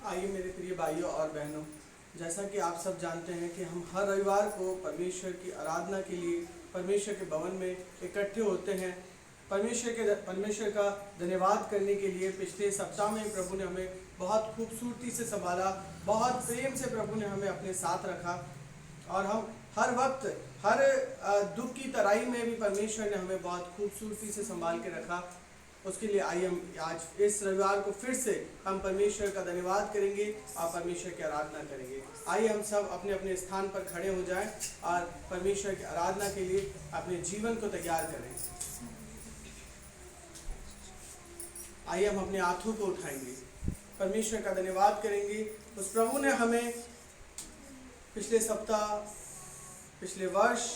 आइए मेरे प्रिय भाइयों और बहनों, जैसा कि आप सब जानते हैं कि हम हर रविवार को परमेश्वर की आराधना के लिए परमेश्वर के भवन में इकट्ठे होते हैं। परमेश्वर का धन्यवाद करने के लिए पिछले सप्ताह में प्रभु ने हमें बहुत खूबसूरती से संभाला, बहुत प्रेम से प्रभु ने हमें अपने साथ रखा और हम हर वक्त हर दुख की तराई में भी परमेश्वर ने हमें बहुत खूबसूरती से संभाल के रखा। उसके लिए आइए हम आज इस रविवार को फिर से हम परमेश्वर का धन्यवाद करेंगे और परमेश्वर की आराधना करेंगे। आइए हम सब अपने अपने स्थान पर खड़े हो जाएं और परमेश्वर की आराधना के लिए अपने जीवन को तैयार करें। आइए हम अपने हाथों को उठाएंगे, परमेश्वर का धन्यवाद करेंगे। उस प्रभु ने हमें पिछले सप्ताह, पिछले वर्ष,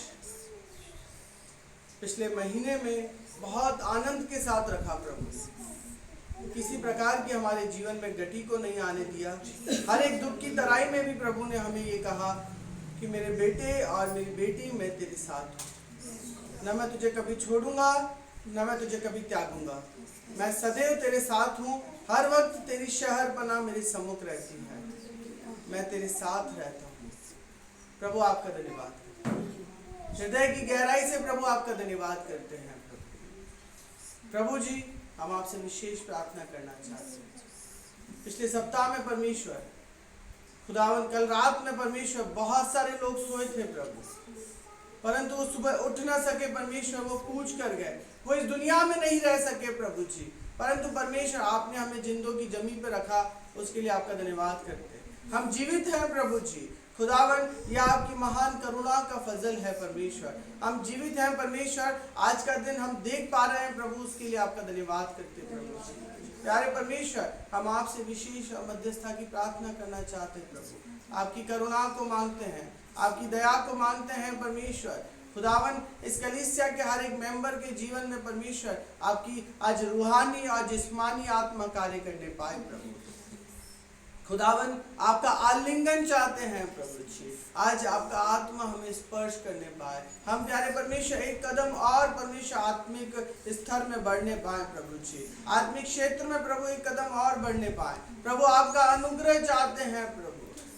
पिछले महीने में बहुत आनंद के साथ रखा। प्रभु किसी प्रकार की हमारे जीवन में गति को नहीं आने दिया। हर एक दुख की तराई में भी प्रभु ने हमें ये कहा कि मेरे बेटे और मेरी बेटी, मैं तेरे साथ हूँ, न मैं तुझे कभी छोड़ूंगा न मैं तुझे कभी त्यागूंगा। मैं सदैव तेरे साथ हूँ, हर वक्त तेरी शहरपनाह मेरे सम्मुख रहती है, मैं तेरे साथ रहता हूँ। प्रभु आपका धन्यवाद, हृदय की गहराई से प्रभु आपका धन्यवाद करते हैं। प्रभु जी, हम आपसे विशेष प्रार्थना करना चाहते हैं। पिछले सप्ताह में परमेश्वर खुदावन, कल रात में परमेश्वर, बहुत सारे लोग सोए थे प्रभु, परंतु वो सुबह उठ ना सके परमेश्वर, वो कूच कर गए, वो इस दुनिया में नहीं रह सके प्रभु जी। परंतु परमेश्वर, आपने हमें जिंदों की जमी पे रखा, उसके लिए आपका धन्यवाद करते हैं। हम जीवित हैं प्रभु जी। खुदावन, यह आपकी महान करुणा का फजल है परमेश्वर। हम जीवित हैं परमेश्वर, आज का दिन हम देख पा रहे हैं प्रभु, उसके लिए आपका धन्यवाद करते हैं प्रभु जी। प्यारे परमेश्वर, हम आपसे विशेष मध्यस्थता की प्रार्थना करना चाहते हैं प्रभु। आपकी करुणा को मांगते हैं, आपकी दया को मांगते हैं परमेश्वर। खुदावन, इस कलीसिया के हर एक मेंबर के जीवन में परमेश्वर आपकी आज रूहानी और जिस्मानी आत्मा कार्य करने पाए प्रभु। खुदावन, आपका आलिंगन चाहते हैं प्रभु जी। आज आपका आत्मा हमें स्पर्श करने पाए, हम प्यारे परमेश्वर एक कदम और परमेश्वर आत्मिक स्तर में बढ़ने पाए प्रभु जी। आत्मिक क्षेत्र में प्रभु एक कदम और बढ़ने पाए प्रभु। आपका अनुग्रह चाहते हैं प्रभु,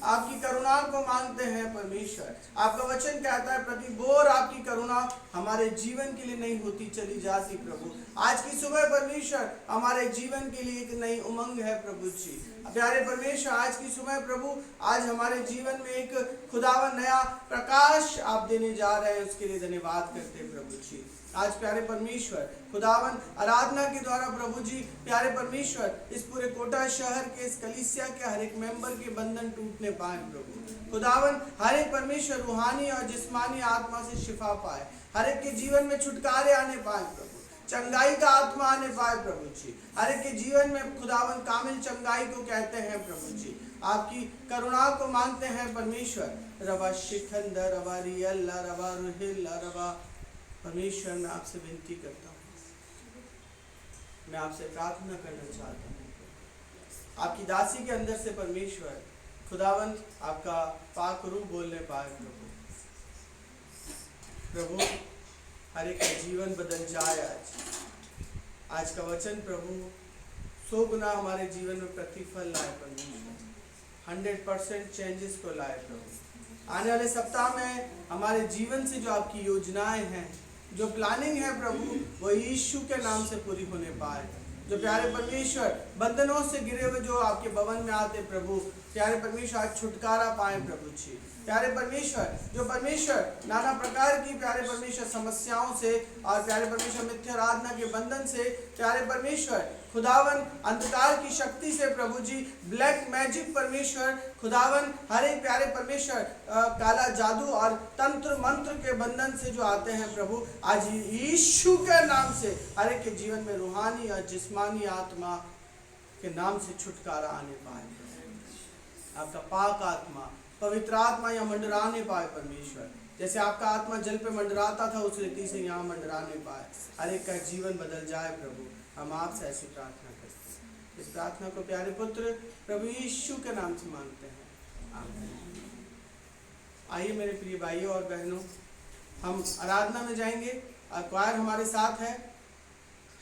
आपकी करुणा को मांगते हैं परमेश्वर। आपका वचन कहता है, प्रति बोर आपकी करुणा हमारे जीवन के लिए नहीं होती चली जाती प्रभु। आज की सुबह परमेश्वर हमारे जीवन के लिए एक नई उमंग है प्रभु जी। प्यारे परमेश्वर, आज की सुबह प्रभु, आज हमारे जीवन में एक खुदावन नया प्रकाश आप देने जा रहे हैं, उसके लिए धन्यवाद करते हैं प्रभु जी। आज प्यारे परमेश्वर खुदावन, आराधना के द्वारा प्रभु जी, प्यारे परमेश्वर, इस पूरे कोटा शहर के, इस कलीसिया के हर एक मेंबर के बंधन टूटने पाए प्रभु। खुदावन, हर एक परमेश्वर रूहानी और जिस्मानी आत्मा से शिफा पाए, हर एक के जीवन में छुटकारे आने पाए प्रभु, चंगाई का आत्मा आने पाए प्रभु जी। हर एक के जीवन में खुदावन कामिल चंगाई को कहते हैं प्रभु जी। आपकी करुणा को मांगते हैं परमेश्वर। रवा शिखंद रवा रियल्ला रवा रुहिल्ला रवा। परमेश्वर, मैं आपसे विनती करता हूँ, मैं आपसे प्रार्थना करना चाहता हूँ, आपकी दासी के अंदर से परमेश्वर खुदावन आपका पाक रूप बोलने पाए प्रभु। प्रभु, हर एक का जीवन बदल जाए। आज का वचन प्रभु 100 गुना हमारे जीवन में प्रतिफल लाए परमेश्वर, 100% चेंजेस को लाए प्रभु। आने वाले सप्ताह में हमारे जीवन से जो आपकी योजनाएं हैं, जो प्लानिंग है प्रभु, वो यीशु के नाम से पूरी होने पाए। जो प्यारे परमेश्वर बंधनों से गिरे हुए जो आपके भवन में आते प्रभु, प्यारे परमेश्वर आज छुटकारा पाए प्रभु जी। प्यारे परमेश्वर, जो परमेश्वर नाना प्रकार की प्यारे परमेश्वर समस्याओं से और प्यारे परमेश्वर मिथ्या आराधना के बंधन से, प्यारे परमेश्वर खुदावन अंधकार की शक्ति से प्रभु जी, ब्लैक मैजिक परमेश्वर खुदावन, हर एक प्यारे परमेश्वर काला जादू और तंत्र मंत्र के बंधन से जो आते हैं प्रभु, आज यीशु के नाम से हर एक के जीवन में रूहानी और जिस्मानी आत्मा के नाम से छुटकारा आने पाए। आपका पाक आत्मा, पवित्र आत्मा यहाँ मंडराने पाए परमेश्वर। जैसे आपका आत्मा जल पे मंडराता था, उस रीति से यहाँ मंडराने पाए, हर एक का जीवन बदल जाए प्रभु। हम आपसे ऐसी प्रार्थना करते हैं। इस प्रार्थना को प्यारे पुत्र प्रभु यीशु के नाम से मांगते हैं, आमीन। आइए मेरे प्रिय भाइयों और बहनों, हम आराधना में जाएंगे। क्वायर हमारे साथ है,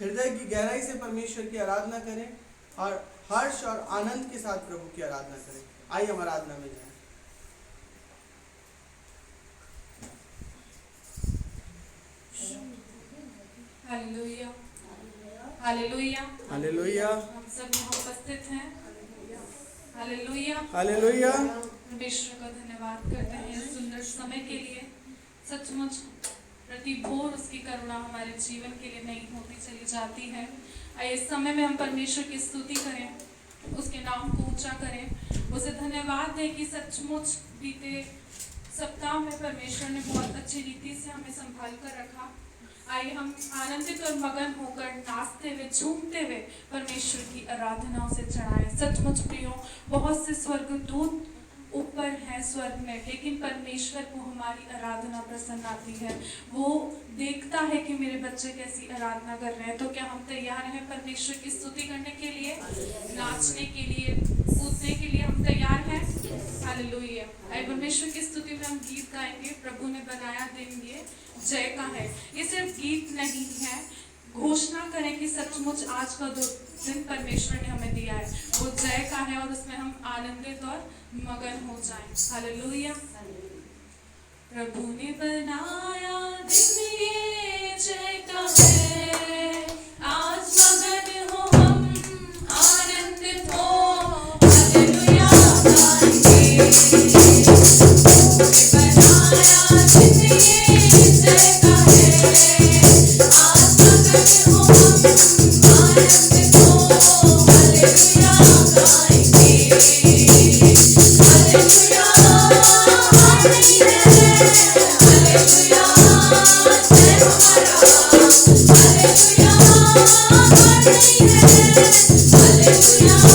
हृदय की गहराई से परमेश्वर की आराधना करें। और हर्ष और आनंद के साथ प्रभु की आराधना करें। आइए हम आराधना में जाएं। हालेलुया, हालेलुया, हालेलुया, हम सब यहाँ उपस्थित हैं। Hallelujah, hallelujah. परमेश्वर का धन्यवाद करते हैं इस सुंदर समय के लिए। सचमुच प्रति भोर उसकी करुणा हमारे जीवन के लिए नई होती चली जाती है। आइए इस समय में हम परमेश्वर की स्तुति करें, उसके नाम को ऊंचा करें, उसे धन्यवाद दें कि सचमुच बीते सप्ताह में परमेश्वर ने बहुत अच्छी रीति से हमें संभाल कर रखा। आइए हम आनंदित और मगन होकर नाचते हुए झूमते हुए परमेश्वर की आराधना से चढ़ाएं। सचमुच प्रियो, बहुत से स्वर्गदूत ऊपर हैं स्वर्ग में, लेकिन परमेश्वर को हमारी आराधना पसंद आती है। वो देखता है कि मेरे बच्चे कैसी आराधना कर रहे हैं। तो क्या हम तैयार हैं परमेश्वर की स्तुति करने के लिए, नाचने के लिए, कूदने के लिए? हम तैयार हैं? हालेलुया। आइए परमेश्वर की स्तुति में हम गीत गाएंगे। प्रभु ने बनाया दिन ये जय का है। ये सिर्फ गीत नहीं है, घोषणा करें कि सचमुच आज का दिन परमेश्वर ने हमें दिया है, वो जय का है और उसमें हम आनंदित और मगन हो जाएं। हालेलुया। प्रभु ने बनाया दिन ये जय का है, आज मगन हो हम, आनंदित हो, हालेलुया गाएंगे। बनाया दिन ये जय का है, आज मगन हो हम, आनंदित हो, हालेलुया गाएंगे। हालेलुया, हालेलुया, हालेलुया, जय हमारा। हालेलुया, हालेलुया, हालेलुया,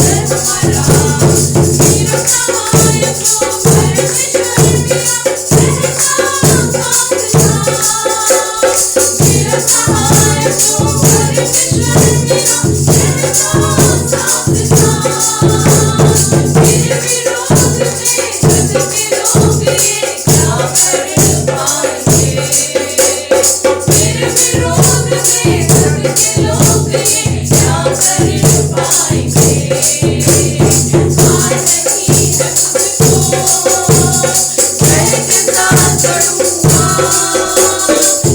जय हमारा। मेरा सहाय को परमेश्वर मेरा रहता साथ। मेरा सहाय को परमेश्वर मेरा रहता साथ। मेरे विरोध में सच के लोग ये क्या कर पाएंगे? मेरे विरोध में सच के लोग ये क्या कर पाएंगे? हार नहीं है मुझको, जय के साथ चढ़ूंगा।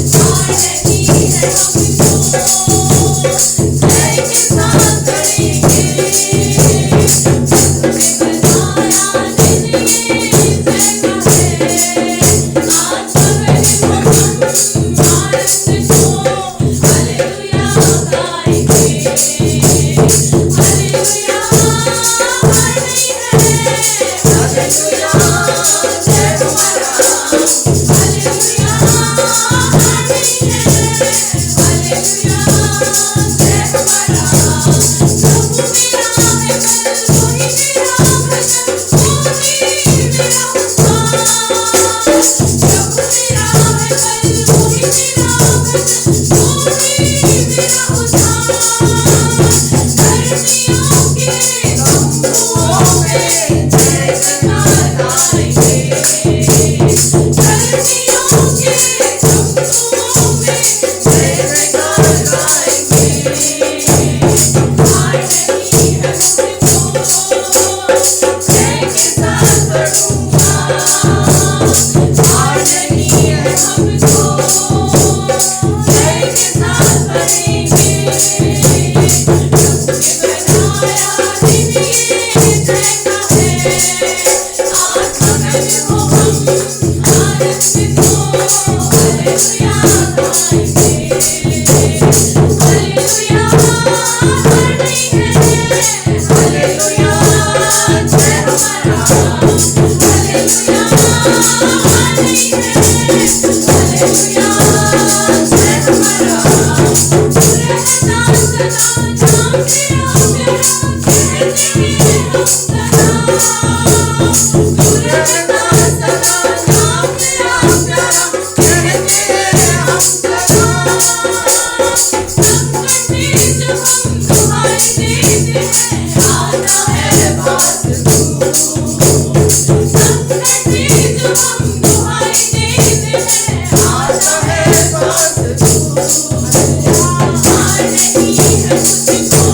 हार नहीं है हमको, जय के साथ चढ़ेंगे। बनाया दिन ये जय का है, आज मगन हो हम, आनंदित हो, हालेलुया गाएंगे। हालेलुया, हालेलुया, हालेलुया, जय हमारा। हालेलुया, हालेलुया, हालेलुया, जय हमारा। प्रभु मेरा है बल, वही मेरा भजन, वही मेरा उत्थान। प्रभु मेरा है बल, वही मेरा भजन, वही मेरा उत्थान। धर्मियों के तंबुओं में जय जयकार गाएंगे। धर्मियों के तंबुओं में जय जयकार गाएंगे। हार नहीं है मुझको, जय के साथ बढ़ूंगा। हार नहीं है हमको, जय के साथ बढ़ेंगे। प्रभु ने बनाया दिन ये जय का है, आज मगन हो हम, आनंदित हो, हालेलुया गाएंगे। हालेलुया, हालेलुया, जय हमारा। हालेलुया, हालेलुया, हालेलुया, जय हमारा। रहता सदा नाम तेरा प्यारा, कहते हम सदा। रहता सदा नाम तेरा प्यारा, कहते हम सदा। संकट में जब हम दुहाई देते हैं, आता है बात तू। संकट में जब हम दुहाई देते हैं, आता है बात तू। हार नहीं है मुझको,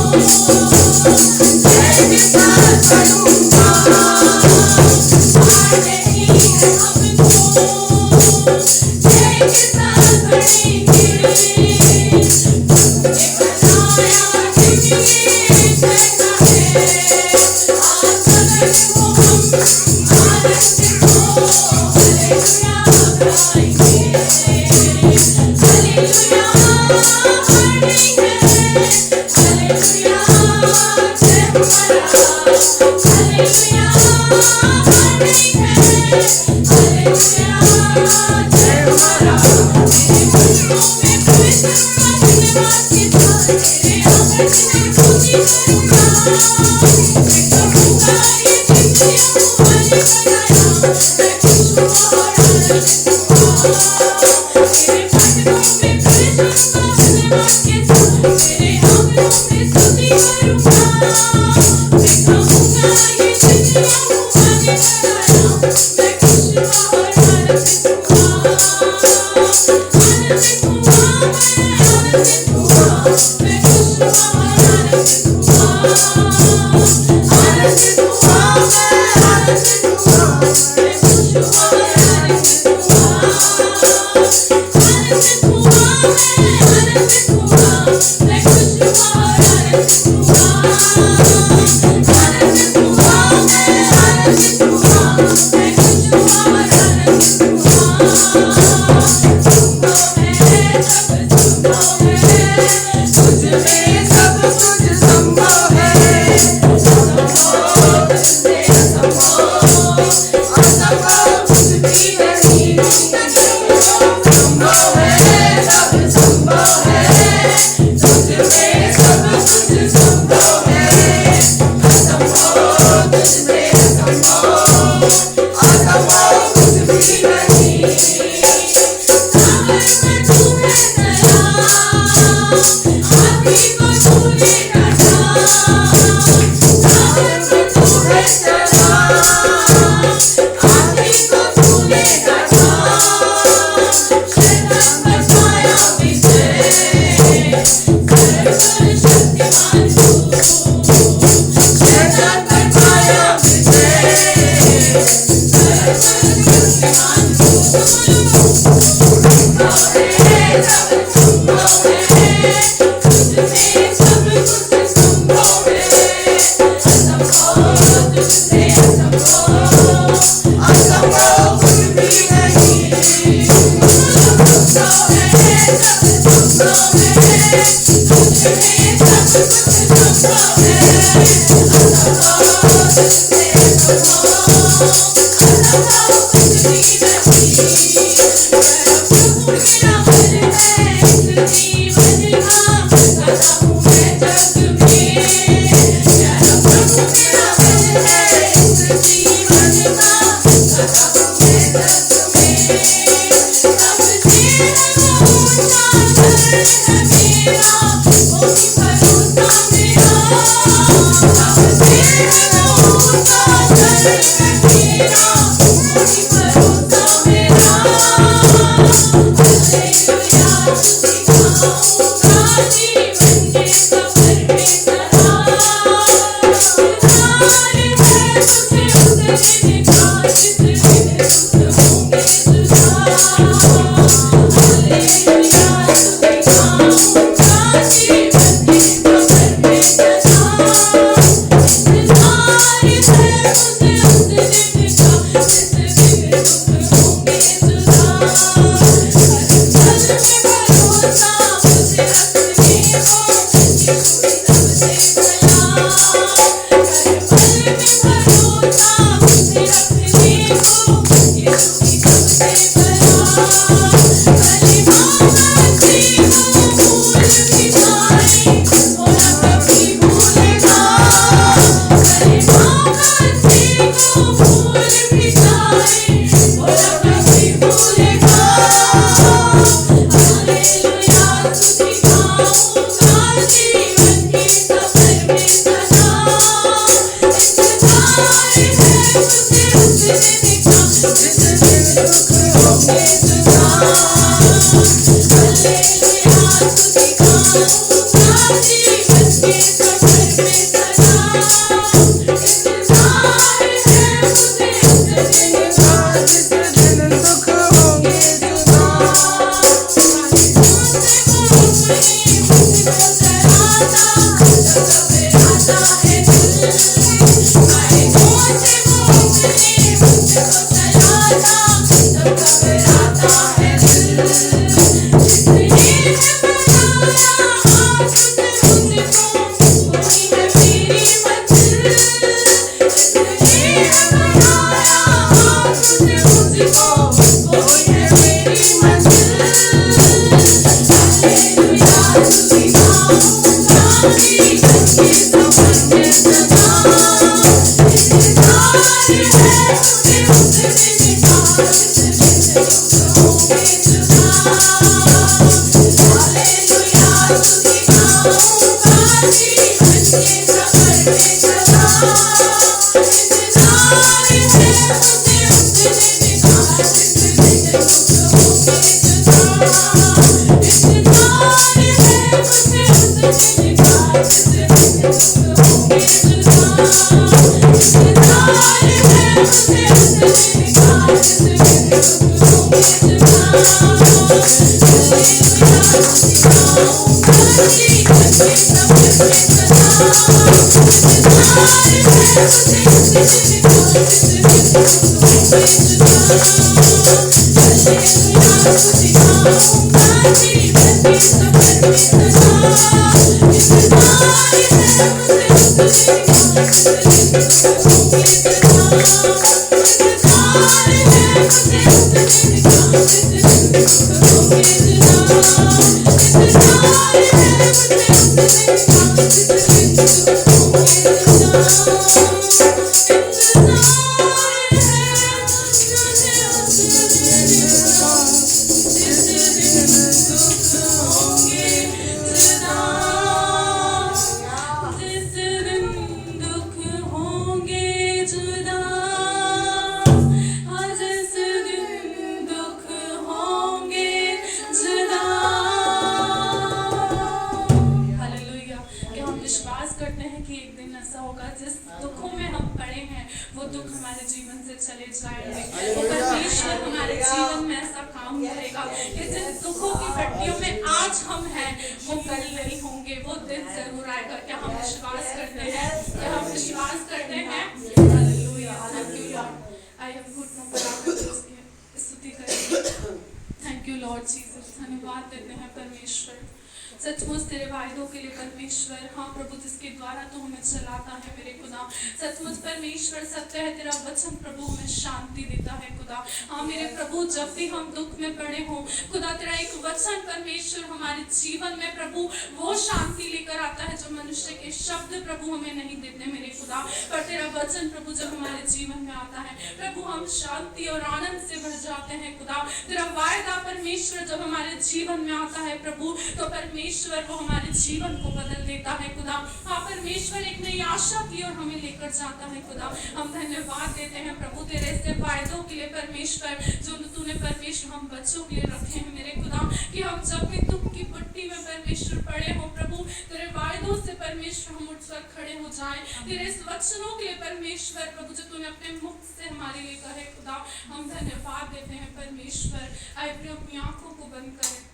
सचमुच तेरे वायदों के लिए परमेश्वर, हाँ प्रभु, जिसके द्वारा तू हमें चलाता है मेरे खुदा। सचमुच परमेश्वर सत्य है, तेरा वचन प्रभु हमें शांति देता है खुदा। हाँ मेरे प्रभु, जब भी हम दुख में पड़े हों खुदा, तेरा एक वचन परमेश्वर हमारे जीवन में प्रभु वो शांति लेकर आता है जो मनुष्य के शब्द प्रभु हमें नहीं देते मेरे खुदा। पर तेरा वचन प्रभु जब हमारे जीवन में आता है प्रभु, हम शांति और आनंद से भर जाते हैं खुदा। तेरा वायदा परमेश्वर जब हमारे जीवन में आता है प्रभु, तो परमेश्वर वो हमारे जीवन को बदल देता है खुदा। हाँ परमेश्वर एक नई आशा की ओर हमें लेकर जाता है खुदा। हम धन्यवाद देते हैं प्रभु तेरे ऐसे वायदों के लिए परमेश्वर, जो तूने परमेश्वर हम बच्चों के लिए रखे हैं मेरे खुदा, कि हम जब भी दुख की पट्टी में परमेश्वर पड़े हो प्रभु, तेरे वायदों से परमेश्वर हम उठकर खड़े हो जाएं। तेरे इस वचनों के लिए परमेश्वर प्रभु, जो तूने अपने मुख से हमारे लिए कहे खुदा, हम धन्यवाद देते हैं परमेश्वर। आए अपनी आंखों को बंद करें,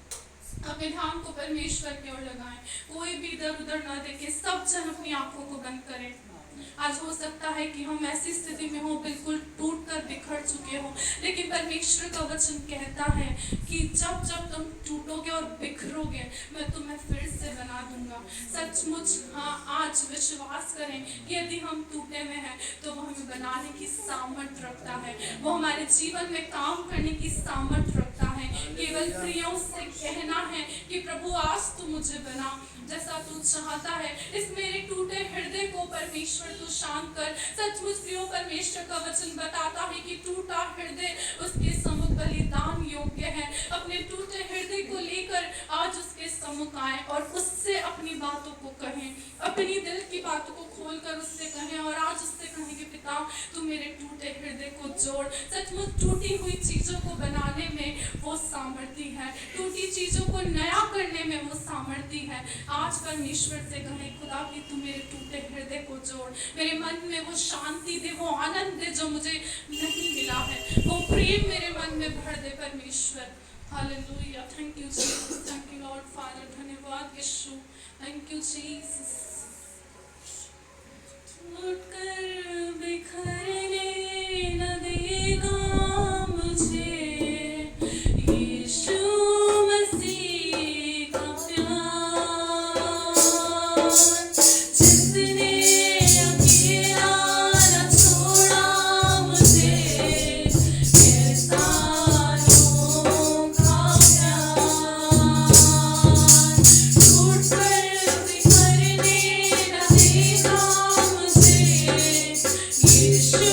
अपने ध्यान को परमेश्वर की ओर लगाएं, कोई भी इधर उधर न देखे, सब जन अपनी आंखों को बंद करें। आज हो सकता है कि हम ऐसी स्थिति में हो, बिल्कुल टूट कर बिखर चुके हो, लेकिन परमेश्वर का वचन कहता है कि जब जब तुम टूटोगे और बिखरोगे, मैं तुम्हें फिर से बना दूंगा। सचमुच हाँ, आज विश्वास करें कि यदि हम टूटे में हैं तो वो हमें बनाने की सामर्थ्य रखता है, वो हमारे जीवन में काम करने की सामर्थ्य रखता है। केवल प्रियों से कहना है कि प्रभु आज तू मुझे बना जैसा तू चाहता है, इस मेरे टूटे हृदय को परमेश्वर तू शांत कर। सचमुच प्रियो, परमेश्वर का वचन बताता है कि टूटा हृदय उसके सम्मुख बलिदान योग्य है। अपने टूटे हृदय को लेकर आज उसके सम्मुख आए और उससे अपनी बातों को कहें, अपनी दिल की बातों को खोलकर उससे कहें और आज उससे कहें कि पिता तू मेरे टूटे हृदय को जोड़। सचमुच टूटी हुई चीजों को बनाने में वो सामर्थ्य है, टूटी चीजों को नया करने में वो सामर्थ्य है। आज परमेश्वर से कहें खुदा कि तू मेरे टूटे हृदय को जोड़, मेरे मन में वो शांति दे, वो आनंद दे जो मुझे नहीं मिला है, वो प्रेम मेरे मन में भर दे परमेश्वर। Hallelujah, thank you Jesus, thank you Lord father, धन्यवाद यीशु, थैंक यू जीसस। टूटकर बिखरने न देगा मुझे यीशु मसीह का प्यार, जिसने अकेला न छोड़ा मुझे, कैसा अनोखा प्यार। टूटकर बिखरने न देगा मुझे यीशु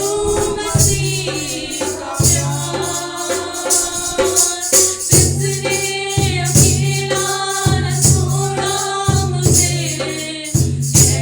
मसीह का प्यार, जिसने अकेला न छोड़ा मुझे, कैसा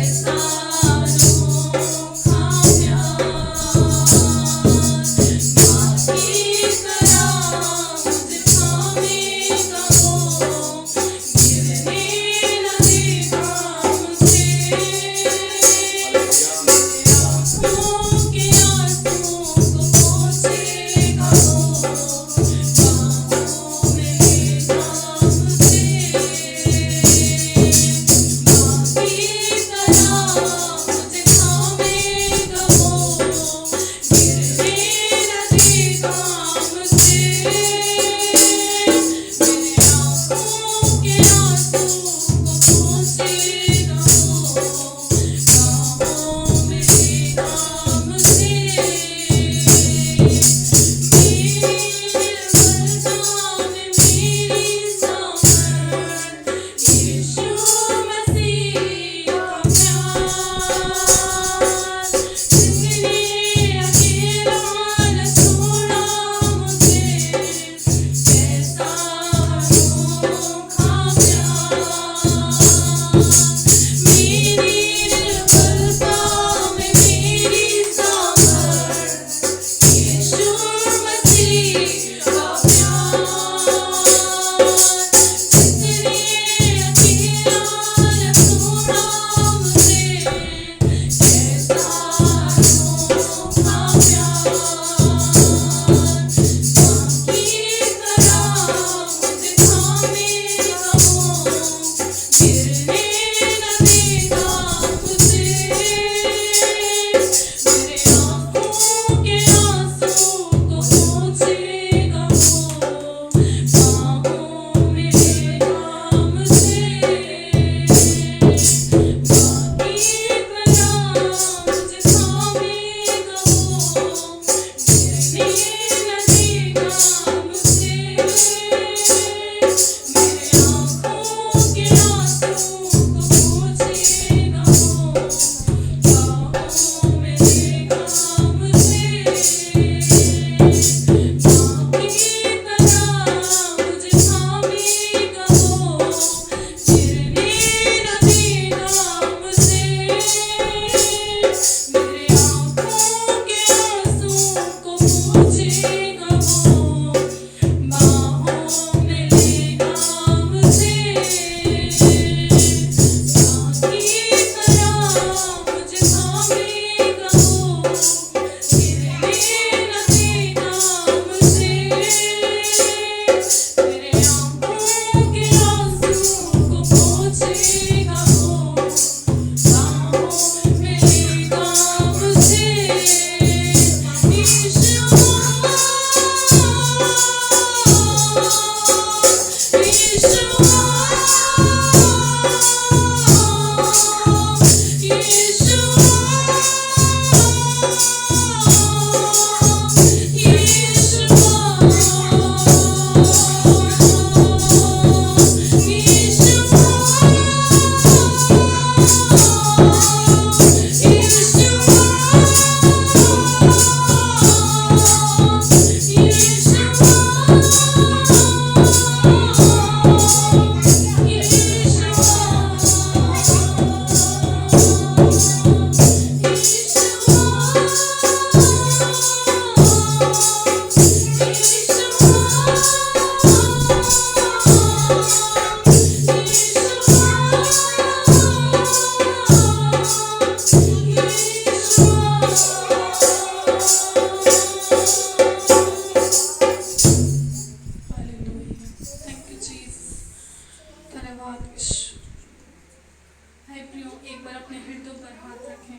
एक बार अपने हृदय पर हाथ रखें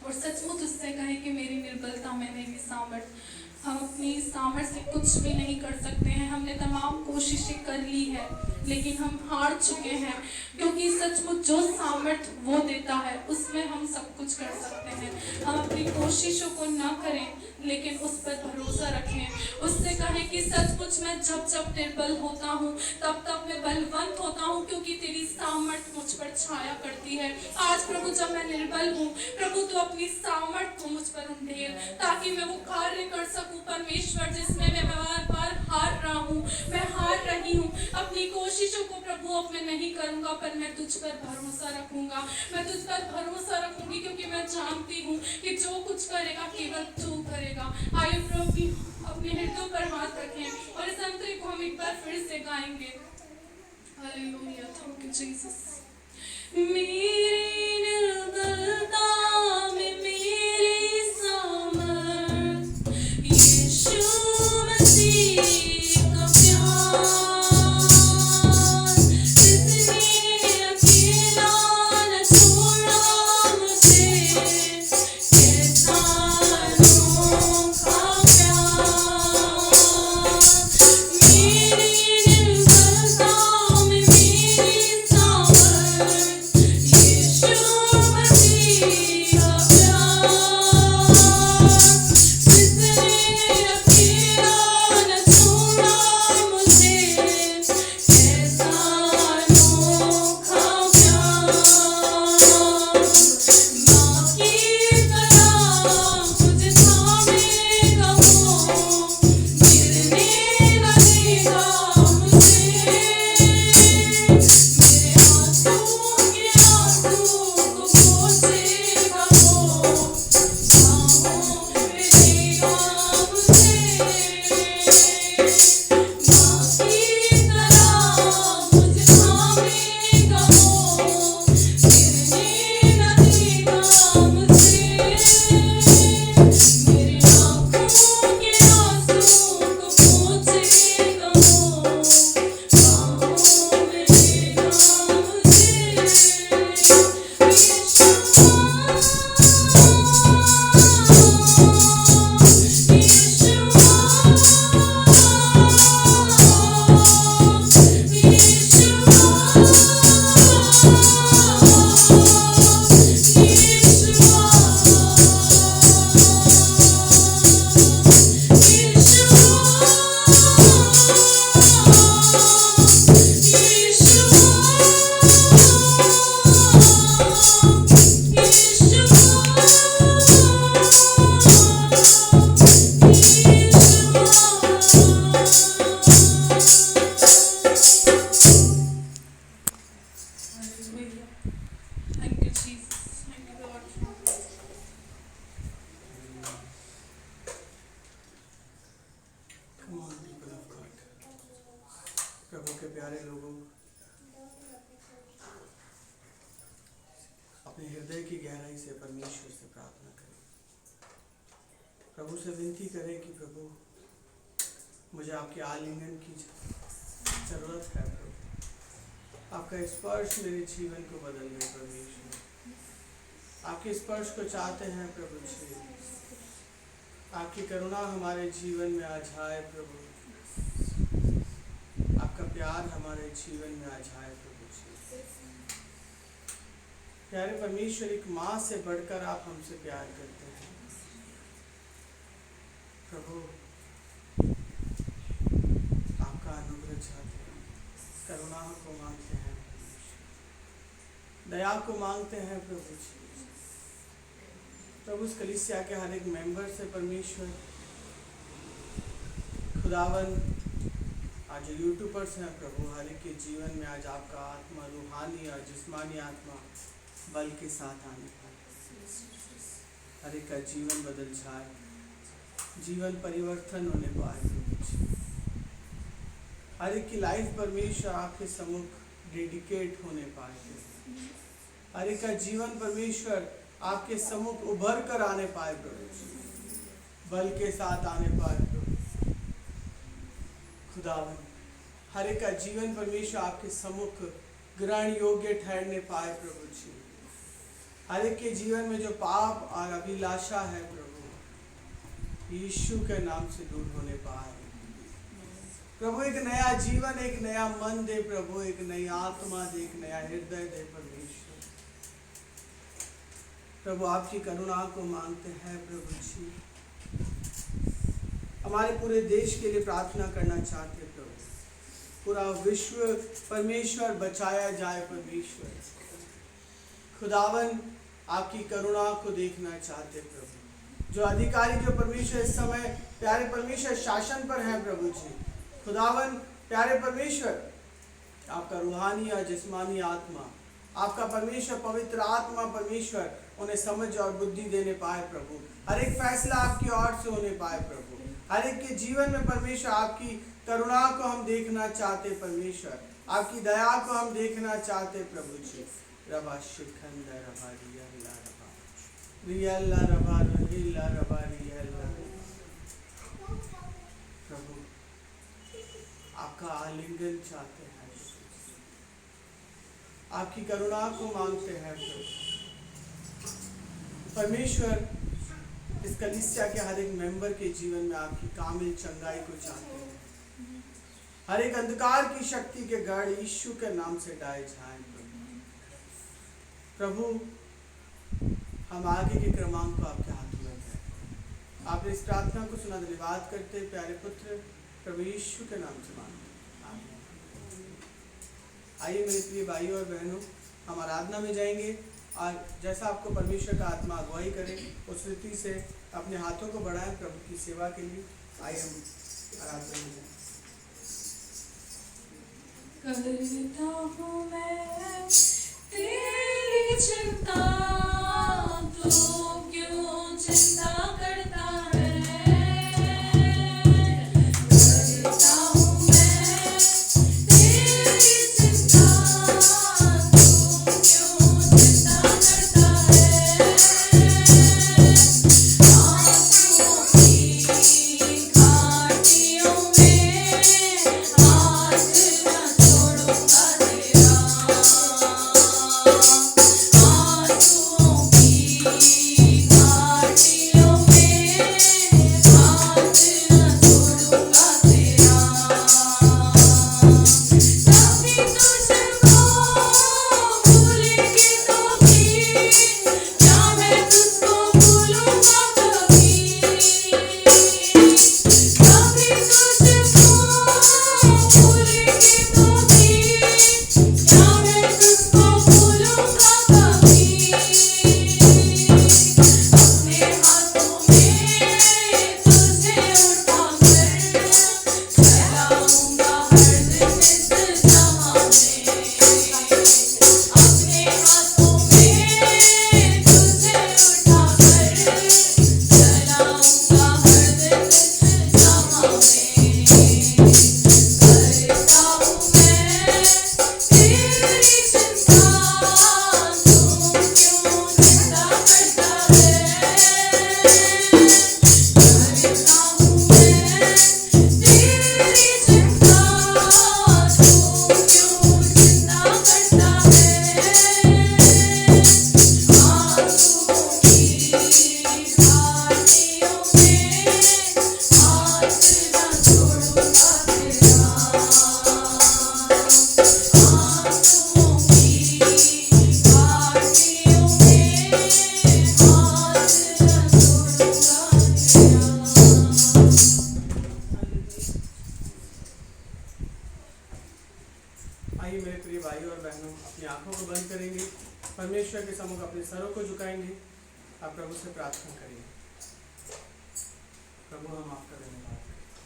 और सचमुच उससे कहें कि मेरी निर्बलता में मेरी सामर्थ, हम अपनी सामर्थ्य से कुछ भी नहीं कर सकते हैं। हमने तमाम कोशिशें कर ली है लेकिन हम हार चुके हैं, क्योंकि सचमुच जो सामर्थ वो देता है उसमें हम सब कुछ कर सकते हैं। हम अपनी कोशिशों को ना करें लेकिन उस पर भरोसा रखें। उससे कहें कि सचमुच मैं जब जब निर्बल होता हूँ तब तब मैं बलवंत होता हूँ, क्योंकि तेरी सामर्थ मुझ पर छाया करती है। आज प्रभु जब मैं निर्बल हूँ, प्रभु तू अपनी सामर्थ को मुझ पर उंडेल ताकि मैं वो कार्य कर सकूं परमेश्वर जिसमें मैं बार बार हार रहा हूँ, मैं हार रही हूँ। अपनी कोशिशों को प्रभु अब मैं नहीं करूँगा, पर मैं तुझ पर भरोसा रखूंगा, मैं तुझ पर भरोसा रखूंगी, क्योंकि मैं जानती हूँ कि जो कुछ करेगा केवल तू करेगा। आइए प्रभु अपने हृदय पर हाथ रखें और इस अंतरे को हम एक बार फिर से गाएंगे। Hallelujah, thank you Jesus. मेरी निर्बलता में मेरी सामर्थ, यीशु मसीह का प्यार, जिसने अकेला न छोड़ा मुझे, कैसा अनोखा प्यार। मेरी निर्बलता में मेरी सामर्थ, यीशु मसीह का प्यार, जिसने अकेला न छोड़ा मुझे, कैसा अनोखा प्यार। माँ की तरह मुझे थामेगा वो, गिरने न देगा मुझे, मेरे आंसू के आंसू को पोंछेगा वो, बाहों में लेगा मुझे। माँ की तरह मुझे थामेगा वो, गिरने न देगा मुझे, मेरे आँखों के आंसू को पोंछेगा वो, बाहों में लेगा Thank you, Jesus. Thank you, Lord. Come on, people of God. प्रभु के प्यारे लोगों, अपने हृदय की गहराई से परमेश्वर से प्रार्थना करें। प्रभु से विनती करें कि प्रभु मुझे आपके आलिंगन की जरूरत है। प्रभु आपका स्पर्श मेरे जीवन को बदल दे। परमेश्वर आपके स्पर्श को चाहते हैं प्रभु जी। आपकी करुणा हमारे जीवन में आ जाए प्रभु, आपका प्यार हमारे जीवन में आ जाए प्रभु जी। प्यारे परमेश्वर, एक माँ से बढ़कर आप हमसे प्यार करते हैं प्रभु। आपका अनुग्रह चाहते हैं, करुणा को मांगते हैं, दया को मांगते हैं प्रभु जी। प्रभु इस कलीसिया के हर एक मेंबर से परमेश्वर खुदावन, आज जो यूट्यूबर्स हैं प्रभु, हर एक के जीवन में आज आपका आत्मा, रूहानी और जिस्मानी आत्मा बल के साथ आने पाए। हर एक का जीवन बदल जाए, जीवन परिवर्तन होने पाए प्रभु जी। हर एक की लाइफ परमेश्वर आपके सम्मुख डेडिकेट होने पाए। हर एक का जीवन परमेश्वर आपके सम्मुख उभर कर आने पाए प्रभु जी, बल के साथ आने पाए प्रभु खुदावन। हर एक का जीवन परमेश्वर आपके सम्मुख ग्रहण योग्य ठहरने पाए प्रभु जी। हर एक के जीवन में जो पाप और अभिलाषा है प्रभु, यीशु के नाम से दूर होने पाए प्रभु। एक नया जीवन, एक नया मन दे प्रभु, एक नई आत्मा दे, एक नया हृदय दे परमेश्वर। प्रभु आपकी करुणा को मांगते हैं प्रभु जी। हमारे पूरे देश के लिए प्रार्थना करना चाहते हैं प्रभु, पूरा विश्व परमेश्वर बचाया जाए परमेश्वर। खुदावन आपकी करुणा को देखना चाहते प्रभु। जो अधिकारी जो परमेश्वर इस समय प्यारे परमेश्वर शासन पर हैं प्रभु जी, खुदावन प्यारे परमेश्वर आपका रूहानी और जिस्मानी आत्मा, आपका परमेश्वर पवित्र आत्मा परमेश्वर उन्हें समझ और बुद्धि देने पाए प्रभु। हर एक फैसला आपकी ओर से होने पाए प्रभु। हर एक के जीवन में परमेश्वर आपकी करुणा को हम देखना चाहते परमेश्वर, आपकी दया को हम देखना चाहते प्रभु जी। रबा शिखंड रबा रियल्ला रबा रियल्ला रबा रियल्ला रबा रियल्ला। प्रभु आपका आलिंगन चाहते हैं, आपकी करुणा को मांगते हैं प्रभु। परमेश्वर इस कलीसिया के हर एक मेंबर के जीवन में आपकी कामिल चंगाई को चाहते हैं। हर एक अंधकार की शक्ति के गढ़ यीशु के नाम से डाए जाएं प्रभु। हम आगे के क्रमांक को आपके हाथ में हैं। आपने इस प्रार्थना को सुना, धन्यवाद करते प्यारे पुत्र प्रभु यीशु के नाम से मांगते हैं। आइए मेरे प्रिय भाइयों और बहनों, हम आराधना में जाएंगे और जैसा आपको परमेश्वर का आत्मा अगुवाई करे उस रीति से अपने हाथों को बढ़ाएं प्रभु की सेवा के लिए। आइए हम आराधना में जाएं। करता हूँ मैं तेरी चिंता, तू क्यों चिंता करता है। करता हूँ मैं तेरी चिंता, तू क्यों चिंता करता है। आंसुओं की घाटियों में हाथ न छोड़ूंगा तेरा। आंसुओं की घाटियों में हाथ न छोड़ूंगा तेरा। कभी तुझको भूलेंगे तो भी क्या मैं तुझको भूलूंगा कभी। कभी तुझको भूलेंगे तो भी क्या मैं तुझको भूलूंगा कभी। अपने हाथों में तुझे उठाकर चलाऊंगा हर दिन इस जहां में। अपने हाथों में तुझे उठाकर चलाऊंगा हर दिन इस जहां में। करता हूँ मैं तेरी चिंता, तू क्यों चिंता करता है। करता हूँ मैं तेरी चिंता, तू क्यों चिंता करता है। आंसुओं की घाटियों में हाथ न छोड़ूंगा तेरा। आंसुओं की घाटियों में हाथ न छोड़ूंगा तेरा। आइए मेरे प्रिय भाइयों और बहनों, अपनी आंखों को बंद करेंगे, परमेश्वर के सम्मुख अपने सरों को झुकाएंगे, आप प्रभु से प्रार्थना करेंगे। प्रभु हम आपका धन्यवाद करते हैं।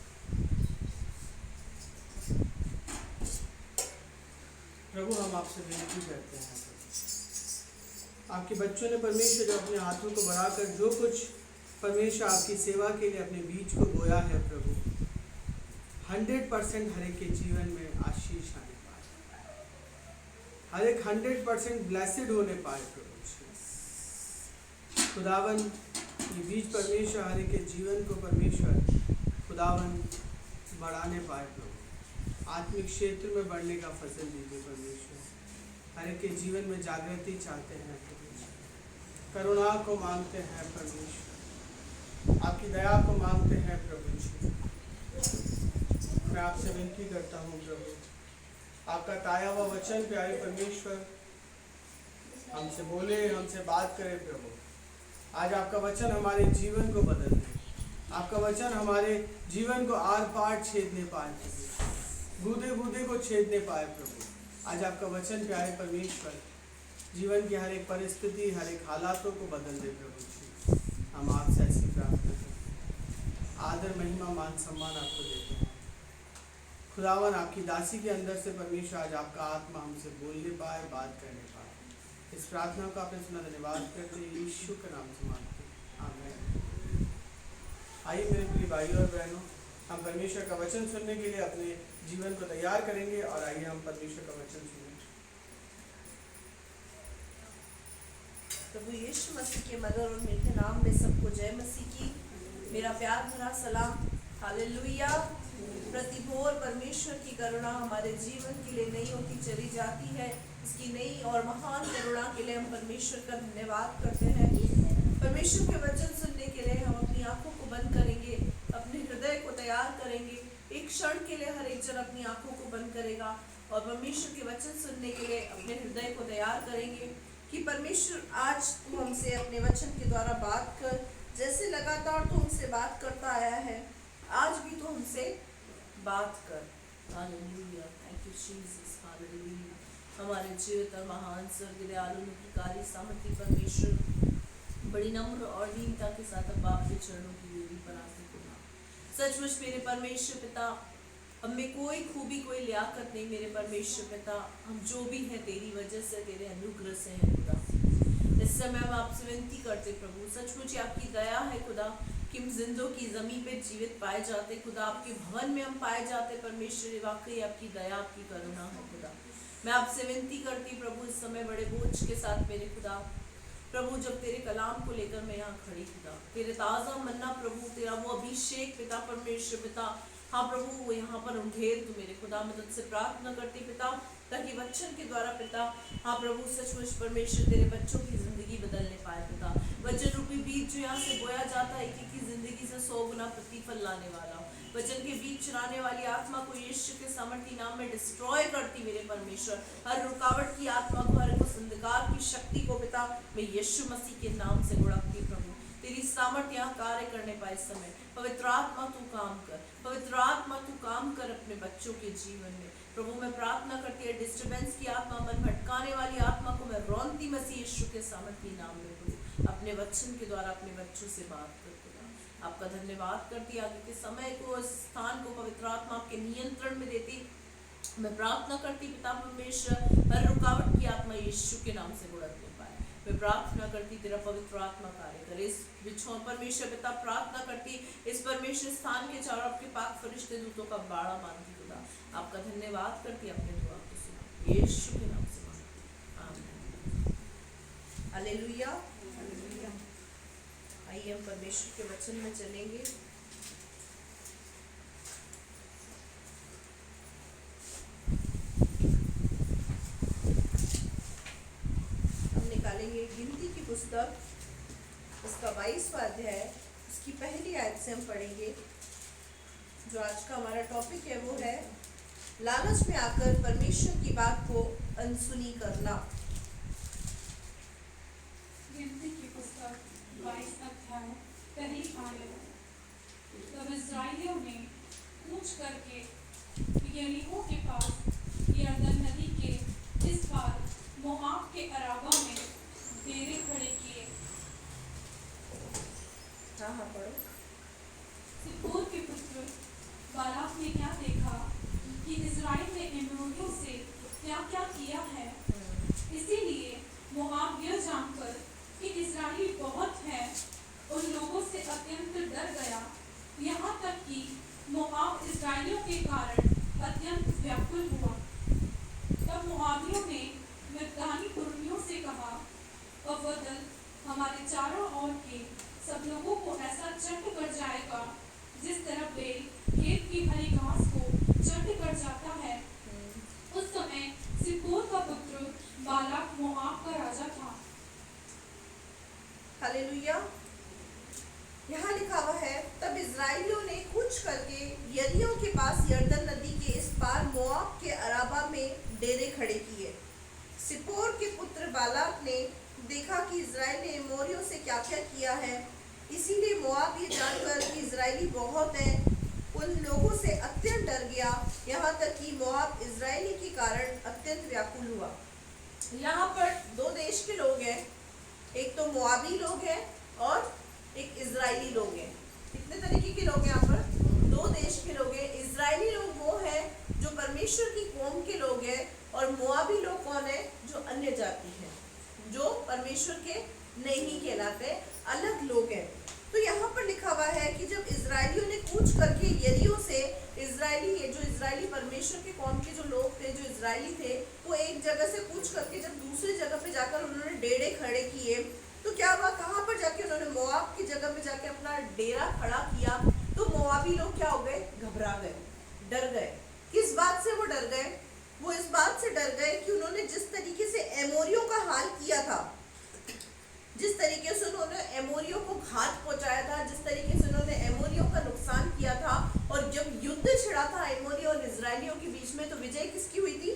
प्रभु हम आपसे विनती करते हैं प्रभु। आपके बच्चों ने परमेश्वर जो अपने हाथों को बढ़ाकर जो कुछ परमेश्वर आपकी सेवा के लिए अपने बीज को बोया है प्रभु, 100% हर एक के जीवन में आशीष आने पाए, हर एक 100% ब्लेसेड होने पाए प्रभु। खुदावन ये बीज परमेश्वर हर एक के जीवन को परमेश्वर खुदावन बढ़ाने पाए प्रभु। आत्मिक क्षेत्र में बढ़ने का फसल दीजिए परमेश्वर। हर एक के जीवन में जागृति चाहते हैं प्रभु। करुणा को मांगते हैं परमेश्वर, आपकी दया को मांगते हैं प्रभु जी। मैं आपसे विनती करता हूँ प्रभु, आपका ताया हुआ वचन प्यारे परमेश्वर हमसे बोले, हमसे बात करे प्रभु। आज आपका वचन हमारे जीवन को बदल दे, आपका वचन हमारे जीवन को आर पार छेदने पाए, बूंदे बूंदे को छेदने पाए प्रभु। आज आपका वचन प्यारे परमेश्वर जीवन की हर एक परिस्थिति, हर एक हालातों को बदल दे प्रभु जी। हम आपसे ऐसी प्रार्थना करते, आदर महिमा मान सम्मान आपको देते हैं खुदावन। आपकी दासी के अंदर से परमेश्वर आज आपका आत्मा हमसे बोलने पाए, बात करने पाए। इस प्रार्थना को आपने सुना, धन्यवाद करते हैं यीशु के नाम से मांगते हैं, आमीन। आइए मेरे प्रिय भाइयों और बहनों, हम परमेश्वर का वचन सुनने के लिए अपने जीवन को तैयार करेंगे और आइए हम परमेश्वर का वचन सुनें। प्रभु यीशु मसीह के मधुर और मीठे नाम में सबको जय मसीह की मेरा प्यार भरा सलाम। हालेलुया। प्रतिभोर परमेश्वर की करुणा हमारे जीवन के लिए नई होती चली जाती है। इसकी नई और महान करुणा के लिए हम परमेश्वर का धन्यवाद करते हैं। परमेश्वर के वचन सुनने के लिए हम अपनी आंखों को बंद करेंगे, अपने हृदय को तैयार करेंगे। एक क्षण के लिए हर एक जन अपनी आंखों को बंद करेगा और परमेश्वर के वचन सुनने के लिए अपने हृदय को तैयार करेंगे कि परमेश्वर आज तू हमसे अपने वचन के द्वारा बात कर। जैसे लगातार तू हमसे बात करता आया है, आज भी तू हमसे बात कर। Hallelujah, thank you Jesus, hallelujah. हमारे जीवित और महान स्वर्गीय दयालु नित्यकारी सामर्थी परमेश्वर, बड़ी नम्र और दीनता के साथ अब बाप के चरणों की वेदी पर आते हैं। सचमुच मेरे परमेश्वर पिता, हम में कोई खूबी कोई लियाकत नहीं मेरे परमेश्वर पिता, हम जो भी हैं तेरी वजह से, तेरे अनुग्रह से हैं खुदा। इस समय हम आपसे विनती करते प्रभु, सचमुच आपकी दया है खुदा कि हम जिंदों की ज़मीन पे जीवित पाए जाते खुदा, आपके भवन में हम पाए जाते परमेश्वर। वाकई आपकी दया, आपकी करुणा है खुदा। मैं आपसे विनती करती प्रभु, इस समय बड़े बोझ के साथ मेरे खुदा प्रभु, जब तेरे कलाम को लेकर मैं यहाँ खड़ी खुदा, तेरे ताज़ा मन्ना प्रभु, तेरा वो अभिषेक पिता परमेश्वर पिता, हाँ प्रभु वो यहाँ पर उंडेर तू मेरे खुदा। मैं तुझसे प्रार्थना करती पिता, ताकि वचन के द्वारा पिता, हाँ प्रभु सचमुच परमेश्वर तेरे बच्चों की जिंदगी बदलने पाए पिता। वचन रूपी बीज जो यहाँ से बोया जाता है, एक की जिंदगी से 100 गुना प्रतिफल लाने वाला। वचन के बीच चुराने वाली आत्मा को यीशु के सामर्थी नाम में डिस्ट्रॉय करती मेरे परमेश्वर। हर रुकावट की आत्मा को, हर उस अंधकार की शक्ति को पिता मैं यीशु मसीह के नाम से गुड़कती प्रभु। तेरी सामर्थ्य यहाँ कार्य करने पाए इस समय। पवित्र आत्मा तू काम कर, पवित्र आत्मा तू काम कर अपने बच्चों के जीवन में प्रभु। मैं प्रार्थना करती है डिस्टर्बेंस की आत्मा, मन भटकाने वाली आत्मा को मैं रौंदती मसीह यीशु के सामर्थी नाम में प्रभु। अपने वचन के द्वारा अपने बच्चों से बात कर खुदा। आपका धन्यवाद करती, आगे के समय को, स्थान को पवित्र आत्मा आपके नियंत्रण में देती मैं प्रार्थना करती पिता परमेश्वर। हर रुकावट की आत्मा यीशु के नाम से गुड़कने पाए मैं प्रार्थना करती, तेरा पवित्र आत्मा कार्य करे इस बिछों परमेश्वर पिता। प्रार्थना करती इस परमेश्वर स्थान के चारों आपके पाक फरिश्ते दूतों का बाड़ा बांधती खुदा। आपका धन्यवाद करती, अपने दुआ को सुना यीशु के नाम से मांगती, आमीन। हालेलुया। आइए हम परमेश्वर के वचन में चलेंगे। हम निकालेंगे गिनती की पुस्तक, इसका 22वां अध्याय, इसकी पहली आयत से हम पढ़ेंगे। जो आज का हमारा टॉपिक है वो है लालच में आकर परमेश्वर की बात को अनसुनी करना। गिनती की पुस्तक 22 अध्याय पहली आयत। तब इस्राएलियों ने कूच करके यरीहो के पास यरदन नदी के इस पार मोआब के अराबा में डेरे खड़े किए। हाँ पढ़ो। सिप्पोर के पुत्र बालाक ने क्या देखा कि इस्राएल ने एमोरियों से क्या क्या किया है, इसीलिए मोआब यह जानकर कि इस्राएली बहुत हैं, उन लोगों से अत्यंत डर गया, यहाँ तक कि मोआब इस्राएलियों के कारण अत्यंत व्याकुल हुआ। तब मोआबियों ने मिद्यानी पुरनियों से कहा, अवदल हमारे चारों ओर के सब लोगों को ऐसा चट कर जाएगा जिस तरह बेल खेत की हरी घास को चट कर जाता है। उस समय सिप्पोर का पुत्र बालाक मोआब का राजा था। हालेलुया। यहाँ लिखा हुआ है, तब इजराइलियों ने कूच करके यरीहो के पास यरदन नदी के इस पार मोआब के अराबा में डेरे खड़े किए। सिप्पोर के पुत्र बालाक ने देखा कि इजराइल ने एमोरियों से क्या क्या किया है, इसीलिए मोआब ये जानकर कि इजरायली बहुत हैं, उन लोगों से अत्यंत डर गया, यहाँ तक कि मोआब इजरायली के कारण अत्यंत व्याकुल हुआ। यहाँ पर दो देश के लोग हैं, एक तो मोआबी लोग हैं और एक इजरायली लोग हैं। कितने तरीके के लोग हैं यहाँ पर? दो देश के लोग हैं। इजरायली लोग वो हैं जो परमेश्वर की कौम के लोग हैं, और मोआबी लोग कौन है? जो अन्य जाति है, जो परमेश्वर के नहीं कहलाते, अलग लोग हैं। तो यहाँ पर लिखा हुआ है कि जब इजरायलियों ने कूच करके यरीहो से इजरायली परमेश्वर के कौम के जो लोग थे, जो इजरायली थे, वो एक जगह से कूच करके जब दूसरी जगह पे जाकर उन्होंने डेरे खड़े किए, तो क्या हुआ? कहाँ पर जाके उन्होंने मोआब की जगह पे जाके अपना डेरा खड़ा किया, तो मोआबी लोग क्या हो गए? घबरा गए, डर गए। किस बात से वो डर गए? वो इस बात से डर गए कि उन्होंने जिस तरीके से एमोरियों का हाल किया था, जिस तरीके से उन्होंने एमोरियों को घात पहुंचाया था, जिस तरीके से उन्होंने एमोरियों का नुकसान किया था, और जब युद्ध छिड़ा था एमोरियों और इजरायलियों के बीच में, तो विजय किसकी हुई थी?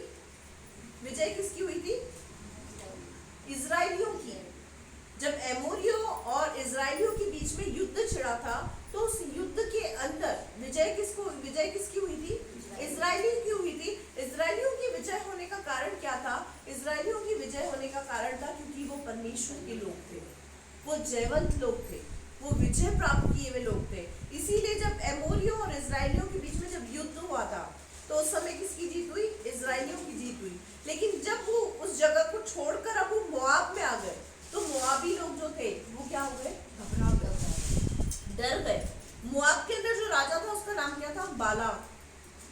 विजय किसकी हुई थी? इजरायलियों की। जब एमोरियों और इजरायलियों के बीच में युद्ध छिड़ा था, तो उस युद्ध के अंदर विजय किसकी हुई थी? इजरायलियों की हुई थी। इजरायलियों की विजय होने का कारण क्या था? इजरायलियों की विजय होने का कारण था क्योंकि वो परमेश्वर के लोग थे, वो जयवंत लोग थे, वो विजय प्राप्त किए हुए लोग थे। इसीलिए जब एमोरियों और इजरायलियों के बीच में जब युद्ध हुआ था, तो उस समय किसकी जीत हुई? इजरायलियों की जीत हुई। लेकिन जब वो उस जगह को छोड़कर अब वो मोआब में आ गए, तो मोआबी लोग जो थे वो क्या हो गए? घबरा गए, डर गए। मोआब के अंदर जो राजा था उसका नाम क्या था? बालाक।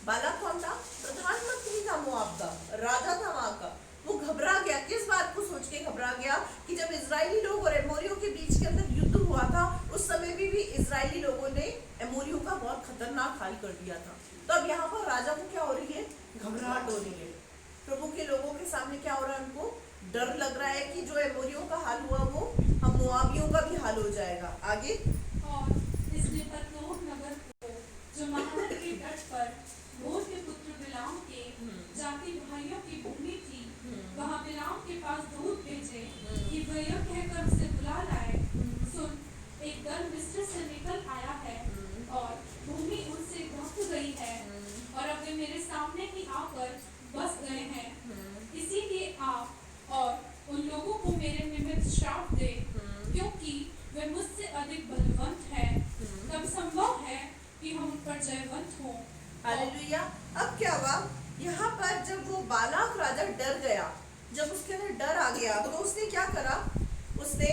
बालाक कौन था? प्रधानमंत्री था मोआब का, राजा था वहां का। वो घबरा गया। किस बात को सोच के घबरा गया? कि जब इजरायली लोग और एमोरियों के बीच के अंदर युद्ध हुआ था, उस समय भी इजरायली लोगों ने एमोरियों का बहुत खतरनाक हाल कर दिया था। तो अब यहाँ पर राजा को क्या हो रही है? घबराहट हो रही है। प्रभु के लोगों के सामने क्या हो रहा है? उनको डर लग रहा है कि जो एमोरियों का हाल हुआ वो हम मोआबियों का भी हाल हो जाएगा। आगे, और इसने पतनोर नगर को, जो महानद के तट पर भोर के पुत्र बिलाम के जाति भाइयों की भूमि थी, वहाँ बिलाम के पास दूत भेजे कि वह यह कहकर उसे बुला लाए, सुन, एक दल मिस्र से निकल आया है और भूमि उनसे ढक गई है, और अब वे मेरे सामने ही आकर बस गए हैं। इसीलिए आप और उन लोगों को मेरे निमित्त श्राप दे, क्योंकि वे मुझसे अधिक बलवंत है। तब संभव है कि हम उन पर जयवंत हों। हालेलुया। अब क्या हुआ? यहाँ पर जब वो बालाक राजा डर गया, जब उसके अंदर डर आ गया, तो उसने क्या करा? उसने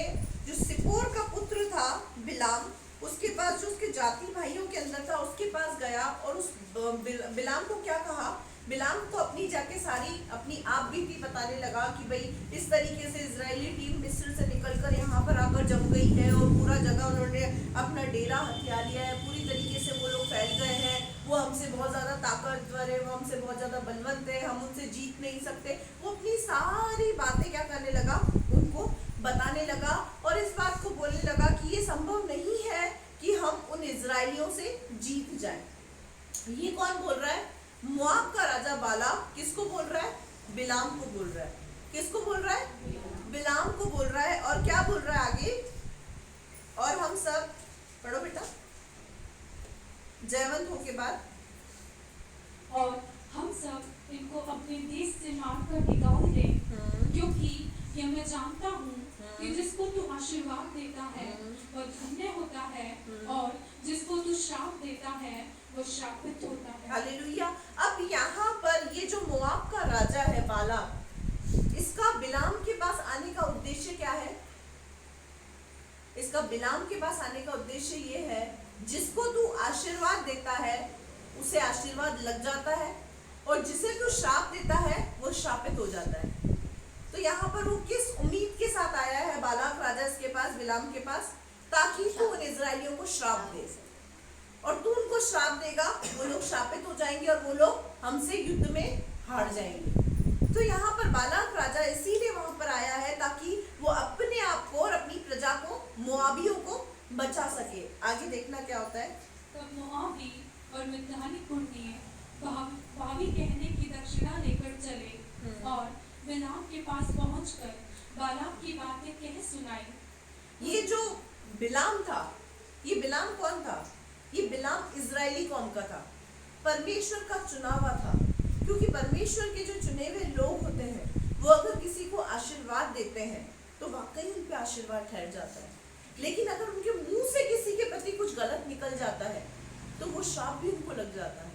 जो सिप्पोर का पुत्र था बिलाम, उसके पास, जो उसके जाति भाइयों के अंदर था, उसके पास गया और उस बिलाम को क्या कहा? बिलाम को अपनी जाके सारी अपनी आप बीती बताने लगा कि भाई इस तरीके से इजरायली टीम मिस्र से निकलकर यहाँ पर आकर जम गई है, और पूरा जगह उन्होंने अपना डेरा हथिया लिया है, पूरी तरीके से वो लोग फैल गए हैं, वो हमसे बहुत ज़्यादा ताकतवर है, वो हमसे बहुत ज़्यादा बलवंत है, हम उनसे जीत नहीं सकते। वो अपनी सारी बातें क्या करने लगा? उनको बताने लगा, और इस बात को बोलने लगा कि ये संभव नहीं है कि हम उन इजरायलियों से जीत जाएं। ये कौन बोल रहा है? मोआब का राजा बालाक किसको बोल रहा है? बिलाम को बोल रहा है। किसको बोल रहा है? बिलाम को बोल रहा है। और क्या बोल रहा है आगे? और हम सब, पढ़ो बेटा, जयवंत हो के बाद, और हम सब इनको अपने देश से मारकर निकाल दें, क्योंकि यह मैं जानता हूँ कि जिसको तू आशीर्वाद देता है वह धन्य होता है, और जिसको तू श्राप देता है वो श्रापित होता है। हालेलुया। अब यहाँ पर ये जो मोआब का राजा है बालाक, इसका बिलाम के पास आने का उद्देश्य क्या है? इसका बिलाम के पास आने का उद्देश्य ये है, जिसको तू आशीर्वाद देता है उसे आशीर्वाद लग जाता है, और जिसे तू श्राप देता है वो श्रापित हो जाता है। तो यहाँ पर वो किस उम्मीद के साथ आया है बालाक राजा इसके पास, बिलाम के पास? ताकि तू उन इजरायलियों को श्राप दे, और तू उनको श्राप देगा, वो लोग श्रापित हो जाएंगे और वो लोग हमसे युद्ध में हार जाएंगे। तो यहाँ पर बालाक राजा इसीलिए वहां पर आया है ताकि वो अपने आप को और अपनी प्रजा को आगे देखना क्या होता है। तब मोआबी और मिद्यानी पुरनिये भावी कहने की दक्षिणा लेकर चले और बिलाम के पास पहुंचकर बालाक की बातें कह सुनाई। ये जो बिलाम था, ये बिलाम कौन था? ये बिलाम इजरायली कौम का था, परमेश्वर का चुनावा था। क्योंकि परमेश्वर के जो चुने हुए लोग होते हैं वो अगर किसी को आशीर्वाद देते हैं तो वाकई उन पे आशीर्वाद ठहर जाता है, लेकिन अगर उनके मुंह से किसी के प्रति कुछ गलत निकल जाता है तो वो श्राप भी उनको लग जाता है।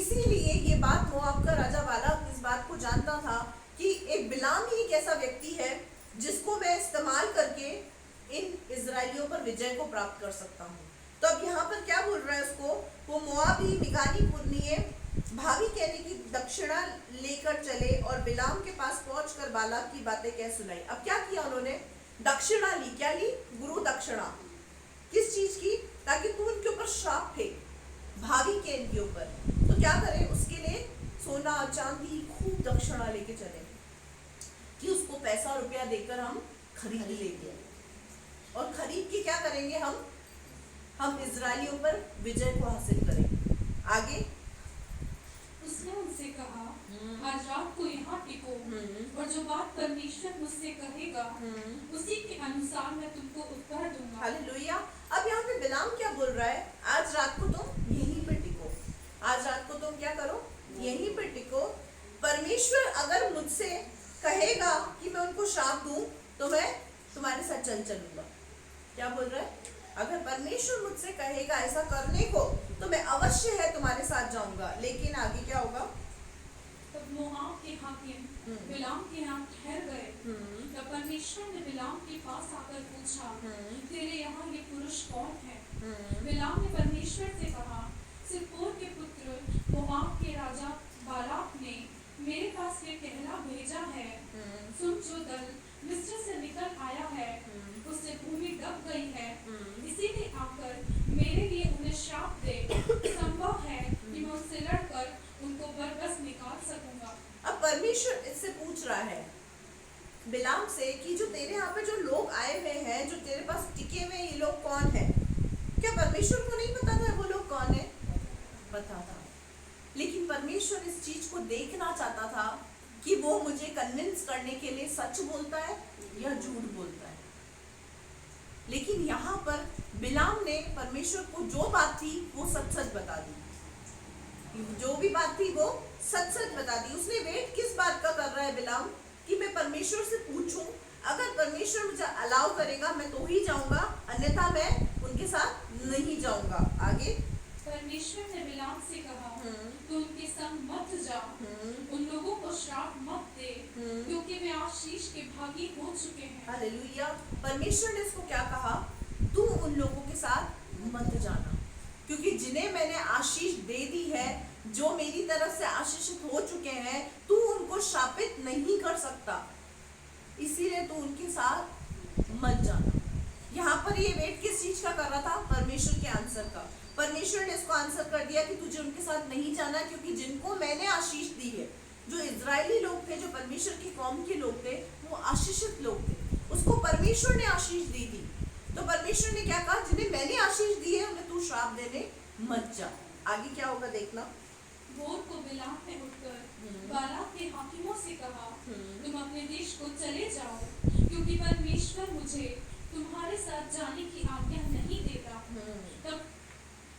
इसीलिए ये बात मोआब का राजा बालाक इस बात को जानता था कि एक बिलाम ही एक ऐसा व्यक्ति है जिसको मैं इस्तेमाल करके इन इजराइलियों पर विजय को प्राप्त कर सकता हूँ। तो अब यहाँ पर क्या बोल रहा है उसको, वो मोआबी मिगानी पुरनिये भावी कहने की दक्षिणा लेकर चले और बिलाम के पास पहुंचकर बालाक की बातें कह सुनाई। अब क्या किया उन्होंने? दक्षिणा ली। क्या ली? गुरु दक्षिणा। किस चीज की? ताकि तू उनके ऊपर श्राप फेंक, भावी केन के ऊपर। तो क्या करें उसके लिए? सोना चांदी खूब दक्षिणा लेके चले कि उसको पैसा रुपया देकर हम खरीद लेंगे और खरीद के क्या करेंगे, हम इजरायलियों पर विजय को हासिल करेंगे। आगे उसने उनसे कहा, आज रात को यहाँ टिको और जो बात परमेश्वर मुझसे कहेगा उसी के अनुसार मैं तुमको उत्तर दूंगा। हालेलुया। अब यहाँ पे बिलाम क्या बोल रहा है? आज रात को तुम यहीं पे टिको, आज रात को तुम क्या करो? यहीं पे टिको। परमेश्वर अगर मुझसे कहेगा कि मैं उनको श्राप दूं तो मैं तुम्हारे साथ चलूंगा। क्या बोल रहा है? अगर परमेश्वर मुझसे कहेगा ऐसा करने को तो मैं अवश्य है तुम्हारे साथ जाऊंगा। लेकिन आगे क्या होगा? तब मोआब के हाकिम बिलाम के यहाँ ठहर गए। तब परमेश्वर ने बिलाम के पास आकर पूछा, तेरे यहाँ ये पुरुष कौन है? बिलाम ने परमेश्वर से कहा, सिप्पोर के पुत्र मोआब के राजा बालाक ने मेरे पास ये कहला भेजा है, सुन जो दल मिस्र से निकल आया है उससे भूमि दब गई है, इसीलिए आकर मेरे लिए उन्हें श्राप दे। संभव है कि मैं उससे लड़कर उनको बरबस निकाल सकूंगा। अब परमेश्वर इससे पूछ रहा है बिलाम से कि जो तेरे यहाँ पे जो लोग आए हुए हैं, जो तेरे पास टिके हुए ये लोग कौन है? क्या परमेश्वर को नहीं पता था वो लोग कौन है? पता था, लेकिन परमेश्वर इस चीज को देखना चाहता था कि वो मुझे कन्विंस करने के लिए सच बोलता है या झूठ बोलता है। लेकिन यहाँ पर बिलाम ने परमेश्वर को जो बात थी वो सच बता दी, जो भी बात थी वो सच बता दी। उसने वेट किस बात का कर रहा है बिलाम? कि मैं परमेश्वर से पूछूं, अगर परमेश्वर मुझे अलाउ करेगा मैं तो ही जाऊंगा, अन्यथा मैं उनके साथ नहीं जाऊंगा। आगे परमेश्वर ने बिलाम से कहा, तू उनके संग मत जा, उन लोगों को श्राप मत दे, क्योंकि वे आशीष के भागी हो चुके हैं। हालेलुया। परमेश्वर ने इसको क्या कहा? तू उन लोगों के साथ मत जाना, क्योंकि जिन्हें मैंने आशीष दे दी है, जो मेरी तरफ से आशीषित हो चुके हैं, तू उनको शापित नहीं कर सकता, इसीलिए तू उनके साथ मत जाना। यहाँ पर ये वेट किस चीज का कर रहा था? परमेश्वर के आंसर का। परमेश्वर ने इसको आंसर कर दिया कि तुझे उनके साथ नहीं जाना, क्योंकि जिनको मैंने आशीष दी है, जो इजरायली लोग थे, जो परमेश्वर की कौम के लोग थे, वो आशीषित लोग थे, उसको परमेश्वर ने आशीष दी थी। तो परमेश्वर ने क्या कहा? जिन्हें मैंने आशीष दी है उन्हें तू श्राप देने मत जा। आगे क्या होगा देखना। भोर को बिलाम ने उठकर बालाक के हाकिमों से कहा, तुम अपने देश को चले जाओ, क्योंकि परमेश्वर मुझे तुम्हारे साथ जाने की आज्ञा नहीं देता। तब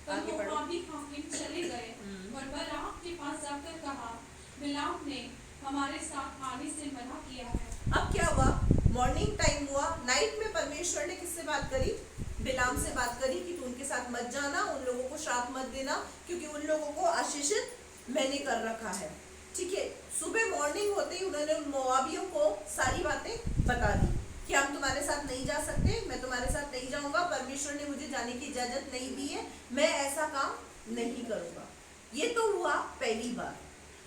मोआबी हाकिम चले गए और बालाक के पास जाकर कहा, बिलाम ने हमारे साथ आने से मना किया है। अब क्या हुआ? मॉर्निंग टाइम हुआ, नाइट में परमेश्वर ने किससे बात करी? बिलाम से बात करी कि तू उनके साथ मत जाना, उन लोगों को श्राप मत देना, क्योंकि उन लोगों को आशीषित मैंने कर रखा है। ठीक है, सुबह मॉर्निंग होते ही उन्होंने मोआबियों को सारी बातें बता दी कि हम तुम्हारे साथ नहीं जा सकते, मैं तुम्हारे साथ नहीं जाऊंगा, परमेश्वर ने मुझे जाने की इजाजत नहीं दी है, मैं ऐसा काम नहीं करूंगा। ये तो हुआ पहली बार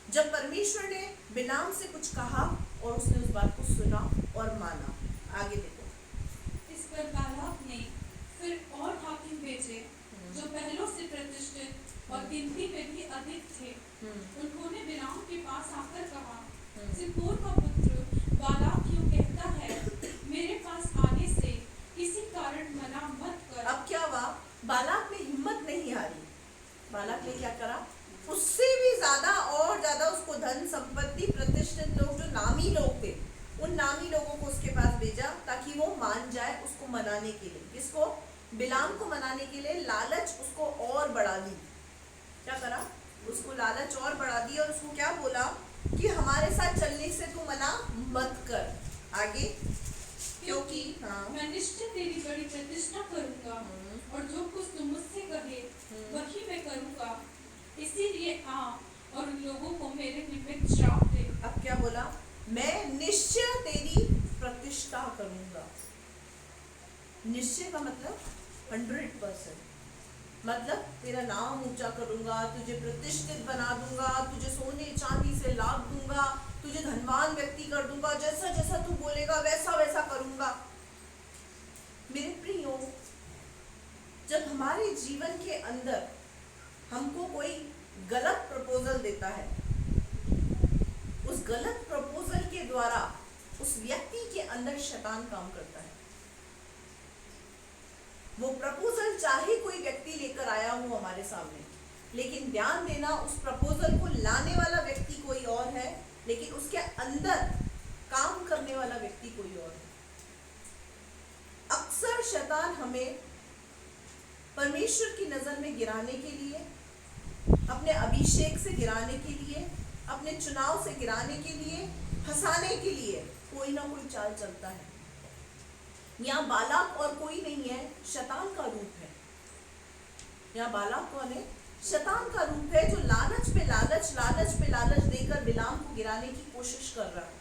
जब परमेश्वर ने बिलाम से कुछ कहा और उसने उस बात को सुना और माना। आगे देखो। इस पर बालाक ने फिर और हाकिम भेजे जो पहलों से प्रतिष्ठित और गिनती में भी अधिक थे। उन्होंने बिलाम के पास आकर कहा, सिप्पोर का पुत्र बालाक यूं कहता है, मेरे पास आने से किसी कारण मना मत कर। अब क्या हुआ? मान जाए उसको मनाने के लिए। किसको? बिलाम को मनाने के लिए लालच उसको और बढ़ा दी। क्या करा? उसको लालच और बढ़ा दी और उसको क्या बोला कि हमारे साथ चलने से तू मना मत कर। आगे, क्योंकि मैं निश्चय तेरी बड़ी प्रतिष्ठा करूंगा और जो कुछ तू मुझसे कहे वही मैं करूंगा, इसीलिए आ और उन लोगों को मेरे निमित्त श्राप दे। अब क्या बोला? मैं निश्चय तेरी प्रतिष्ठा करूंगा। निश्चय का मतलब 100%, मतलब तेरा नाम ऊंचा करूंगा, तुझे प्रतिष्ठित बना दूंगा, तुझे सोने चांदी से लाभ दूंगा, तुझे धनवान व्यक्ति कर दूंगा, जैसा जैसा तू बोलेगा वैसा वैसा करूंगा। मेरे प्रियो, जब हमारे जीवन के अंदर हमको कोई गलत प्रपोजल देता है, उस गलत प्रपोजल के द्वारा उस व्यक्ति के अंदर शैतान काम करता है। वो प्रपोजल चाहे कोई व्यक्ति लेकर आया हो हमारे सामने, लेकिन ध्यान देना उस प्रपोजल को लाने वाला व्यक्ति कोई और है, लेकिन उसके अंदर काम करने वाला व्यक्ति कोई और है। अक्सर शैतान हमें परमेश्वर की नजर में गिराने के लिए, अपने अभिषेक से गिराने के लिए, अपने चुनाव से गिराने के लिए, फंसाने के लिए कोई ना कोई चाल चलता है। यहाँ बालाक और कोई नहीं है, शैतान का रूप है। यहाँ बालाक कौन है? शैतान का रूप है, जो लालच पे लालच, लालच पे लालच देकर बिलाम को गिराने की कोशिश कर रहा है।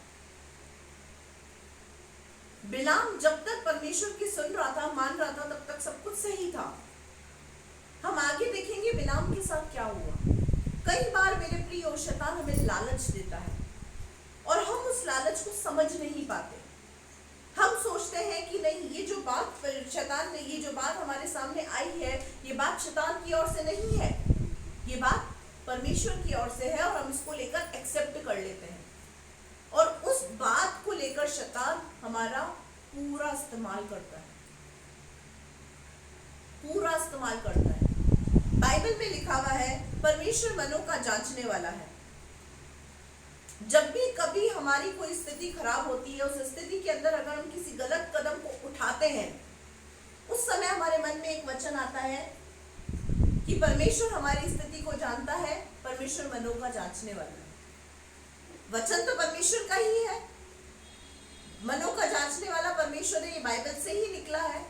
बिलाम जब तक परमेश्वर की सुन रहा था, मान रहा था, तब तक सब कुछ सही था। हम आगे देखेंगे बिलाम के साथ क्या हुआ। कई बार मेरे प्रिय, शैतान हमें लालच देता है और हम उस लालच को समझ नहीं पाते। हम सोचते हैं कि नहीं, ये जो बात शैतान ने, ये जो बात हमारे सामने आई है, ये बात शैतान की ओर से नहीं है, ये बात परमेश्वर की ओर से है, और हम इसको लेकर एक्सेप्ट कर लेते हैं। और उस बात को लेकर शैतान हमारा पूरा इस्तेमाल करता है, पूरा इस्तेमाल करता है। बाइबल में लिखा हुआ है, परमेश्वर मनों का जांचने वाला है। जब भी कभी हमारी कोई स्थिति खराब होती है, उस स्थिति के अंदर अगर हम किसी गलत कदम को उठाते हैं, उस समय हमारे मन में एक वचन आता है कि परमेश्वर हमारी स्थिति को जानता है, परमेश्वर मनों का जांचने वाला है। वचन तो परमेश्वर का ही है, मनों का जांचने वाला परमेश्वर है, ये बाइबल से ही निकला है,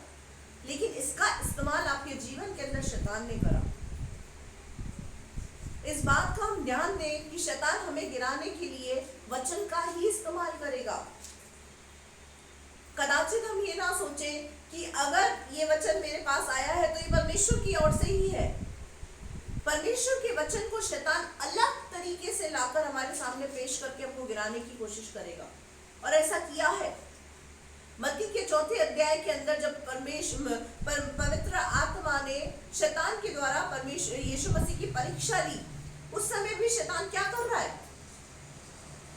लेकिन इसका इस्तेमाल आपके जीवन के अंदर शैतान ने करा। इस बात का हम ध्यान दें कि शैतान हमें गिराने के लिए वचन का ही इस्तेमाल करेगा। कदाचित हम ये ना सोचें कि अगर ये वचन मेरे पास आया है तो ये परमेश्वर की ओर से ही है। परमेश्वर के वचन को शैतान अलग तरीके से लाकर हमारे सामने पेश करके हमको गिराने की कोशिश करेगा, और ऐसा किया है। मत्ती के 4 अध्याय के अंदर जब पवित्र आत्मा ने शैतान के द्वारा परमेश्वर यीशु मसीह की परीक्षा ली, उस समय भी शैतान क्या कर रहा है?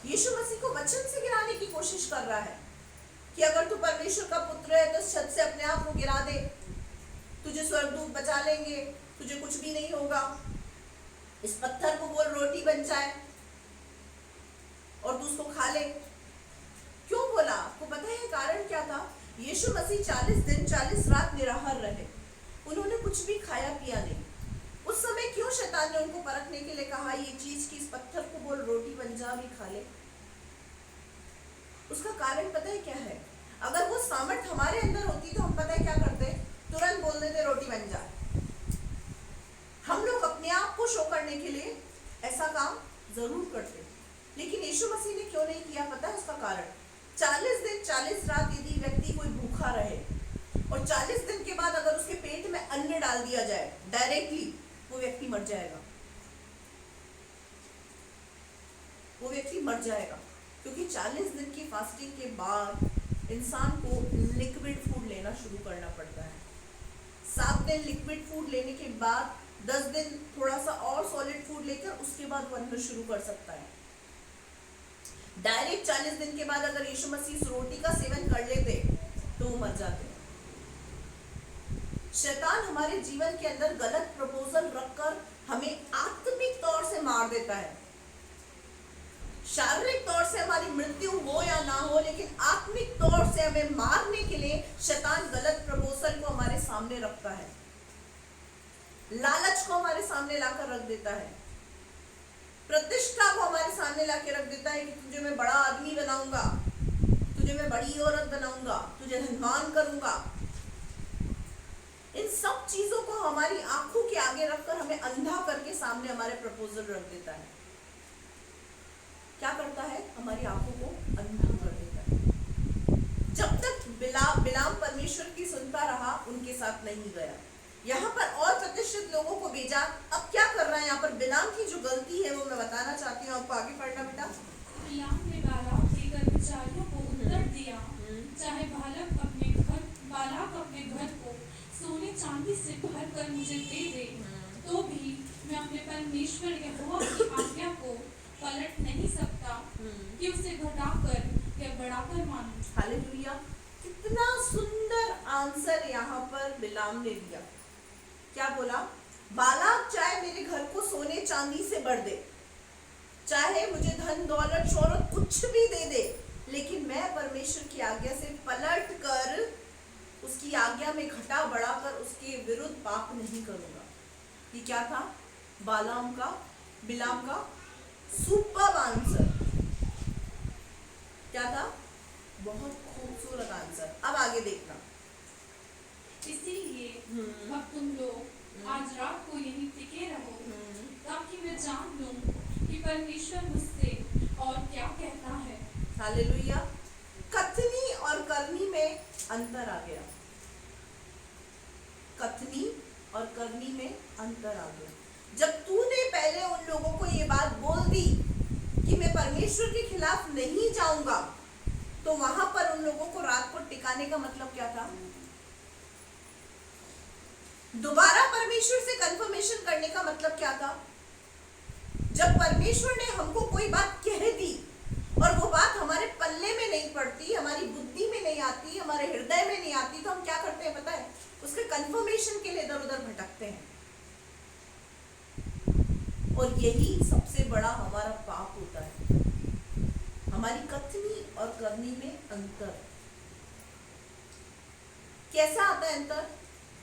यीशु मसीह को वचन से गिराने की कोशिश कर रहा है कि अगर तू परमेश्वर का पुत्र है तो छत से अपने आप को गिरा दे, तुझे स्वर्गदूत बचा लेंगे, तुझे कुछ भी नहीं होगा, इस पत्थर को बोल रोटी बन जाए और तू उसको खा ले। क्यों बोला? आपको पता है कारण क्या था? यीशु मसीह 40 दिन 40 रात निराहार रहे, उन्होंने कुछ भी खाया पिया नहीं। उस समय क्यों शैतान ने उनको परखने के लिए कहा ये चीज कि इस पत्थर को बोल रोटी बन जा, भी खा ले? उसका कारण पता है क्या है? अगर वो सामर्थ हमारे अंदर होती तो हम पता है क्या करते? तुरंत बोल देते रोटी बन जा। हम लोग अपने आप को शो करने के लिए ऐसा काम जरूर करते, लेकिन यीशु मसीह ने क्यों नहीं किया? पता है उसका कारण? 40 दिन 40 रात यदि व्यक्ति कोई भूखा रहे और 40 दिन के बाद अगर उसके पेट में अन्न डाल दिया जाए डायरेक्टली, वो व्यक्ति मर जाएगा, वो व्यक्ति मर जाएगा। क्योंकि 40 दिन की फास्टिंग के बाद इंसान को लिक्विड फूड लेना शुरू करना पड़ता है। 7 दिन लिक्विड फूड लेने के बाद 10 दिन थोड़ा सा और सॉलिड फूड लेकर उसके बाद वो अन्न शुरू कर सकता है। डायरेक्ट 40 दिन के बाद अगर यीशु मसीह इस रोटी का सेवन कर लेते तो वो मर जाते। शैतान हमारे जीवन के अंदर गलत प्रपोजल रखकर हमें आत्मिक तौर से मार देता है। शारीरिक तौर से हमारी मृत्यु हो या ना हो, लेकिन आत्मिक तौर से हमें मारने के लिए शैतान गलत प्रपोजल को हमारे सामने रखता है, लालच को हमारे सामने लाकर रख देता है, प्रतिष्ठा को हमारे सामने लाके रख देता है कि तुझे मैं बड़ा आदमी बनाऊंगा, तुझे मैं बड़ी औरत बनाऊंगा, तुझे धनवान करूंगा। इन सब चीजों को हमारी आंखों के आगे रखकर हमें अंधा करके सामने हमारे प्रपोजल रख देता है। क्या करता है? हमारी आंखों को अंधा कर देता है। जब तक बिलाम परमेश्वर की सुनता रहा, उनके साथ नहीं गया। यहाँ पर और प्रतिष्ठित लोगों को भेजा। अब क्या कर रहा है यहाँ पर? बिलाम की जो गलती है वो मैं बताना चाहती हूँ आपको। आगे पढ़ना बेटा। बिलाम ने बालाक के कर्मचारियों को उत्तर दिया, चाहे बालाक अपने घर को सोने चांदी से भर कर मुझे दे दे, तो भी मैं अपने परमेश्वर यहोवा की आज्ञा को पलट नहीं सकता कि उसे घटाकर या बढ़ाकर मानूं। हालेलुया! कितना सुंदर आंसर यहाँ पर बिलाम ने दिया। क्या बोला? बालाक चाहे मेरे घर को सोने चांदी से भर दे, चाहे मुझे धन दौलत शोहरत कुछ भी दे दे, लेकिन मैं परमेश्वर की आज्ञा से पलट कर उसकी आज्ञा में घटा बढ़ाकर उसके विरुद्ध पाप नहीं करूंगा। ये क्या था? बिलाम का सुपर आंसर। क्या था? बहुत खूबसूरत आंसर। अब आगे देखना। इसीलिए अब तुम लोग आज रात को यहीं टिके रहो, ताकि मैं जान लूं कि परमेश्वर मुझसे और क्या कहता है। हालेलुया! कथनी और करनी में अंतर आ गया। कथनी और करनी में अंतर आ गया। जब तूने पहले उन लोगों को ये बात बोल दी कि मैं परमेश्वर के खिलाफ नहीं जाऊंगा, तो वहां पर उन लोगों को रात को टिकाने का मतलब क्या था? दोबारा परमेश्वर से कंफर्मेशन करने का मतलब क्या था? जब परमेश्वर ने हमको कोई बात कह दी और वो बात हमारे पल्ले में नहीं पड़ती, हमारी बुद्धि में नहीं आती, हमारे हृदय में नहीं आती, तो हम क्या करते हैं पता है? उसके कंफर्मेशन के लिए इधर उधर भटकते हैं। और यही सबसे बड़ा हमारा पाप होता है, हमारी कथनी और करनी में अंतर। कैसा आता है अंतर?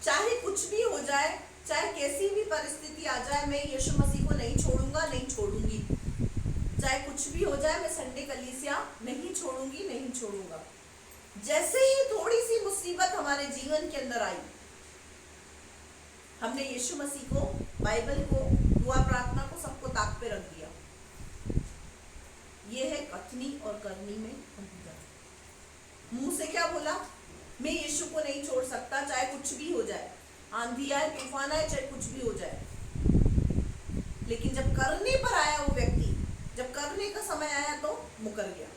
चाहे कुछ भी हो जाए, चाहे कैसी भी परिस्थिति आ जाए, मैं यीशु मसीह को नहीं छोड़ूंगा, नहीं छोड़ूंगी। चाहे कुछ भी हो जाए, मैं संडे कलीसिया नहीं छोड़ूंगी, नहीं छोड़ूंगा। जैसे ही थोड़ी सी मुसीबत हमारे जीवन के अंदर आई, हमने यीशु मसीह को, बाइबल को, दुआ प्रार्थना को, सबको ताक पे रख दिया। ये है कथनी और करनी में अंतर। मुंह से क्या बोला? मैं यीशु को नहीं छोड़ सकता, चाहे कुछ भी हो जाए, आंधी आए, तूफान आए, चाहे कुछ भी हो जाए। लेकिन जब करने पर आया वो व्यक्ति, जब करने का समय आया तो मुकर गया।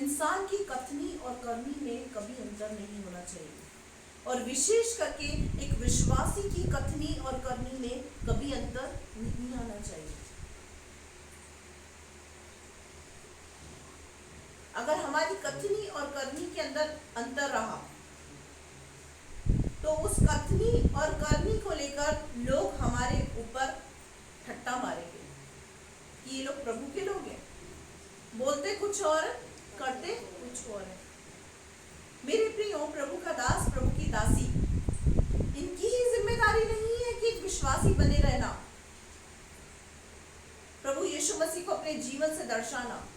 इंसान की कथनी और करनी में कभी अंतर नहीं होना चाहिए, और विशेष करके एक विश्वासी की कथनी और करनी में कभी अंतर नहीं आना चाहिए। अगर हमारी कथनी और करनी के अंदर अंतर रहा, तो उस कथनी और करनी को लेकर लोग हमारे ऊपर ठट्टा मारेंगे कि ये लोग प्रभु के लोग हैं, बोलते कुछ और, करते कुछ और है। मेरे प्रियो, प्रभु का दास, प्रभु की दासी, इनकी ही जिम्मेदारी नहीं है कि एक विश्वासी बने रहना, प्रभु यीशु मसीह को अपने जीवन से दर्शाना।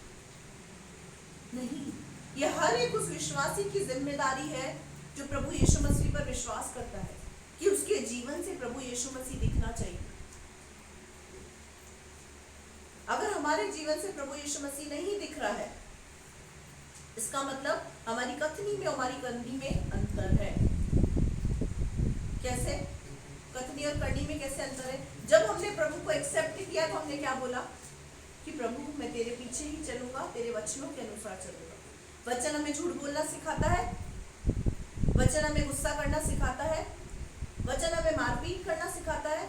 नहीं, यह हर एक उस विश्वासी की जिम्मेदारी है जो प्रभु यीशु मसीह पर विश्वास करता है कि उसके जीवन से प्रभु यीशु मसीह दिखना चाहिए। अगर हमारे जीवन से प्रभु यीशु मसीह नहीं दिख रहा है, इसका मतलब हमारी कथनी में, हमारी करनी में अंतर है। कैसे? कथनी और करनी में कैसे अंतर है? जब हमने प्रभु को एक्सेप्ट किया तो हमने क्या बोला कि प्रभु मैं तेरे पीछे ही चलूंगा, तेरे वचनों के अनुसार चलूंगा। वचन हमें झूठ बोलना सिखाता है, वचन हमें गुस्सा करना सिखाता है, वचन हमें मारपीट करना सिखाता है,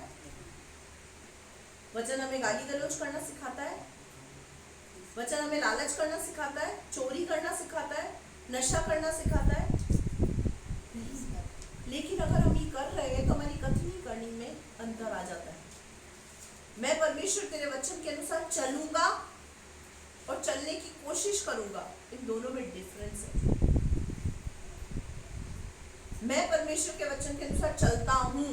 वचन हमें गाली गलौज करना सिखाता है, वचन हमें लालच करना सिखाता है, चोरी करना सिखाता है, नशा करना सिखाता है। लेकिन अगर हम ये कर रहे हैं तो हमारी कथनी करनी में अंतर आ जाता है। मैं परमेश्वर तेरे वचन के अनुसार चलूंगा और चलने की कोशिश करूंगा। इन दोनों में डिफरेंस है। मैं परमेश्वर के वचन के अनुसार चलता हूं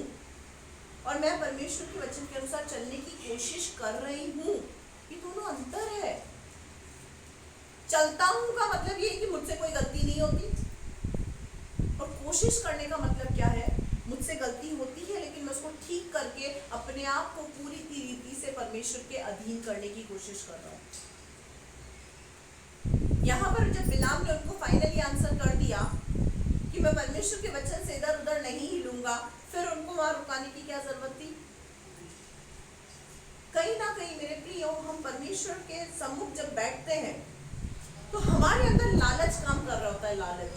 और मैं परमेश्वर के वचन के अनुसार चलने की कोशिश कर रही हूं, ये दोनों अंतर है। चलता हूं का मतलब ये है कि मुझसे कोई गलती नहीं होती, और कोशिश करने का मतलब क्या है, मुझसे गलती होती है लेकिन मैं उसको ठीक करके अपने आप को पूरी रीति से परमेश्वर के अधीन करने की कोशिश कर रहा हूं। यहाँ पर जब बिलाम ने उनको फाइनली आंसर कर दिया कि मैं परमेश्वर के वचन से इधर उधर नहीं हिलूंगा, फिर उनको वहां रुकाने की क्या जरूरत थी? कहीं ना कहीं मेरे प्रियो, हम परमेश्वर के सम्मुख जब बैठते हैं तो हमारे अंदर लालच काम कर रहा होता है। लालच,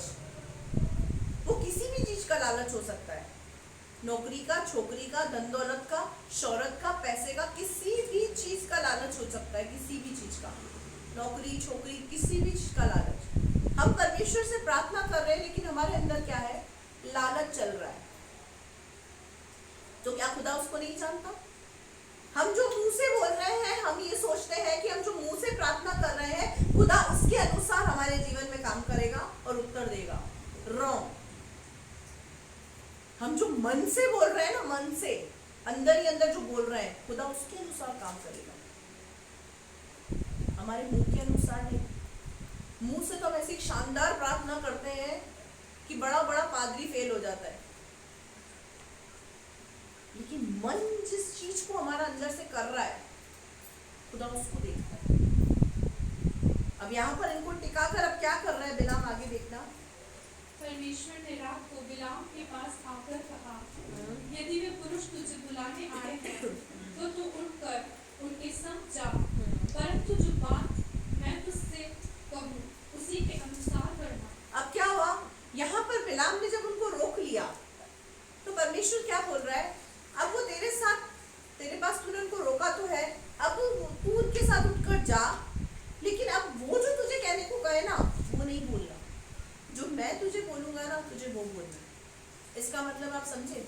वो किसी भी चीज का लालच हो सकता है, नौकरी का, छोकरी का, धन दौलत का, शोहरत का, पैसे का, किसी भी चीज का लालच हो सकता है। किसी भी चीज का, नौकरी, छोकरी, किसी भी चीज का लालच। हम परमेश्वर से प्रार्थना कर रहे हैं लेकिन हमारे अंदर क्या है? लालच चल रहा है। तो क्या खुदा उसको नहीं जानता? हम जो मुंह से बोल रहे हैं, हम ये सोचते हैं कि हम जो मुंह से प्रार्थना कर रहे हैं, खुदा उसके अनुसार हमारे जीवन में काम करेगा और उत्तर देगा। रॉन्ग। हम जो मन से बोल रहे हैं ना, मन से अंदर ही अंदर जो बोल रहे हैं, खुदा उसके अनुसार काम करेगा, हमारे मुंह के अनुसार नहीं। मुंह से तो हम ऐसी शानदार प्रार्थना करते हैं कि बड़ा बड़ा पादरी फेल हो जाता है, लेकिन मन जिस चीज को हमारा अंदर से कर रहा है, खुदा उसको देखता है। अब यहाँ पर इनको टिकाकर अब क्या कर रहा है बिलाम, आगे देखना। परमेश्वर ने रात को बिलाम के पास आकर कहा, यदि वे पुरुष तुझे बुलाने आए हैं तो तू उठकर उनके संग जा, परंतु जो बात मैं तुझसे कहूँ उसी के अनुसार करना। अब क्या हुआ? यहाँ पर बिलाम ने जब उनको रोक लिया तो परमेश्वर क्या बोल रहा है? अब वो तेरे साथ, तेरे पास तूने उनको रोका तो है, अब तू उनके साथ उठकर जा, लेकिन अब वो जो तुझे कहने को कहे ना, वो नहीं बोलना। जो मैं तुझे बोलूंगा ना, तुझे वो बोलना। इसका मतलब आप समझे?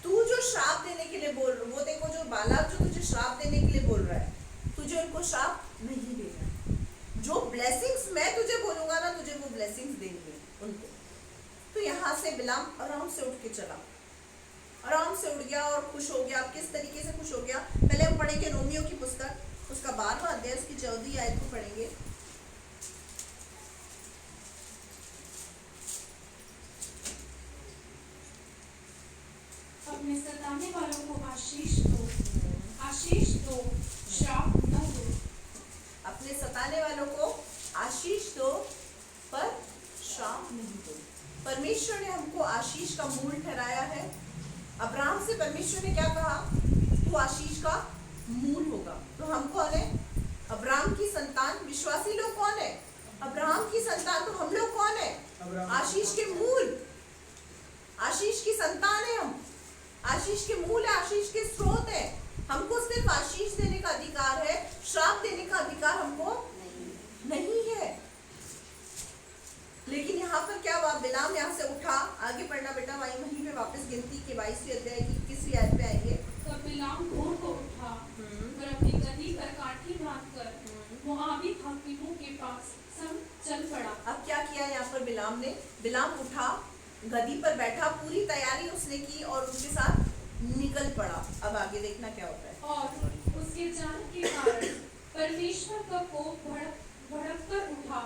तू जो श्राप देने के लिए बोल, वो देखो जो बालाक जो तुझे श्राप देने के लिए बोल रहा है, तुझे उनको श्राप नहीं देना। जो ब्लेसिंग्स मैं तुझे बोलूंगा ना, तुझे वो ब्लेसिंग्स देनी है उनको। तो यहाँ से बिलाम आराम से उठ के चला, आराम से उठ गया और खुश हो गया। अब किस तरीके से खुश हो गया? पहले हम पढ़ेंगे रोमियो की पुस्तक, उसका 12वां अध्याय, उसकी 14वीं आयत को पढ़ेंगे। अपने सताने वालों को आशीष दो, आशीष दो, श्राप न दो। अपने सताने वालों को आशीष दो पर श्राप नहीं दो। परमेश्वर ने हमको आशीष का मूल ठहराया है। अब्राहम से परमेश्वर ने क्या कहा? तू आशीष का मूल होगा। तो हम कौन है? अब्राहम की संतान। विश्वासी लोग कौन है? अब्राहम की संतान। तो हम लोग कौन है? आशीष के मूल, आशीष की संतान है हम, आशीष के मूल है, आशीष के स्रोत है। हमको सिर्फ आशीष देने का अधिकार है, श्राप देने का अधिकार हमको नहीं है। लेकिन यहाँ पर क्या हुआ? बिलाम यहाँ से उठा, आगे पढ़ना बेटा, वहीं पे वापस गिनती के 22वीं अध्याय की 21वीं आयत पे आएंगे। तब बिलाम भोर को उठा और अपनी गद्दी पर काठी बांधकर मोआबी हाकिमों के पास संग चल पड़ा। अब क्या किया यहाँ पर बिलाम ने? बिलाम उठा, गद्दी पर बैठा, पूरी तैयारी उसने की और उनके साथ निकल पड़ा। अब आगे देखना क्या होता है। और उसके जाने के कारण परमेश्वर का कोप भड़क कर उठा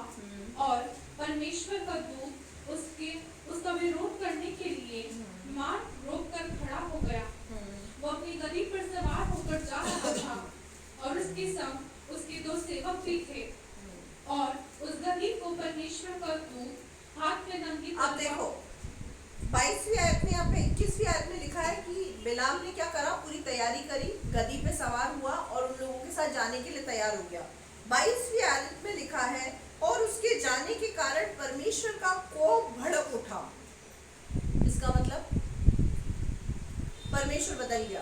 और परमेश्वर का दूत उसका विरोध करने के लिए मार्ग रोक कर खड़ा हो गया। वो अपनी गद्दी पर सवार होकर जा रहा था और उसके संग उसके 2 सेवक भी थे और उस गद्दी को परमेश्वर का दूत हाथ में नंगी तलवार। अब देखो 22वीं आयत में, यहाँ पे 21वीं आयत में लिखा है कि बिलाम ने क्या करा? पूरी तैयारी करी, गद्दी पे सवार हुआ और उन लोगों के साथ जाने के लिए तैयार हो गया। 22वीं आयत में लिखा है और उसके जाने के कारण परमेश्वर का कोप भड़क उठा। इसका मतलब परमेश्वर बदल गया।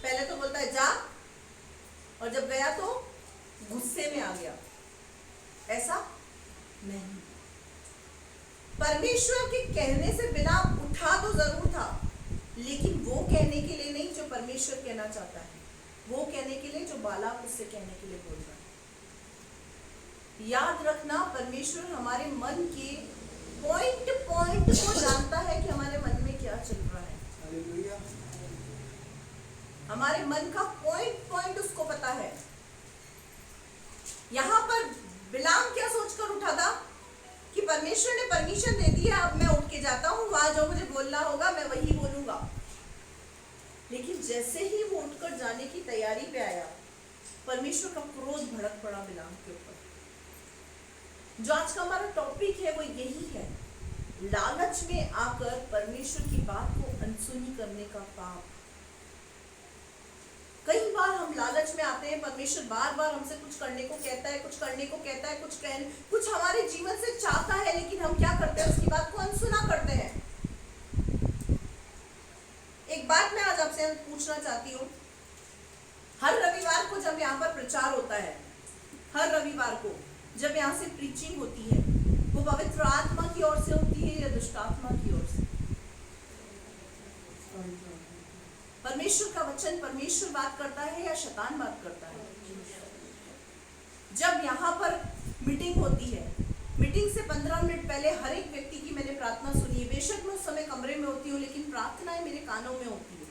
पहले तो बोलता है जा, और जब गया तो गुस्से में आ गया। ऐसा नहीं, परमेश्वर के कहने से बिलाम उठा तो जरूर था, लेकिन वो कहने के लिए नहीं जो परमेश्वर कहना चाहता है, वो कहने के लिए जो बालाक उससे कहने के लिए बोल रहा है। याद रखना, परमेश्वर हमारे मन के पॉइंट पॉइंट को जानता है कि हमारे मन में क्या चल रहा है। हालेलुया। हमारे मन का पॉइंट पॉइंट उसको पता है। यहाँ पर बिलाम क्या सोचकर उठा था कि परमेश्वर ने परमिशन दे दी है, अब मैं उठ के जाता हूँ, वहां जो मुझे बोलना होगा मैं वही बोलूंगा। लेकिन जैसे ही वो उठकर जाने की तैयारी पे आया, परमेश्वर का क्रोध भड़क पड़ा बिलाम के ऊपर। जो आज का हमारा टॉपिक है वो यही है, लालच में आकर परमेश्वर की बात को अनसुनी करने का पाप। कई बार हम लालच में आते हैं, परमेश्वर बार बार हमसे कुछ करने को कहता है, कुछ करने को कहता है, कुछ हमारे जीवन से चाहता है, लेकिन हम क्या करते हैं, उसकी बात को अनसुना करते हैं। एक बात मैं आज आपसे पूछना चाहती हूँ, हर रविवार को जब यहाँ पर प्रचार होता है, हर रविवार को जब यहाँ से प्रीचिंग होती है, वो पवित्र आत्मा की ओर से होती है या दुष्ट आत्मा की ओर से? परमेश्वर का वचन, परमेश्वर बात करता है या शैतान बात करता है? जब यहाँ पर मीटिंग होती है, मीटिंग से 15 मिनट पहले हर एक व्यक्ति की मैंने प्रार्थना सुनी है। बेशक मैं उस समय कमरे में होती हूँ, लेकिन प्रार्थनाएं मेरे कानों में होती है।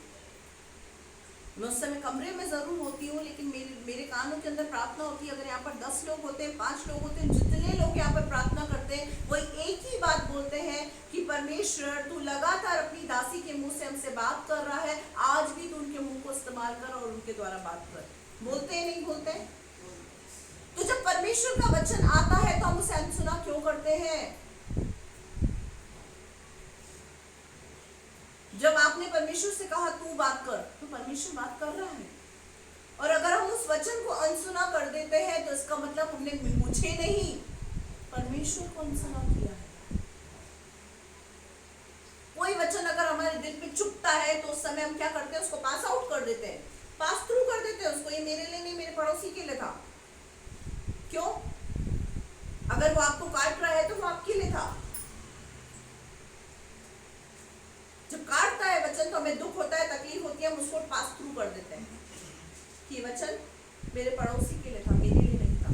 मैं उस समय कमरे में जरूर होती हूँ, लेकिन मेरे कानों के अंदर प्रार्थना होती है। अगर यहाँ पर 10 लोग होते हैं, 5 लोग होते हैं, जितने लोग यहाँ पर प्रार्थना करते हैं, वो एक ही बात बोलते हैं कि परमेश्वर तू लगातार अपनी दासी के मुंह से हमसे बात कर रहा है, आज भी तू उनके मुंह को इस्तेमाल कर और उनके द्वारा बात कर। बोलते हैं नहीं बोलते हैं? तो जब परमेश्वर का वचन आता है तो हम उसे अनसुना क्यों करते हैं? जब आपने परमेश्वर से कहा तू बात कर, तो परमेश्वर बात कर रहा है। और अगर हम उस वचन को अनसुना कर देते हैं तो इसका मतलब हमने मुझे नहीं, परमेश्वर को अनसुना किया है। कोई वचन अगर हमारे दिल पे चुभता है तो उस समय हम क्या करते हैं, उसको पास आउट कर देते हैं, पास थ्रू कर देते हैं उसको। ये मेरे लिए नहीं, मेरे पड़ोसी के लिए था। क्यों? अगर वो आपको काट रहा है तो वो आपके लिए था। जब काटता है वचन तो हमें दुख होता है, तकलीफ होती है, हम उसको पास थ्रू कर देते हैं कि वचन मेरे पड़ोसी के लिए था, मेरे लिए नहीं था।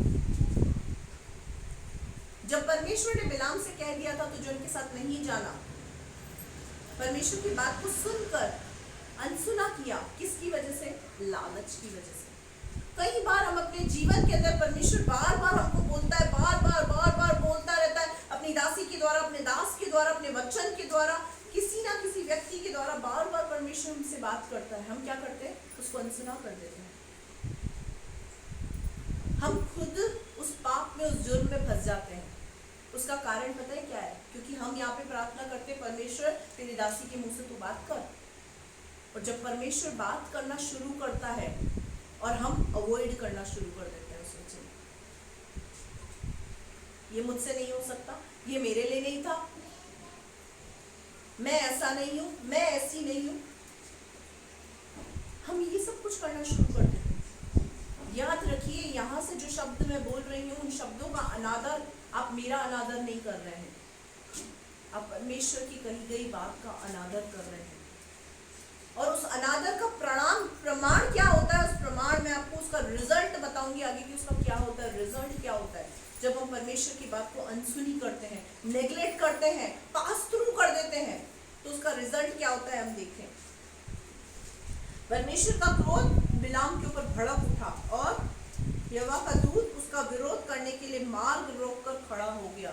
जब परमेश्वर ने बिलाम से कह दिया था तुझे उनके साथ नहीं जाना, परमेश्वर की बात को सुनकर अनसुना किया। किसकी वजह से? लालच की वजह से। कई बार हम अपने जीवन के अंदर, परमेश्वर बार बार हमको बोलता है, बार बार बोलता रहता है, अपनी दासी के द्वारा, अपने दास के द्वारा, अपने वचन के द्वारा, किसी ना किसी व्यक्ति के द्वारा बार बार परमेश्वर हमसे बात करता है। हम क्या करते हैं? उसको अनसुना कर देते हैं। हम खुद उस पाप में, उस जुर्म में फंस जाते हैं। उसका कारण पता है क्या है? क्योंकि हम यहाँ पे प्रार्थना करते हैं, परमेश्वर तेरी दासी के मुंह से तू बात कर। और जब परमेश्वर बात करना शुरू करता है और हम अवॉइड करना शुरू कर देते हैं उस वचन, ये मुझसे नहीं हो सकता, ये मेरे लिए नहीं था, मैं ऐसा नहीं हूं, मैं ऐसी नहीं हूं, हम ये सब कुछ करना शुरू कर देते हैं। याद रखिए, यहाँ से जो शब्द मैं बोल रही हूँ, उन शब्दों का अनादर, आप मेरा अनादर नहीं कर रहे हैं, आप परमेश्वर की कही गई बात का अनादर कर रहे हैं। और उस अनादर का प्रमाण क्या होता है, उस प्रमाण में आपको उसका रिजल्ट बताऊंगी आगे कि उसका क्या होता है, रिजल्ट क्या होता है। जब हम परमेश्वर की बात को अनसुनी करते हैं, नेग्लेक्ट करते हैं, पास थ्रू कर देते हैं, तो उसका रिजल्ट क्या होता है हम देखें। परमेश्वर का क्रोध बिलाम के ऊपर भड़क उठा और यहोवा का दूत उसका विरोध करने के लिए मार्ग रोककर खड़ा हो गया।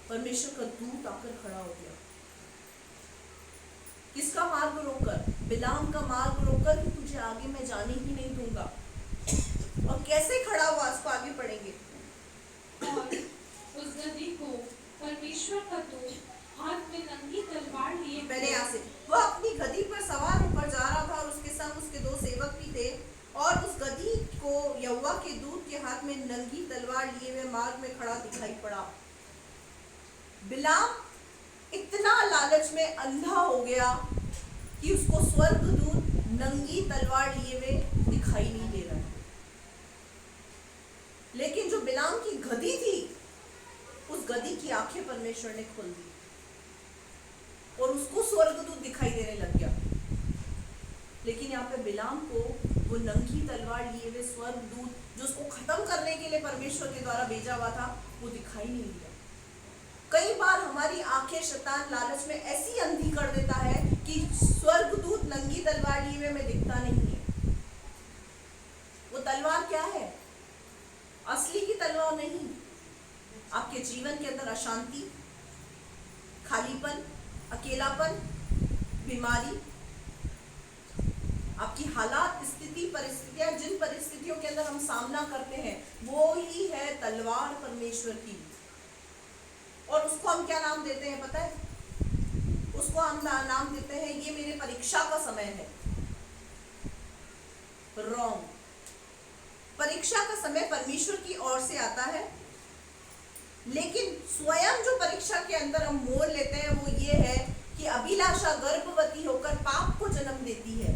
परमेश्वर का दूत आकर खड़ा हो गया। किसका मार्ग रोककर? बिलाम का मार्ग रोककर कि तुझे आगे मैं जाने ही नहीं दूंगा। और कैसे खड़ा हुआ, उसको आगे पढ़ेंगे। और उस गदही को परमेश्वर का दूत हाथ में नंगी तलवार लिए, पहले यहाँ से, वह अपनी गदही पर सवार होकर जा रहा था और उसके संग उसके 2 सेवक भी थे। और उस गदही को यहोवा के दूत के हाथ में नंगी तलवार लिए हुए मार्ग में खड़ा दिखाई पड़ा। बिलाम इतना लालच में अंधा हो गया कि उसको स्वर्गदूत नंगी तलवार लिए हुए दिखाई नहीं दे रहा है। लेकिन जो बिलाम की गदही थी, उस गदही की आंखें परमेश्वर ने खोल दी। और उसको स्वर्गदूत दिखाई देने लग गया। लेकिन यहाँ पे बिलाम को वो नंगी तलवार लिए हुए स्वर्गदूत जो उसको खत्म करने के लिए परमेश्वर के द्वारा भेजा हुआ था वो दिखाई नहीं दिया। कई बार हमारी आंखें शैतान लालच में ऐसी अंधी कर देता है कि स्वर्गदूत नंगी तलवार लिए हुए में दिखता नहीं है। वो तलवार क्या है? असली की तलवार नहीं। आपके जीवन के अंदर अशांति, खालीपन, अकेलापन, बीमारी, आपकी हालात, स्थिति, परिस्थितियां, जिन परिस्थितियों के अंदर हम सामना करते हैं वो ही है तलवार परमेश्वर की। और उसको हम क्या नाम देते हैं पता है? उसको हम नाम देते हैं ये मेरे परीक्षा का समय है। रॉन्ग। परीक्षा का समय परमेश्वर की ओर से आता है, लेकिन स्वयं जो परीक्षा के अंदर हम मोल लेते हैं वो ये है कि अभिलाषा गर्भवती होकर पाप को जन्म देती है।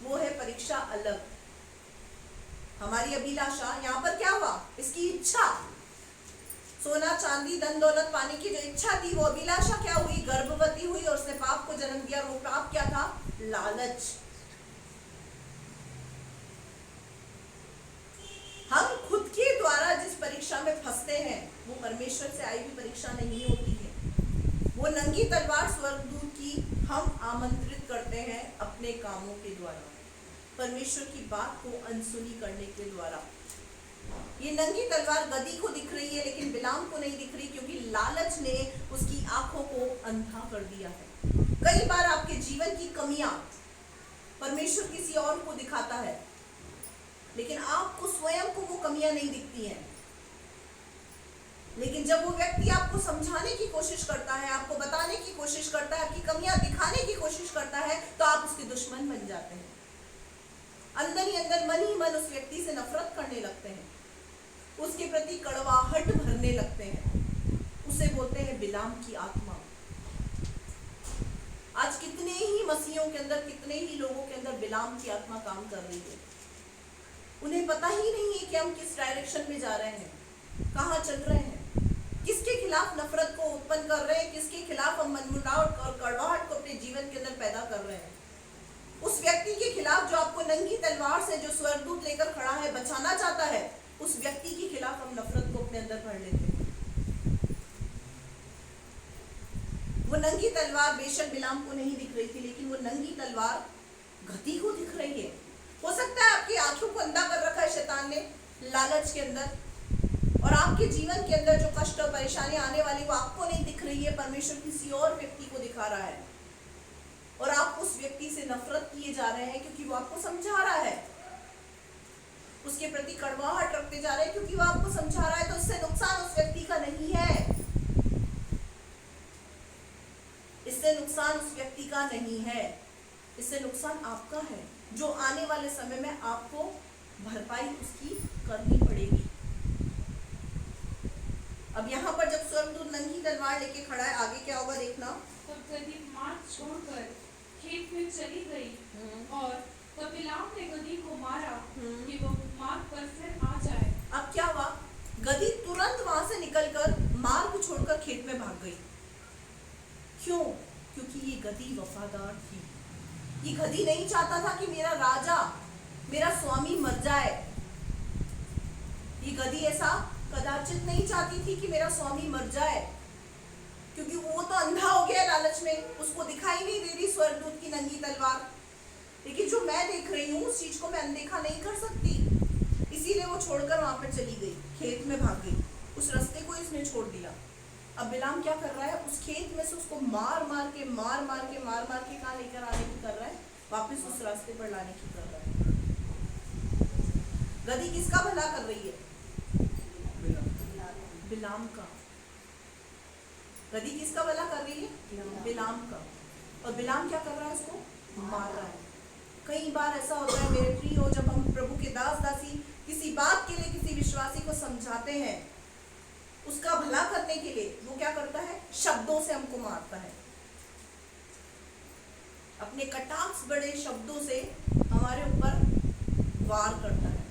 वो है परीक्षा अलग। हमारी अभिलाषा यहाँ पर क्या हुआ? इसकी इच्छा, सोना चांदी धन दौलत पाने की जो इच्छा थी वो अभिलाषा क्या हुई? गर्भवती हुई और उसने पाप को जन्म दिया। वो पाप क्या था? लालच। हम खुद के द्वारा जिस परीक्षा में फंसते हैं वो परमेश्वर से आई हुई परीक्षा नहीं होती है। वो नंगी तलवार स्वर्गदूत की हम आमंत्रित करते हैं अपने कामों के द्वारा, परमेश्वर की बात को अनसुनी करने के द्वारा। ये नंगी तलवार गधी को दिख रही है लेकिन बिलाम को नहीं दिख रही, क्योंकि लालच ने उसकी आंखों को अंधा कर दिया है। कई बार आपके जीवन की कमियां परमेश्वर किसी और को दिखाता है, लेकिन आपको स्वयं को वो कमियां नहीं दिखती हैं। लेकिन जब वो व्यक्ति आपको समझाने की कोशिश करता है, आपको बताने की कोशिश करता है, आपकी कमियां दिखाने की कोशिश करता है, तो आप उसके दुश्मन बन जाते हैं। अंदर ही अंदर, मन ही मन उस व्यक्ति से नफरत करने लगते हैं, उसके प्रति कड़वाहट भरने लगते हैं। उसे बोलते हैं बिलाम की आत्मा। आज कितने ही मसीहों के अंदर, कितने ही लोगों के अंदर बिलाम की आत्मा काम कर रही है। उन्हें पता ही नहीं है कि हम किस डायरेक्शन में जा रहे हैं, कहाँ चल रहे हैं, किसके खिलाफ नफरत को उत्पन्न कर रहे हैं, किसके खिलाफ हम मनमुटाव और कड़वाहट को अपने जीवन के अंदर पैदा कर रहे हैं। उस व्यक्ति के खिलाफ जो आपको नंगी तलवार से, जो स्वर्गदूत लेकर खड़ा है, बचाना चाहता है, उस व्यक्ति के खिलाफ हम नफरत को अपने अंदर भर लेते हैं। वो नंगी तलवार बेशक बिलाम को नहीं दिख रही थी, लेकिन वो नंगी तलवार गधी को दिख रही है। हो सकता है आपकी आंखों को अंधा कर रखा है शैतान ने लालच के अंदर, और आपके जीवन के अंदर जो कष्ट और परेशानी आने वाली वो आपको नहीं दिख रही है, परमेश्वर किसी और व्यक्ति को दिखा रहा है। और आप उस व्यक्ति से नफरत किए जा रहे हैं क्योंकि वो आपको समझा रहा है, उसके प्रति कड़वाहट रखते जा रहे हैं क्योंकि वो आपको समझा रहा है। तो इससे नुकसान उस व्यक्ति का नहीं है, इससे नुकसान उस व्यक्ति का नहीं है, इससे नुकसान आपका है, जो आने वाले समय में आपको भरपाई उसकी करनी पड़ेगी। अब यहाँ पर जब स्वर्गदूत नंगी तलवार लेके खड़ा है, आगे क्या होगा देखना। तब गधी मार्ग छोड़कर खेत में चली गई और तब बिलाम ने गधी को मारा कि वो मार्ग पर फिर आ जाए। अब क्या हुआ? गधी तुरंत वहां से निकलकर मार्ग छोड़कर खेत में भाग गई। क्यों? क्योंकि ये गधी वफादार थी। ये गधी नहीं चाहता था कि मेरा राजा, मेरा स्वामी मर जाए। ये गधी ऐसा कदाचित नहीं चाहती थी कि मेरा स्वामी मर जाए, क्योंकि वो तो अंधा हो गया लालच में, उसको दिखाई नहीं दे रही स्वर्गदूत की नंगी तलवार। लेकिन जो मैं देख रही हूँ उस चीज को मैं अनदेखा नहीं कर सकती, इसीलिए वो छोड़कर वहां पर चली गई, खेत में भाग गई। उस रास्ते को इसने छोड़ दिया। अब बिलाम क्या कर रहा है? उस खेत में से उसको मार मार के कहाँ लेकर आने की कर रहा है? वापस उस रास्ते पर लाने की कर रहा है। गधी किसका भला कर रही है? बिलाम का। गधी किसका भला कर रही है? बिलाम का। और बिलाम क्या कर रहा है? उसको मार रहा है। कई बार ऐसा होता है मेरे प्रियो, जब हम प्रभु के दास दासी किसी बात के लिए किसी विश्वासी को समझाते हैं, उसका भला करने के लिए, वो क्या करता है? शब्दों से हमको मारता है, अपने कटाक्ष बड़े शब्दों से हमारे ऊपर वार करता है।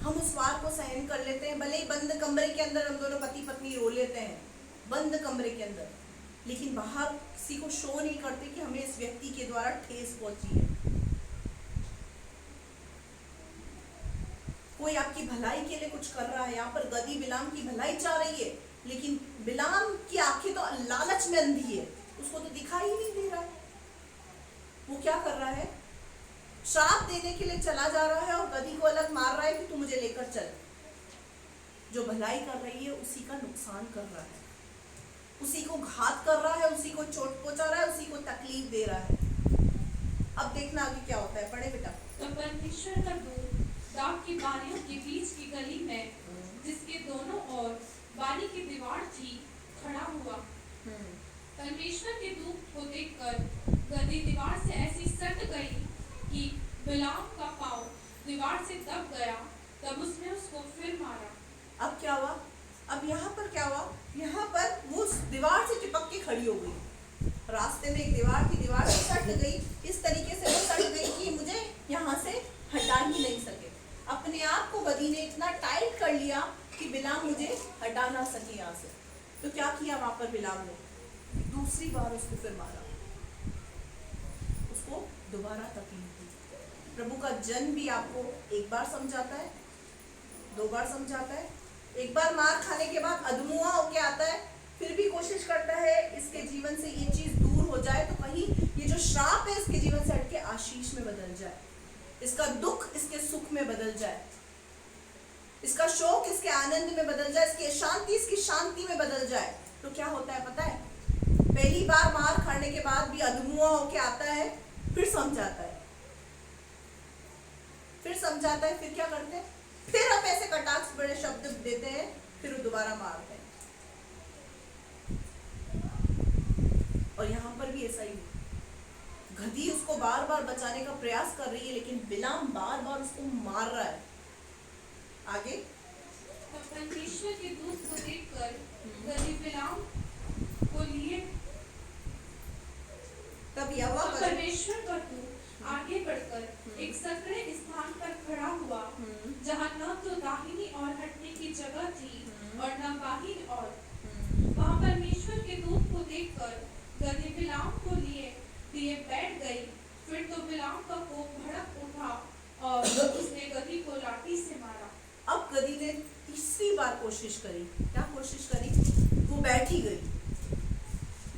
हम उस वार को सहन कर लेते हैं, भले ही बंद कमरे के अंदर हम दोनों पति पत्नी रो लेते हैं, बंद कमरे के अंदर, लेकिन बाहर किसी को शो नहीं करते कि हमें इस व्यक्ति के द्वारा ठेस पहुंची है। कोई आपकी भलाई के लिए कुछ कर रहा है, यहाँ पर गदी बिलाम की भलाई चाह रही है, लेकिन बिलाम की आंखें तो लालच में अंधी है, उसको तो दिखाई ही नहीं दे रहा है। वो क्या कर रहा है, श्राप देने के लिए चला जा रहा है और गधी को अलग मार रहा है कि तू मुझे लेकर चल। जो भलाई कर रही है उसी का नुकसान कर रहा है, उसी को घात कर रहा है, उसी को चोट पहुंचा रहा है, उसी को तकलीफ दे रहा है। अब देखना आगे क्या होता है, पढ़े बेटा। तो परमेश्वर का दूत दाग की बारियों के बीच की गली में, जिसके दोनों ओर बारी की दीवार थी, खड़ा हुआ। परमेश्वर के दूत को देखकर गधी दीवार से ऐसी सट गई कि बिलाम का पांव दीवार से दब गया। तब उसने उसको फिर मारा। अब क्या हुआ, अब यहाँ पर क्या हुआ, यहाँ पर वो उस दीवार से चिपक के खड़ी हो गई। रास्ते में एक दीवार थी, दीवार से सट गई, इस तरीके से वो सट गई कि मुझे यहाँ से हटा ही नहीं सके। अपने आप को गधी ने इतना टाइट कर लिया कि बिलाम मुझे हटा ना सके यहाँ से। तो क्या किया वहां पर बिलाम ने, दूसरी बार उसको फिर मारा, उसको दोबारा तकलीफ दी। प्रभु का जन भी आपको एक बार समझाता है, दो बार समझाता है, एक बार मार खाने के बाद अधमुआ होके आता है, फिर भी कोशिश करता है इसके जीवन से ये चीज दूर हो जाए, तो कहीं ये जो श्राप है इसके जीवन से हटके आशीष में बदल जाए, इसका दुख इसके सुख में बदल जाए, इसका शोक इसके आनंद में बदल जाए, इसकी अशांति इसकी शांति में बदल जाए। तो क्या होता है पता है, पहली बार मार खाने के बाद भी अधमुआ होके आता है, फिर समझाता है, फिर क्या करते हैं, फिर आप ऐसे कटाक्ष बड़े शब्द देते हैं, फिर वो दोबारा मारते हैं। और यहाँ पर भी ऐसा ही हुआ, गधी उसको बार बार बचाने का प्रयास कर रही है, लेकिन बिलाम बार बार उसको मार रहा है। आगे, तब परमेश्वर के दूत को देखकर गधी बिलाम को लिए, तब यहोवा तब परमेश्वर का दूत आगे बढ़कर एक सकड़े स्थान पर खड़ा हुआ, जहाँ न तो दाहिनी ओर हटने की जगह थी और न बाहिनी ओर। वहाँ परमेश्वर के दूत को देखकर गधी बिलाम को लिए बैठ गई। फिर तो बिलाम का कोप भड़क उठा और उसने गधी को लाठी से मारा। अब गधी ने तीसरी बार कोशिश करी, क्या कोशिश करी, वो बैठी गई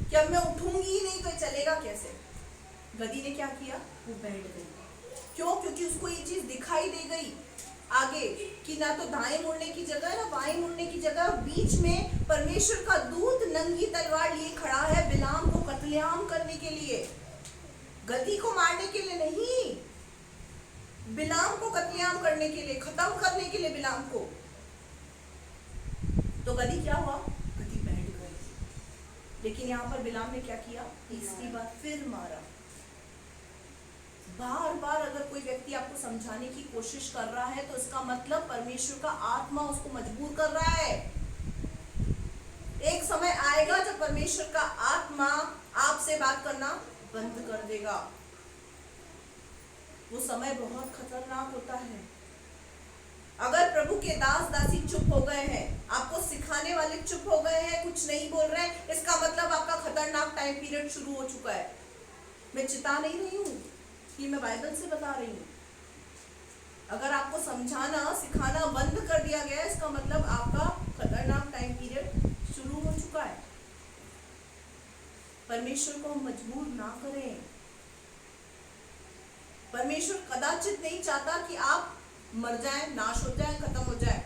कि अब मैं उठूंगी ही नहीं तो चलेगा कैसे। गधी ने क्या किया, वो बैठ गई। क्यों, क्योंकि उसको ये चीज दिखाई दे गई आगे कि ना तो दाएं मुड़ने की जगह ना बाएं मुड़ने की जगह, बीच में परमेश्वर का दूत नंगी तलवार लिए खड़ा है बिलाम को कत्लेआम करने के लिए, गधी को मारने के लिए नहीं, बिलाम को कत्लेआम करने के लिए, खत्म करने के लिए बिलाम को। तो गधी क्या हुआ, गधी बैठ गई। लेकिन यहाँ पर बिलाम ने क्या किया, तीसरी बार फिर मारा। बार बार अगर कोई व्यक्ति आपको समझाने की कोशिश कर रहा है तो इसका मतलब परमेश्वर का आत्मा उसको मजबूर कर रहा है। एक समय आएगा जब परमेश्वर का आत्मा आपसे बात करना बंद कर देगा। वो समय बहुत खतरनाक होता है। अगर प्रभु के दास दासी चुप हो गए हैं, आपको सिखाने वाले चुप हो गए हैं, कुछ नहीं बोल रहे हैं, इसका मतलब आपका खतरनाक टाइम पीरियड शुरू हो चुका है। मैं चिता नहीं रही हूँ, ये मैं बाइबल से बता रही हूँ। अगर आपको समझाना सिखाना बंद कर दिया गया, इसका मतलब आपका खतरनाक टाइम पीरियड शुरू हो चुका है। परमेश्वर को मजबूर ना करें। परमेश्वर कदाचित नहीं चाहता कि आप मर जाएं, नाश हो जाएं, खत्म हो जाएं,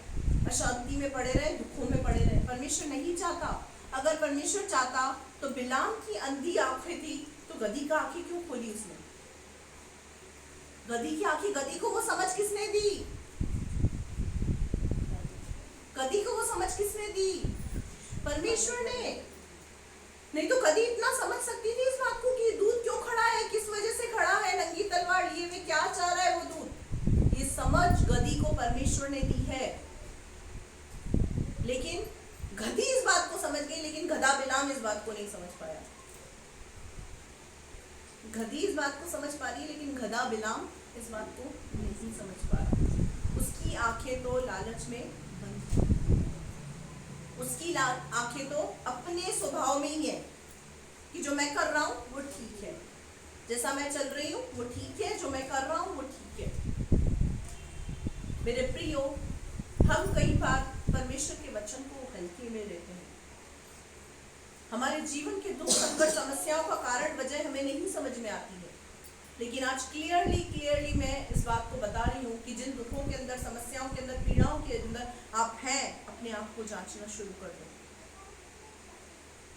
अशांति में पड़े रहें, दुखों में पड़े रहें। परमेश्वर नहीं चाहता। अगर परमेश्वर चाहता तो बिलाम की अंधी आंखें थी तो गधी का आंखें क्यों खोली उसने? गधी की आंखें, गधी को वो समझ किसने दी? गधी को वो समझ किसने दी? परमेश्वर ने। नहीं तो गधी इतना समझ सकती थी इस बात को कि दूत क्यों खड़ा है, किस वजह से खड़ा है, नंगी तलवार लिए हुए क्या चाह रहा है वो दूत। ये समझ गधी को परमेश्वर ने दी है। लेकिन गधी इस बात को समझ गई, लेकिन गधा बिलाम इस बात को नहीं समझ पाया। गधी इस बात को समझ पा रही है, लेकिन गधा बिलाम इस बात को नहीं समझ पा रहा। उसकी आंखें तो लालच में बंद, उसकी आंखें तो अपने स्वभाव में ही है कि जो मैं कर रहा हूँ वो ठीक है, जैसा मैं चल रही हूँ वो ठीक है, जो मैं कर रहा हूँ वो ठीक है। मेरे प्रियो, हम कई बार परमेश्वर के वचन को हल्के में लेते हैं। हमारे जीवन के दुख संकट समस्याओं का कारण वजह हमें नहीं समझ में आती है, लेकिन आज क्लियरली मैं इस बात को बता रही हूँ कि जिन दुखों के अंदर, समस्याओं के अंदर, पीड़ाओं के अंदर आप हैं, अपने आप को जांचना शुरू कर दो,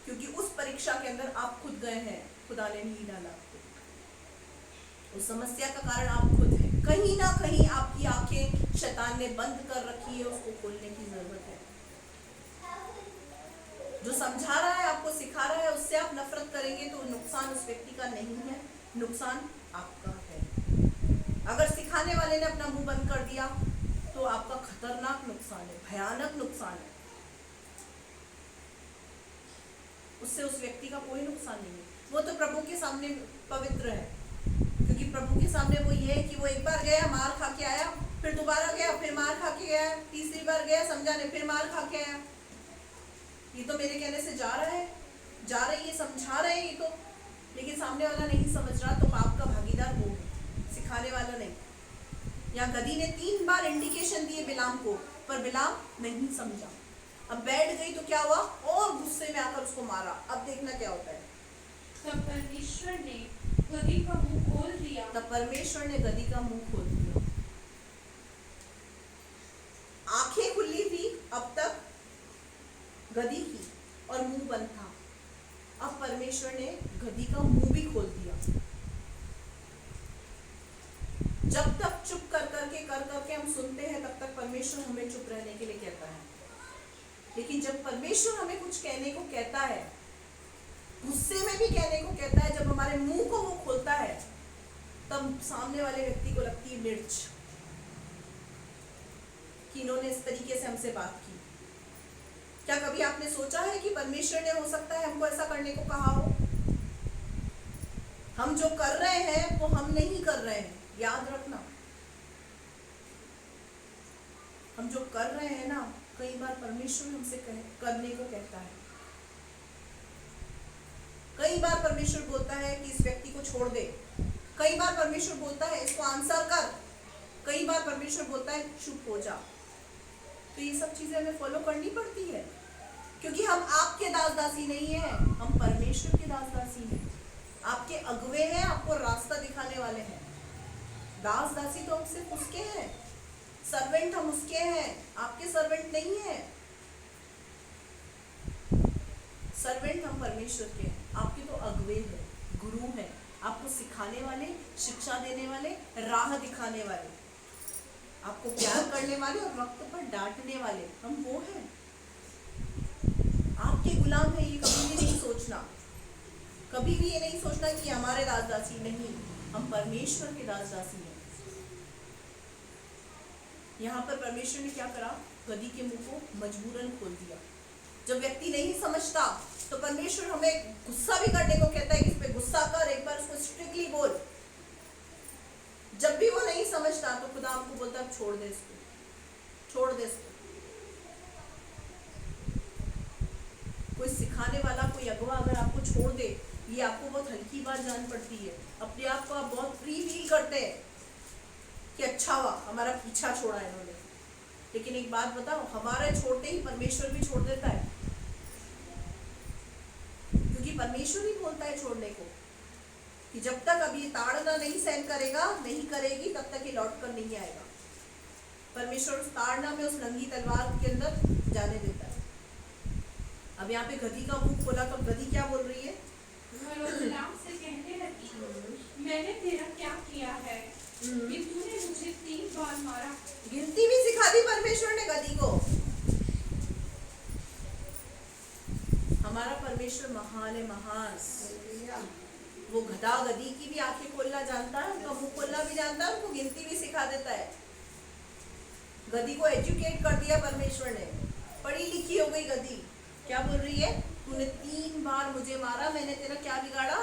क्योंकि उस परीक्षा के अंदर आप खुद गए हैं, खुदा ने नहीं डाला आपको। उस समस्या का कारण आप खुद हैं। कहीं ना कहीं आपकी आंखें शैतान ने बंद कर रखी है, उसको खोलने की जरूरत है। जो समझा रहा है, आपको सिखा रहा है, उससे आप नफरत करेंगे तो नुकसान उस व्यक्ति का नहीं है, नुकसान आपका है। अगर सिखाने वाले ने अपना मुंह बंद कर दिया तो आपका खतरनाक नुकसान है, भयानक नुकसान है। उससे उस व्यक्ति का कोई नुकसान नहीं है। वो तो प्रभु के सामने पवित्र है, क्योंकि प्रभु के सामने वो ये है कि वो एक बार गया, मार खा के आया, फिर दोबारा गया, फिर मार खा के गया, तीसरी बार गया समझाने, फिर मार खा के आया। ये तो मेरे कहने से जा रहा है, जा रही है, समझा रहे हैं ये तो, लेकिन सामने वाला नहीं समझ रहा, तो पाप का भागीदार वो है, सिखाने वाला नहीं। यहाँ गधी ने 3 बार इंडिकेशन दिए बिलाम को, पर बिलाम नहीं समझा। अब बैठ गई तो क्या हुआ, और गुस्से में आकर उसको मारा। अब देखना क्या होता है। तब परमेश्वर ने गधी का मुंह खोल दिया। तब परमेश्वर ने गधी का मुंह खोल दिया। आंखें खुली थी अब तक गधी की, और मुंह बंद था। अब परमेश्वर ने गधी का मुंह भी खोल दिया। जब तक चुप कर करके हम सुनते हैं, तब तक परमेश्वर हमें चुप रहने के लिए कहता है। लेकिन जब परमेश्वर हमें कुछ कहने को कहता है, गुस्से में भी कहने को कहता है, जब हमारे मुंह को वो खोलता है, तब सामने वाले व्यक्ति को लगती है मिर्च, कि इन्होंने इस तरीके से हमसे बात की। क्या कभी आपने सोचा है कि परमेश्वर ने हो सकता है हमको ऐसा करने को कहा हो? हम जो कर रहे हैं वो हम नहीं कर रहे हैं, याद रखना। हम जो कर रहे हैं ना, कई बार परमेश्वर हमसे करने को कहता है। कई बार परमेश्वर बोलता है कि इस व्यक्ति को छोड़ दे, कई बार परमेश्वर बोलता है इसको आंसर कर, कई बार परमेश्वर बोलता है चुप हो जा। तो ये सब चीजें हमें फॉलो करनी पड़ती है, क्योंकि हम आपके दास दासी नहीं हैं, हम परमेश्वर के दास दासी हैं। आपके अगुवे हैं, आपको रास्ता दिखाने वाले हैं। दास दासी तो हम सिर्फ उसके हैं, सर्वेंट हम उसके हैं, आपके सर्वेंट नहीं है। सर्वेंट हम परमेश्वर के हैं, आपके तो अगुवे हैं, गुरु हैं, आपको सिखाने वाले, शिक्षा देने वाले, राह दिखाने वाले, आपको प्यार करने वाले और वक्त पर डांटने वाले, हम वो हैं। आपके गुलाम है, ये कभी भी नहीं सोचना, कभी भी ये नहीं सोचना कि हमारे दास दासी नहीं, हम परमेश्वर के दास दासी हैं। यहाँ पर परमेश्वर ने क्या करा, गधी के मुंह को मजबूरन खोल दिया। जब व्यक्ति नहीं समझता तो परमेश्वर हमें गुस्सा भी करने को कहता है कि इस पे गुस्सा कर, एक बार उसको स्ट्रिक्टली बोल। जब भी वो नहीं समझता तो खुदा आपको बोलता है छोड़ दे इसको, छोड़ दे इसको। कोई सिखाने वाला, कोई अगवा अगर आपको छोड़ दे, ये आपको बहुत हल्की बात जान पड़ती है, अपने आप को आप बहुत फ्री फील करते हैं कि अच्छा हुआ हमारा पीछा छोड़ा इन्होंने। लेकिन एक बात बताओ, हमारे छोड़ते ही परमेश्वर भी छोड़ देता है, क्योंकि परमेश्वर ही बोलता है छोड़ने को, कि जब तक अब ये ताड़ना नहीं सहन करेगा, नहीं करेगी, तब तक ये लौट कर नहीं आएगा। परमेश्वर उस ताड़ना में, उस नंगी तलवार के अंदर जाने देता है। अब यहाँ पे गधी का मुंह खोला तो गधी क्या बोल रही है? बिलाम से कहने लगी, मैंने तेरा क्या किया है कि तूने मुझे 3 बार मारा। गिनती भी सिखा दी परमेश्वर ने गधी को। हमारा परमेश्वर महान है, महान। वो गधा गधी की भी आंखें खोलना जानता है, उनका मुंह खोलना भी जानता है, उनको गिनती भी सिखा देता है। गधी को एजुकेट कर दिया परमेश्वर ने, पढ़ी लिखी हो गई गधी। क्या बोल रही है? तूने 3 बार मुझे मारा, मैंने तेरा क्या बिगाड़ा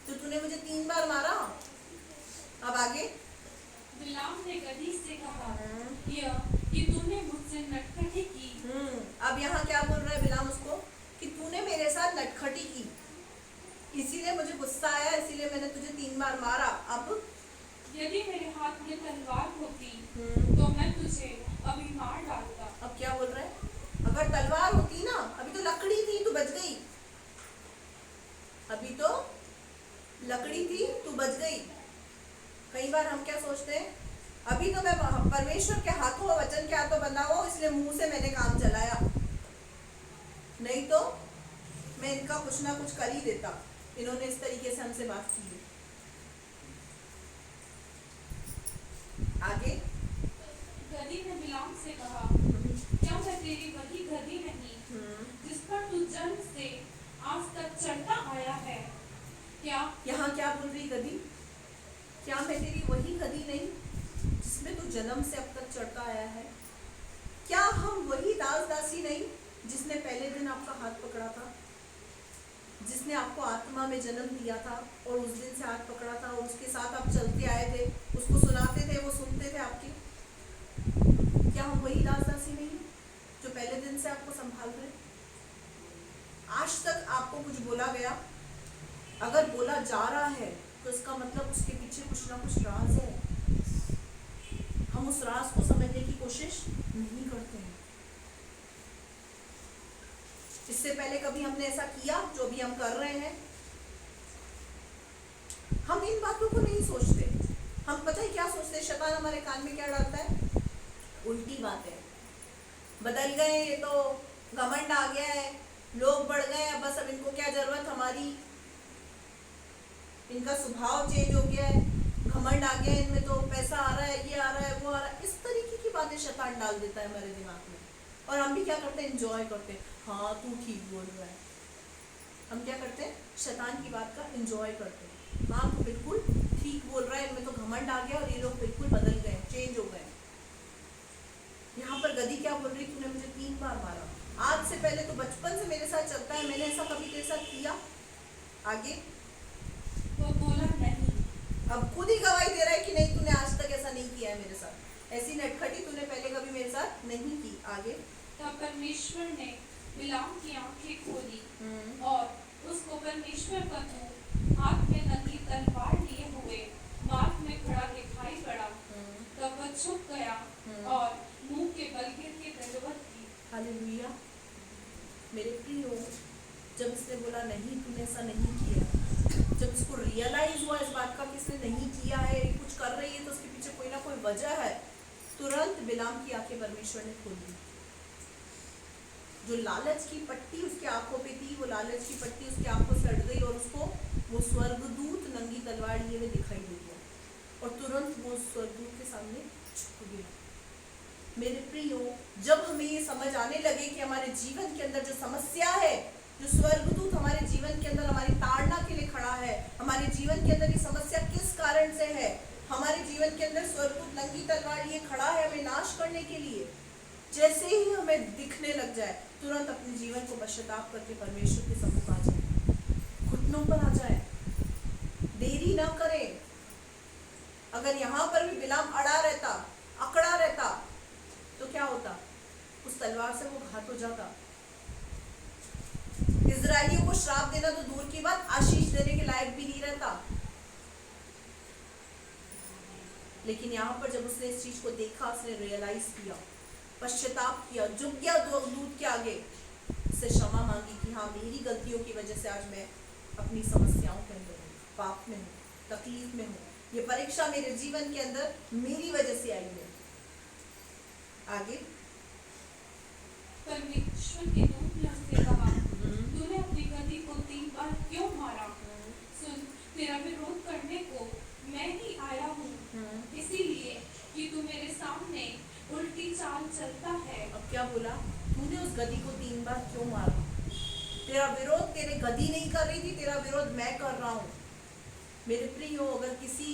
तो तूने मुझे 3 बार मारा। अब आगे बिलाम ने गधी से कहा कि तूने मुझसे नटखटी की। अब यहाँ क्या बोल रहा है बिलाम उसको? कि तूने मेरे साथ नटखटी की। 3 बार मारा। अब यदि मेरे हाथ में तलवार होती हम्म, तो मैं तुझे अभी मार डालता। अब क्या बोल रहा है? अगर तलवार होती ना, अभी तो लकड़ी थी, तू बच गई। अभी तो लकड़ी थी, तू बच गई। कई बार हम क्या सोचते हैं, अभी तो मैं परमेश्वर के हाथों, वचन के हाथों बंधा हुआ, इसलिए मुंह से मैंने काम चलाया, नहीं तो मैं इनका कुछ ना कुछ कर ही देता। इन्होंने इस तरीके से हमसे बात की है। आगे गदही ने बिलाम से कहा, क्या मैं तेरी वही गदही नहीं जिस पर तू जन्म से आज तक चढ़ता आया है? क्या यहाँ क्या बोल रही गधी? क्या मैं तेरी वही गधी नहीं जिसमें तू जन्म से अब तक चढ़ता आया है? क्या हम वही दास दासी नहीं जिसने पहले दिन आपका हाथ पकड़ा था, जिसने आपको आत्मा में जन्म दिया था और उस दिन से हाथ पकड़ा था और उसके साथ आप चलते आए थे, उसको सुनाते थे, वो सुनते थे आपके? क्या हम वही दास दासी नहीं जो पहले दिन से आपको संभाल रहे? आज तक आपको कुछ बोला गया, अगर बोला जा रहा है तो इसका मतलब उसके पीछे कुछ ना कुछ राज है। हम उस राज को समझने की कोशिश नहीं करते हैं। इससे पहले कभी हमने ऐसा किया जो भी हम कर रहे हैं? हम इन बातों को नहीं सोचते। हम पता है क्या सोचते हैं? शैतान हमारे कान में क्या डालता है? उल्टी बातें। बदल गए, ये तो घमंड आ गया है, लोग बढ़ गए हैं, बस अब इनको क्या जरूरत हमारी, इनका स्वभाव चेंज हो गया है, घमंड आ गया है इनमें, तो पैसा आ रहा है, ये आ रहा है, वो आ रहा है। इस तरीके की बातें शैतान डाल देता है हमारे दिमाग में, और हम भी क्या करते हैं? एंजॉय करते हैं। हाँ तू ठीक बोल रहा है। हम क्या करते हैं? शैतान की बात का एंजॉय करते हैं। हाँ तू बिल्कुल ठीक बोल रहा है, इनमें तो घमंड आ गया और ये लोग बिल्कुल बदल गए, चेंज हो गए। यहाँ पर गधी क्या बोल रही? तूने मुझे 3 बार मारा, आज से पहले तो बचपन से मेरे साथ चलता है, मैंने ऐसा कभी तेरे साथ किया? आगे वो बोला नहीं। अब खुद ही गवाही दे रहा है कि नहीं, तूने आज तक ऐसा नहीं किया है मेरे साथ, ऐसी नटखटी तूने पहले कभी मेरे साथ नहीं की। आगे तब परमेश्वर ने बिलाम की आंखें खोली और उसको परमेश्वर का दूत हाथ में नंगी तलवार लिए हुए मार्ग में खड़ा दिखाई पड़ा। तब वह छुप गया और मुंह के बल गिर के दंडवत की। हालेलुया। मेरे प्रियो, जब इसने बोला नहीं तूने ऐसा नहीं किया, जब इसको रियलाइज हुआ इस बात का कि इसने नहीं किया है, कुछ कर रही है तो उसके पीछे कोई ना कोई वजह है, तुरंत बिलाम की आंखें परमेश्वर ने खोल दी। जो लालच की पट्टी उसकी आंखों पे थी, वो लालच की पट्टी उसकी आंखों से हट गई और उसको वो स्वर्गदूत नंगी तलवार लिए हुए दिखाई दे दिया और तुरंत वो स्वर्गदूत के सामने झुक गया। मेरे प्रियो, जब हमें ये समझ आने लगे कि हमारे जीवन के अंदर जो समस्या है, जो स्वर्गदूत हमारे जीवन के अंदर हमारी ताड़ना के लिए खड़ा है, हमारे जीवन के अंदर ये समस्या किस कारण से है, हमारे जीवन के अंदर स्वर्गदूत नंगी तलवार लिए खड़ा है हमें नाश करने के लिए, जैसे ही हमें दिखने लग जाए तुरंत अपने जीवन को पश्चाताप करके परमेश्वर के सम्मुख आ जाए, घुटनों पर आ जाए, देरी ना करें। अगर यहाँ पर भी बिलाम अड़ा रहता, अकड़ा रहता, तो क्या होता? उस तलवार से वो घात हो जाता। इजरायलियों को श्राप देना तो दूर की बात, आशीष देने के लायक भी नहीं रहता। लेकिन यहाँ पर जब उसने इस चीज को देखा, उसने रियलाइज किया, पश्चाताप किया, झुक गया दूत के आगे, उससे क्षमा मांगी कि हाँ मेरी गलतियों की वजह से आज मैं अपनी समस्याओं के अंदर हूँ, पाप में हूँ, तकलीफ में हूँ, ये परीक्षा मेरे जीवन के अंदर मेरी वजह से आई है। आगे परमेश्वर के दूत ने उससे कहा, तूने अपनी गदही को 3 बार क्यों मारा? सुन, तेरा विरोध करने को मैं ही आया हूँ, इसीलिए कि तू मेरे सामने उल्टी चाल चलता है। अब क्या बोला? तूने उस गधी को 3 बार क्यों मारा? तेरा विरोध तेरे गधी नहीं कर रही थी, तेरा विरोध मैं कर रहा हूँ। मेरे प्रियो, अगर किसी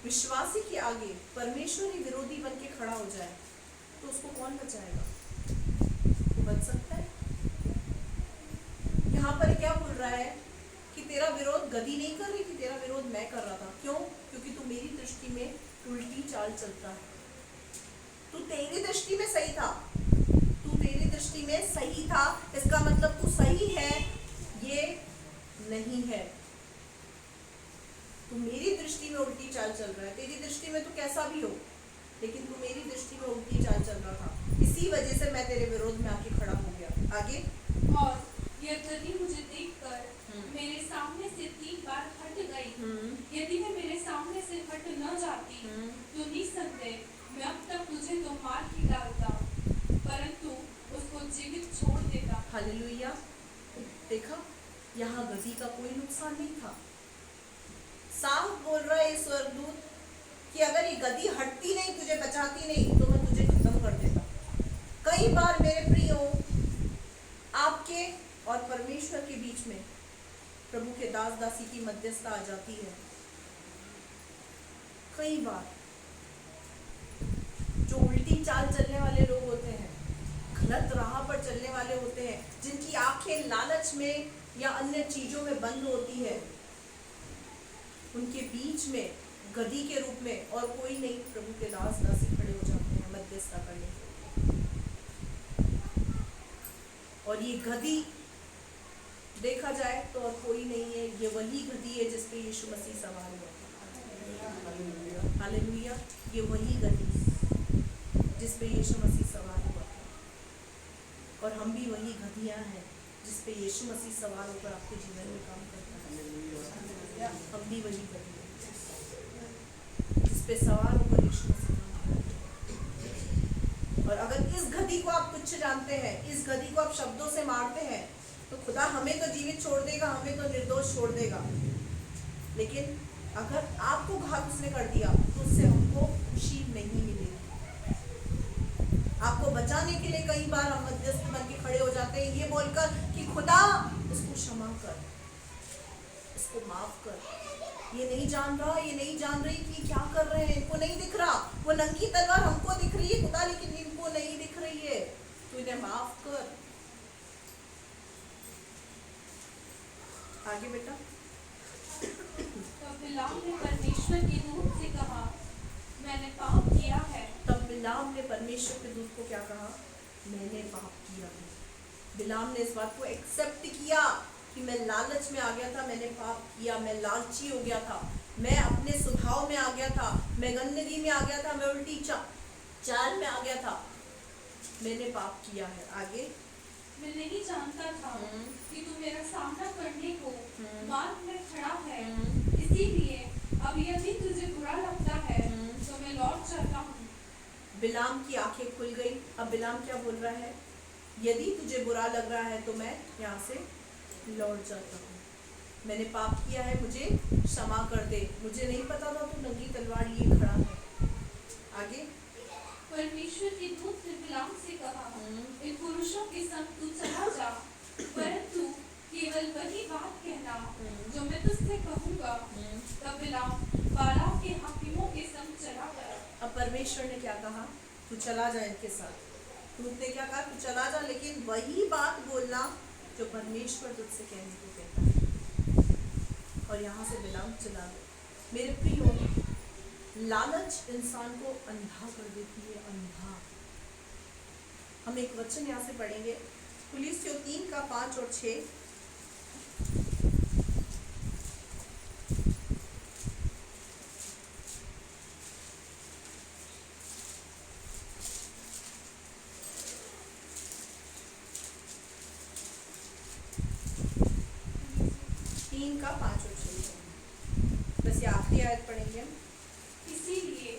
विश्वासी के आगे परमेश्वर ही विरोधी बन के खड़ा हो जाए तो उसको कौन बचाएगा? वो बच सकता है? यहाँ पर क्या बोल रहा है कि तेरा विरोध गधी नहीं कर रही थी, तेरा विरोध मैं कर रहा था। क्यों? क्योंकि तू मेरी दृष्टि में उल्टी चाल चलता है। तू तेरी दृष्टि में सही था, तू तेरी दृष्टि में सही था, इसका मतलब तू सही है ये नहीं है। तू मेरी देखा यहाँ गधी का कोई नुकसान नहीं था। साफ बोल रहा है ये स्वर्गदूत कि अगर ये गधी हटती नहीं, तुझे बचाती नहीं, तो मैं तुझे खत्म कर देता। कई बार मेरे प्रियो, आपके और परमेश्वर के बीच में प्रभु के दास दासी की मध्यस्थता आ जाती है। कई बार जो उल्टी चाल चलने वाले लोग होते हैं, गलत राह पर चलने वाले होते हैं, जिनकी आंखें लालच में या अन्य चीजों में बंद होती है, उनके बीच में गधी के रूप में और कोई नहीं, प्रभु के दास दासी खड़े हो जाते हैं मध्यस्थता करने के। और ये गधी देखा जाए तो और कोई नहीं है, ये वही गधी है जिस पे यीशु मसीह सवार हुआ था। हालेलुया। ये वही गधी जिस पे यीशु मसीह सवार हुआ था। और हम भी वही गधियां हैं जिस पे यीशु मसीह सवार होकर आपके जीवन में काम करता है। हम भी वही गधी हैं जिस पे सवार होकर यीशु मसीह काम करता है। और अगर इस गधी को आप तुच्छ जानते हैं, इस गधी को आप शब्दों से मारते हैं, तो खुदा हमें तो जीवित छोड़ देगा, हमें तो निर्दोष छोड़ देगा। लेकिन अगर आपको घात उसने कर दिया तो उससे हमको खुशी नहीं मिलेगी। आपको बचाने के लिए कई बार हम मध्यस्थ बन के खड़े हो जाते हैं, ये बोलकर कि खुदा इसको क्षमा कर, इसको माफ कर। ये नहीं जान रहा, ये नहीं जान रही कि क्या कर रहे हैं, इनको नहीं दिख रहा। वो नंगी तलवार हमको दिख रही है खुदा, लेकिन इनको नहीं दिख रही है, तो इन्हें माफ कर। आगे बेटा। तब बिलाम ने परमेश्वर के दूत से कहा, मैंने पाप किया है। तब बिलाम ने परमेश्वर के दूत को क्या कहा? मैंने पाप किया है। बिलाम ने इस बात को एक्सेप्ट किया कि मैं लालच में आ गया था, मैंने पाप किया, मैं लालची हो गया था, मैं अपने स्वभाव में आ गया था, मैं गंदगी में आ गया था, मैं उल्टी चाल में आ गया था, मैंने पाप किया है। आगे। मैं नहीं जानता था कि तू मेरा सामना करने को मार्ग में खड़ा है, इसीलिए अब यदि तुझे बुरा लगता है तो मैं लौट जाता हूँ। बिलाम की आंखें खुल गई। अब बिलाम क्या बोल रहा है? यदि तुझे बुरा लग रहा है तो मैं यहाँ से लौट जाता हूँ, मैंने पाप किया है, मुझे क्षमा कर दे, मुझे नहीं पता था तू नंगी तलवार लिए खड़ा है। आगे। परमेश्वर के दूत ने बिलाम से कहा, इन पुरुषों के संग तू चला जा, परंतु केवल वही बात कहना जो मैं तुझसे कहूँगा। तब बिलाम बालाक के हाकिमों के संग चला गया। अब परमेश्वर ने क्या कहा? तू चला जा इनके साथ। दूत ने क्या कहा? तू चला जा, लेकिन वही बात बोलना जो परमेश्वर तुझसे कहने को कहता है। और यहाँ से बिलाम चला गया। मेरे प्रियो, लालच इंसान को अंधा कर देती है, अंधा। हम एक वचन यहाँ से पढ़ेंगे, कुलिस्सियों 3:5 और 6। बस ये आखिरी आयत पढ़ेंगे हम। इसीलिए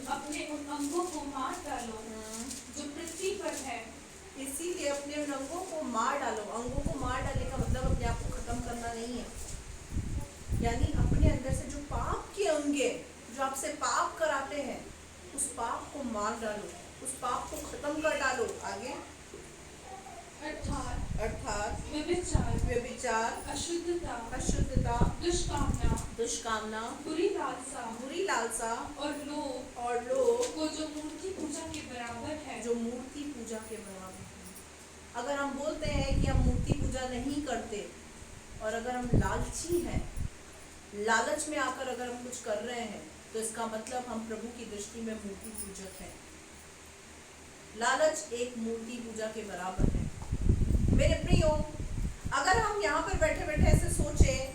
अपने उन अंगों को मार डालो जो पृथ्वी पर है। इसीलिए अपने उन अंगों को मार डालो। अंगों को मार डालने का मतलब अपने आप को खत्म करना नहीं है, यानी अपने अंदर से जो पाप के अंगे जो आपसे पाप कराते हैं, उस पाप को मार डालो, उस पाप को खत्म कर डालो। आगे। अर्थात व्यभिचार, अशुद्धता, दुष्कामना, बुरी लालसा और लोभ को जो मूर्ति पूजा के बराबर है। जो मूर्ति पूजा के बराबर है। अगर हम बोलते हैं कि हम मूर्ति पूजा नहीं करते, और अगर हम लालची हैं, लालच में आकर अगर हम कुछ कर रहे हैं, तो इसका मतलब हम प्रभु की दृष्टि में मूर्ति पूजक हैं। लालच एक मूर्ति पूजा के बराबर है। मेरे प्रियो, अगर हम यहाँ पर बैठे बैठे ऐसे सोचें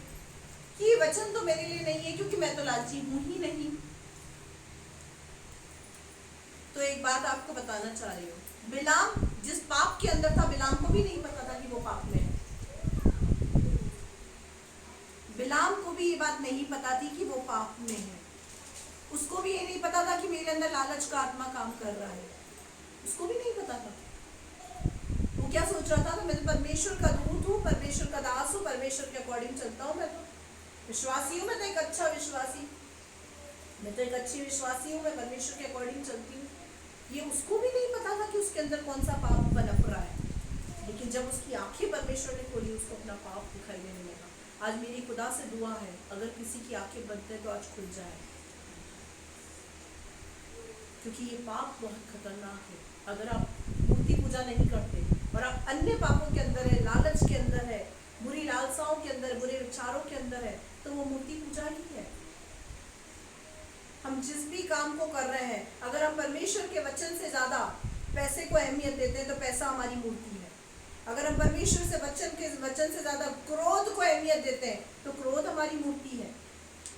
कि वचन तो मेरे लिए नहीं है क्योंकि मैं तो लालची हूं ही नहीं, तो एक बात आपको बताना चाह रही हूँ, बिलाम जिस पाप के अंदर था, बिलाम को भी नहीं पता था कि वो पाप में है। बिलाम को भी ये बात नहीं पता थी कि वो पाप में है। उसको भी ये नहीं पता था कि मेरे अंदर लालच का आत्मा काम कर रहा है, उसको भी नहीं पता था। वो क्या सोच रहा था? मैं तो परमेश्वर का दूत हूँ, परमेश्वर का दास हूँ, परमेश्वर के अकॉर्डिंग चलता हूँ, मैं तो विश्वासी हूँ, मैं तो एक अच्छा विश्वासी, मैं तो एक अच्छी विश्वासी हूँ, मैं परमेश्वर के अकॉर्डिंग चलती हूँ। ये उसको भी नहीं पता था कि उसके अंदर कौन सा पाप पनप रहा है, लेकिन जब उसकी आंखें परमेश्वर ने खोली, उसको अपना पाप दिखाई देने लगा। आज मेरी खुदा से दुआ है, अगर किसी की आंखें बंद है तो आज खुल जाए, क्योंकि ये पाप बहुत खतरनाक है। अगर आप मूर्ति पूजा नहीं करते और आप अन्य पापों के अंदर है, लालच के अंदर है, बुरी लालसाओं के अंदर, बुरे विचारों के अंदर है, तो वो मूर्ति पूजा ही है। हम जिस भी काम को कर रहे हैं, अगर हम परमेश्वर के वचन से ज्यादा पैसे को अहमियत देते हैं तो पैसा हमारी मूर्ति है। अगर हम परमेश्वर से वचन से ज्यादा क्रोध को अहमियत देते हैं तो क्रोध हमारी मूर्ति है।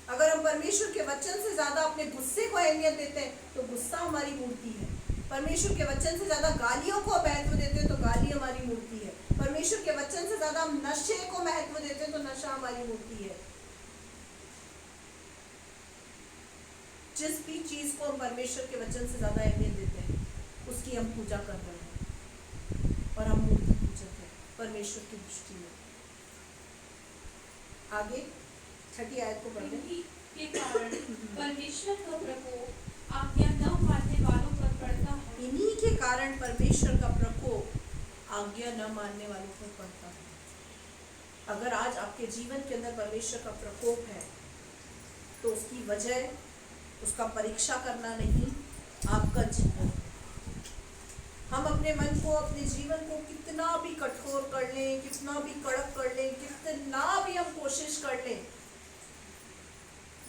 अगर हम परमेश्वर के वचन से ज्यादा अपने गुस्से को अहमियत देते हैं तो गुस्सा हमारी मूर्ति है। परमेश्वर के वचन से ज्यादा गालियों को महत्व देते हैं तो गाली हमारी मूर्ति है। परमेश्वर के वचन से ज्यादा हम नशे को महत्व देते हैं तो नशा हमारी मूर्ति है। जिस भी चीज को हम परमेश्वर के वचन से ज्यादा अहमियत देते हैं उसकी हम पूजा कर रहे हैं और हम मूर्ति पूजक हैं परमेश्वर की दृष्टि में। आगे 6 आयत को पढ़ते हैं। के कारण परमेश्वर का प्रकोप आज्ञा न मानने वालों पर पड़ता है। इन्हीं के कारण परमेश्वर का प्रकोप आज्ञा न मानने वालों पर पड़ता है। अगर आज आपके जीवन के अंदर परमेश्वर का प्रकोप है तो उसकी वजह उसका परीक्षा करना नहीं, आपका जीवन। हम अपने मन को, अपने जीवन को कितना भी कठोर कर लें, कितना भी कड़क कर लें, कितना भी हम कोशिश कर लें,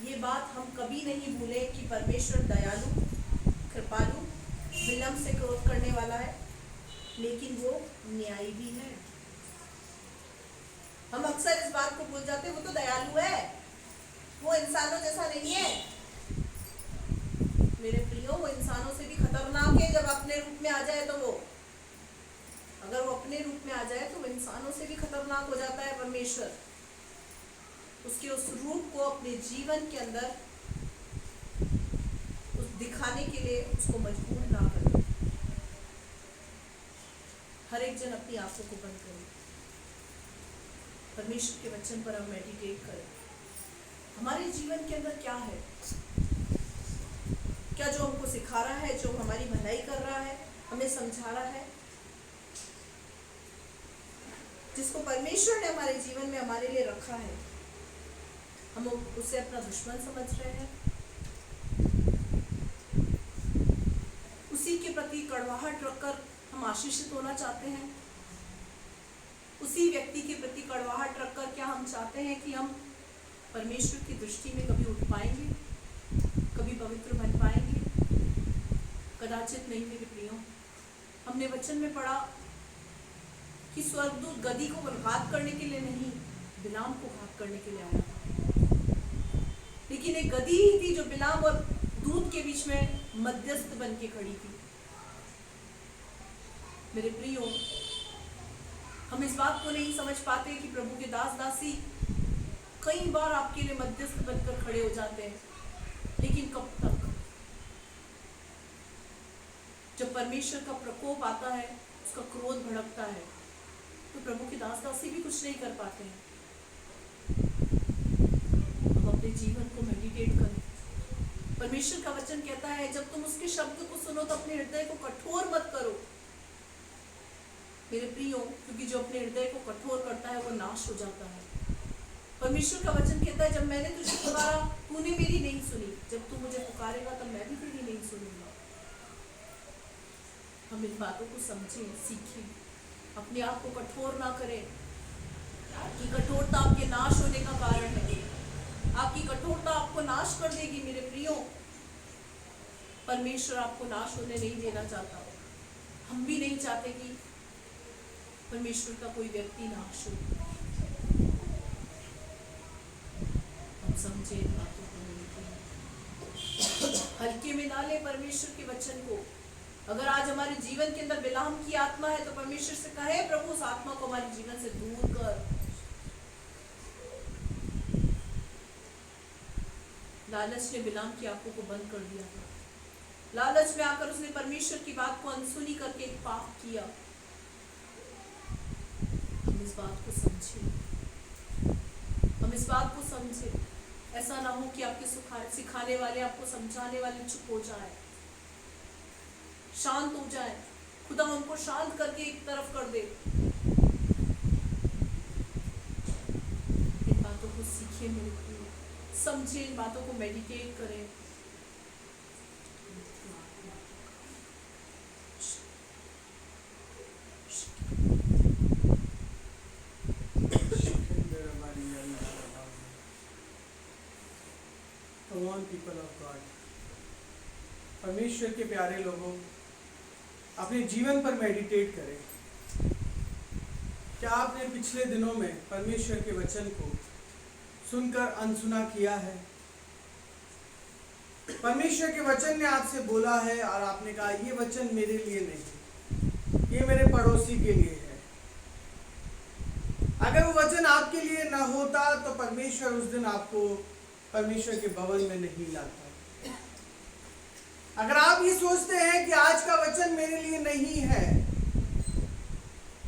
ये बात हम कभी नहीं भूलें कि परमेश्वर दयालु, कृपालु, विलंब से क्रोध करने वाला है, लेकिन वो न्यायी भी है। हम अक्सर इस बात को भूल जाते हैं, वो तो दयालु है, वो इंसानों जैसा नहीं है। मेरे प्रियो, वो इंसानों से भी खतरनाक है जब अपने रूप में आ जाए तो वो, अगर वो अपने रूप में आ जाए तो वो इंसानों से भी खतरनाक हो जाता है परमेश्वर। उसके उस रूप को अपने जीवन के अंदर उस दिखाने के लिए उसको मजबूर ना करें। हर एक जन अपनी आंखों को बंद करे, परमेश्वर के वचन पर हम मेडिटेट करें। हमारे जीवन के अंदर क्या है, क्या जो हमको सिखा रहा है, जो हमारी भलाई कर रहा है, हमें समझा रहा है, जिसको परमेश्वर ने हमारे जीवन में हमारे लिए रखा है, हम उसे अपना दुश्मन समझ रहे हैं, उसी के प्रति कड़वाहट रखकर हम आशीषित होना चाहते हैं, उसी व्यक्ति के प्रति कड़वाहट रखकर क्या हम चाहते हैं कि हम परमेश्वर की दृष्टि में कभी उठ पाएंगे, कभी पवित्र बन पाएंगे? कदाचित नहीं मेरे प्रियो। हमने वचन में पढ़ा कि स्वर्गदूत गदही को घात करने के लिए नहीं, बिलाम को घात करने के लिए आया था, लेकिन एक गदही ही थी जो बिलाम और दूत के बीच में मध्यस्थ बन के खड़ी थी। मेरे प्रियो, हम इस बात को नहीं समझ पाते कि प्रभु के दास दासी कई बार आपके लिए मध्यस्थ बनकर खड़े हो जाते हैं, लेकिन कब तक? जब परमेश्वर का प्रकोप आता है, उसका क्रोध भड़कता है, तो प्रभु के दास दासी भी कुछ नहीं कर पाते हैं। हम अपने जीवन को मेडिटेट करें। परमेश्वर का वचन कहता है, जब तुम उसके शब्द को सुनो तो अपने हृदय को कठोर मत करो। मेरे प्रियो, क्योंकि जो अपने हृदय को कठोर करता है वो नाश हो जाता है। परमेश्वर का वचन कहता है, जब मैंने तुझे पुकारा तूने मेरी नहीं सुनी, जब तू मुझे पुकारेगा तब मैं भी तेरी नहीं सुनूंगा। हम इन बातों को समझें, सीखें, अपने आप को कठोर ना करें। आपकी कठोरता आपके नाश होने का कारण है। आपकी कठोरता आपको नाश कर देगी मेरे प्रियो। परमेश्वर आपको नाश होने नहीं देना चाहता। हम भी नहीं चाहते कि परमेश्वर का कोई व्यक्ति नाश हो। हम समझे इन बातों को, हल्के में ना ले परमेश्वर के वचन को। अगर आज हमारे जीवन के अंदर बिलाम की आत्मा है तो परमेश्वर से कहे, प्रभु उस आत्मा को हमारे जीवन से दूर कर। लालच ने बिलाम की आंखों को बंद कर दिया था। लालच में आकर उसने परमेश्वर की बात को अनसुनी करके एक पाप किया। इस बात को समझें, हम इस बात को समझें। ऐसा ना हो कि आपके सिखाने वाले, आपको समझाने वाले चुप हो जाए, शांत हो जाए, खुदा उनको शांत करके एक तरफ कर दे। इन बातों को सीखिए मेरे प्रिय, समझिए, इन बातों को मेडिटेट करें। Come on, people of God. परमेश्वर के प्यारे लोगों, अपने जीवन पर मेडिटेट करें। क्या आपने पिछले दिनों में परमेश्वर के वचन को सुनकर अनसुना किया है? परमेश्वर के वचन ने आपसे बोला है और आपने कहा ये वचन मेरे लिए नहीं, ये मेरे पड़ोसी के लिए है। अगर वो वचन आपके लिए ना होता तो परमेश्वर उस दिन आपको परमेश्वर के भवन में नहीं लाता। अगर आप ये सोचते हैं कि आज का वचन मेरे लिए नहीं है,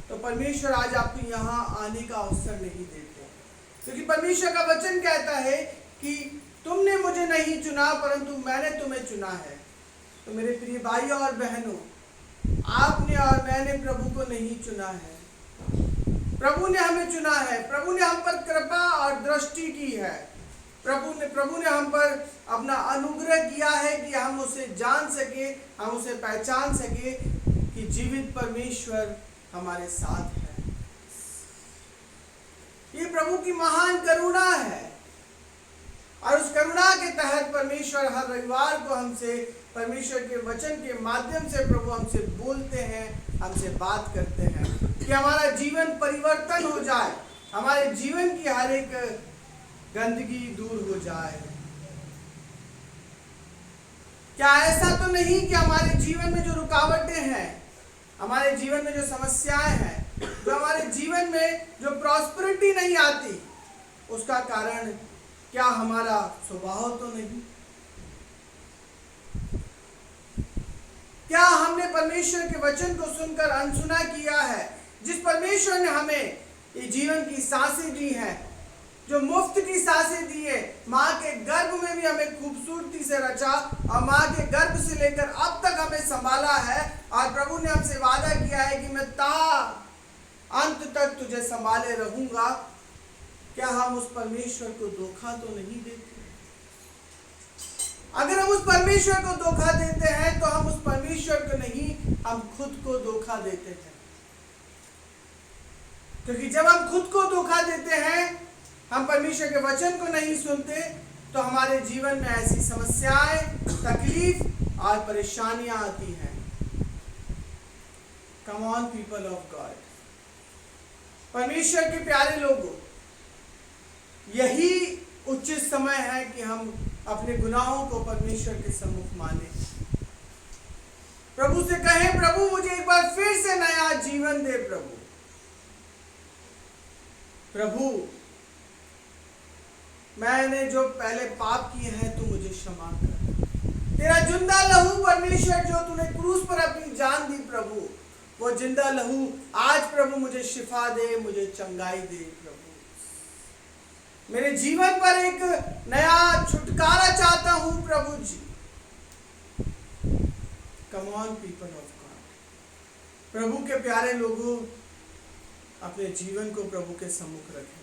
तो परमेश्वर आज आपको यहाँ आने का अवसर नहीं देते, क्योंकि परमेश्वर का वचन कहता है कि तुमने मुझे नहीं चुना परंतु मैंने तुम्हें चुना है। तो मेरे प्रिय भाइयों और बहनों, आपने और मैंने प्रभु को नहीं चुना है, प्रभु ने हमें चुना है। प्रभु ने हम पर कृपा और दृष्टि की है। प्रभु ने हम पर अपना अनुग्रह किया है कि हम उसे जान सके, हम उसे पहचान सके कि जीवित परमेश्वर हमारे साथ है। ये प्रभु की महान करुणा है और उस करुणा के तहत परमेश्वर हर रविवार को हमसे परमेश्वर के वचन के माध्यम से प्रभु हमसे बोलते हैं, हमसे बात करते हैं कि हमारा जीवन परिवर्तन हो जाए, हमारे जीवन की हर एक गंदगी दूर हो जाए। क्या ऐसा तो नहीं कि हमारे जीवन में जो रुकावटें हैं, हमारे जीवन में जो समस्याएं हैं, जो हमारे जीवन में जो प्रॉस्पेरिटी नहीं आती, उसका कारण क्या हमारा स्वभाव तो नहीं? क्या हमने परमेश्वर के वचन को सुनकर अनसुना किया है? जिस परमेश्वर ने हमें ये जीवन की सांसें दी हैं, जो मुफ्त की सांसें दी है, माँ के गर्भ में भी हमें खूबसूरती से रचा और माँ के गर्भ से लेकर अब तक हमें संभाला है, और प्रभु ने हमसे वादा किया है कि मैं अंत तक तुझे संभाले रहूंगा। क्या हम उस परमेश्वर को धोखा तो नहीं देते? अगर हम उस परमेश्वर को धोखा देते हैं तो हम उस परमेश्वर को नहीं, हम खुद को धोखा देते हैं। क्योंकि जब हम खुद को धोखा देते हैं, हम परमेश्वर के वचन को नहीं सुनते, तो हमारे जीवन में ऐसी समस्याएं, तकलीफ और परेशानियां आती हैं। कम ऑन पीपल ऑफ गॉड, परमेश्वर के प्यारे लोगों, यही उचित समय है कि हम अपने गुनाहों को परमेश्वर के सम्मुख माने, प्रभु से कहें, प्रभु मुझे एक बार फिर से नया जीवन दे। प्रभु मैंने जो पहले पाप किए हैं तू मुझे क्षमा कर। तेरा जिंदा लहू परमेश्वर जो तूने क्रूस पर अपनी जान दी प्रभु, वो जिंदा लहू आज प्रभु मुझे शिफा दे, मुझे चंगाई दे। प्रभु मेरे जीवन पर एक नया छुटकारा चाहता हूं प्रभु जी। Come on people of God, प्रभु के प्यारे लोगों, अपने जीवन को प्रभु के सम्मुख रखें।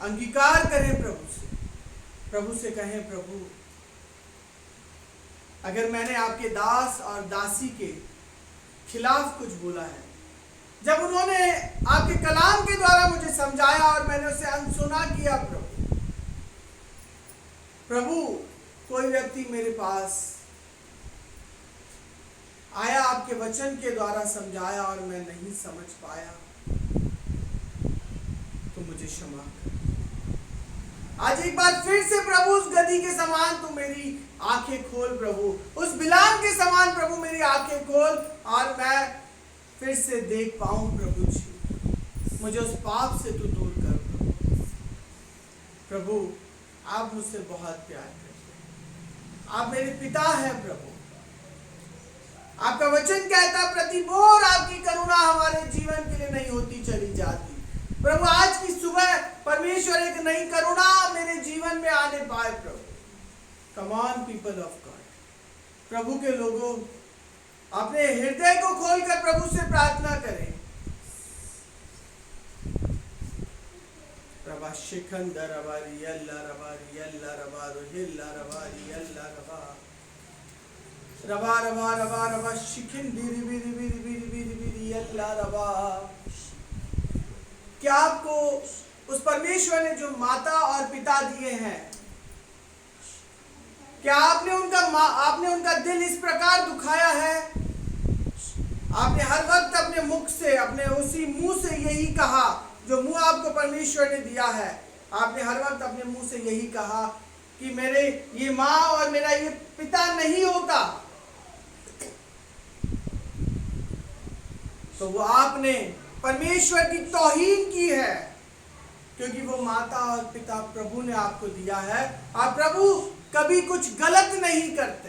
अंगीकार करें प्रभु से कहें, प्रभु अगर मैंने आपके दास और दासी के खिलाफ कुछ बोला है, जब उन्होंने आपके कलाम के द्वारा मुझे समझाया और मैंने उसे अनसुना किया, प्रभु कोई व्यक्ति मेरे पास आया, आपके वचन के द्वारा समझाया और मैं नहीं समझ पाया, तो मुझे क्षमा कर। आज एक बार फिर से प्रभु उस गधी के समान तू मेरी आंखें खोल प्रभु, उस बिलाम के समान प्रभु मेरी आंखें खोल और मैं फिर से देख पाऊं प्रभु जी। मुझे उस पाप से तू दूर कर प्रभु। आप मुझसे बहुत प्यार करते हैं, आप मेरे पिता हैं प्रभु। आपका वचन कहता प्रति भोर आपकी करुणा हमारे जीवन के लिए नहीं होती चली जाती। प्रभु आज की सुबह परमेश्वर एक नई करुणा मेरे जीवन में आने पाए प्रभु। Come on people of God, प्रभु के लोगों अपने हृदय को खोलकर प्रभु से प्रार्थना करें। रबा शिखंदर रबारी अल्लाह रबारी अल्लाह रबा रोहिल्ला रबारी अल्लाह रबा रबा रबा रबा रबा शिखिन बीरी बीरी बीरी बीरी बीरी बीरी अल्लाह रबा। क्या आपको उस परमेश्वर ने जो माता और पिता दिए हैं, क्या आपने उनका दिल इस प्रकार दुखाया है? आपने हर वक्त अपने मुख से, अपने उसी मुंह से यही कहा जो मुंह आपको परमेश्वर ने दिया है। आपने हर वक्त अपने मुंह से यही कहा कि मेरे ये माँ और मेरा ये पिता नहीं होता, तो वो आपने परमेश्वर की तौहीन की है, क्योंकि वो माता और पिता प्रभु ने आपको दिया है। और प्रभु कभी कुछ गलत नहीं करते,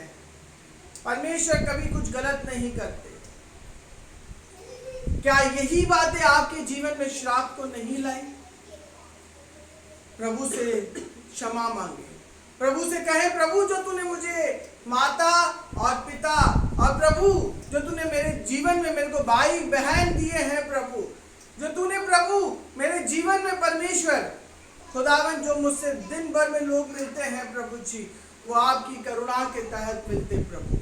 परमेश्वर कभी कुछ गलत नहीं करते। क्या यही बातें आपके जीवन में श्राप को नहीं लाई? प्रभु से क्षमा मांगे, प्रभु से कहे प्रभु जो तूने मुझे माता और पिता और प्रभु जो तूने मेरे जीवन में मेरे को भाई बहन दिए हैं, प्रभु जो तूने प्रभु मेरे जीवन में परमेश्वर खुदावन जो मुझसे दिन भर में लोग मिलते हैं प्रभु जी, वो आपकी करुणा के तहत मिलते प्रभु।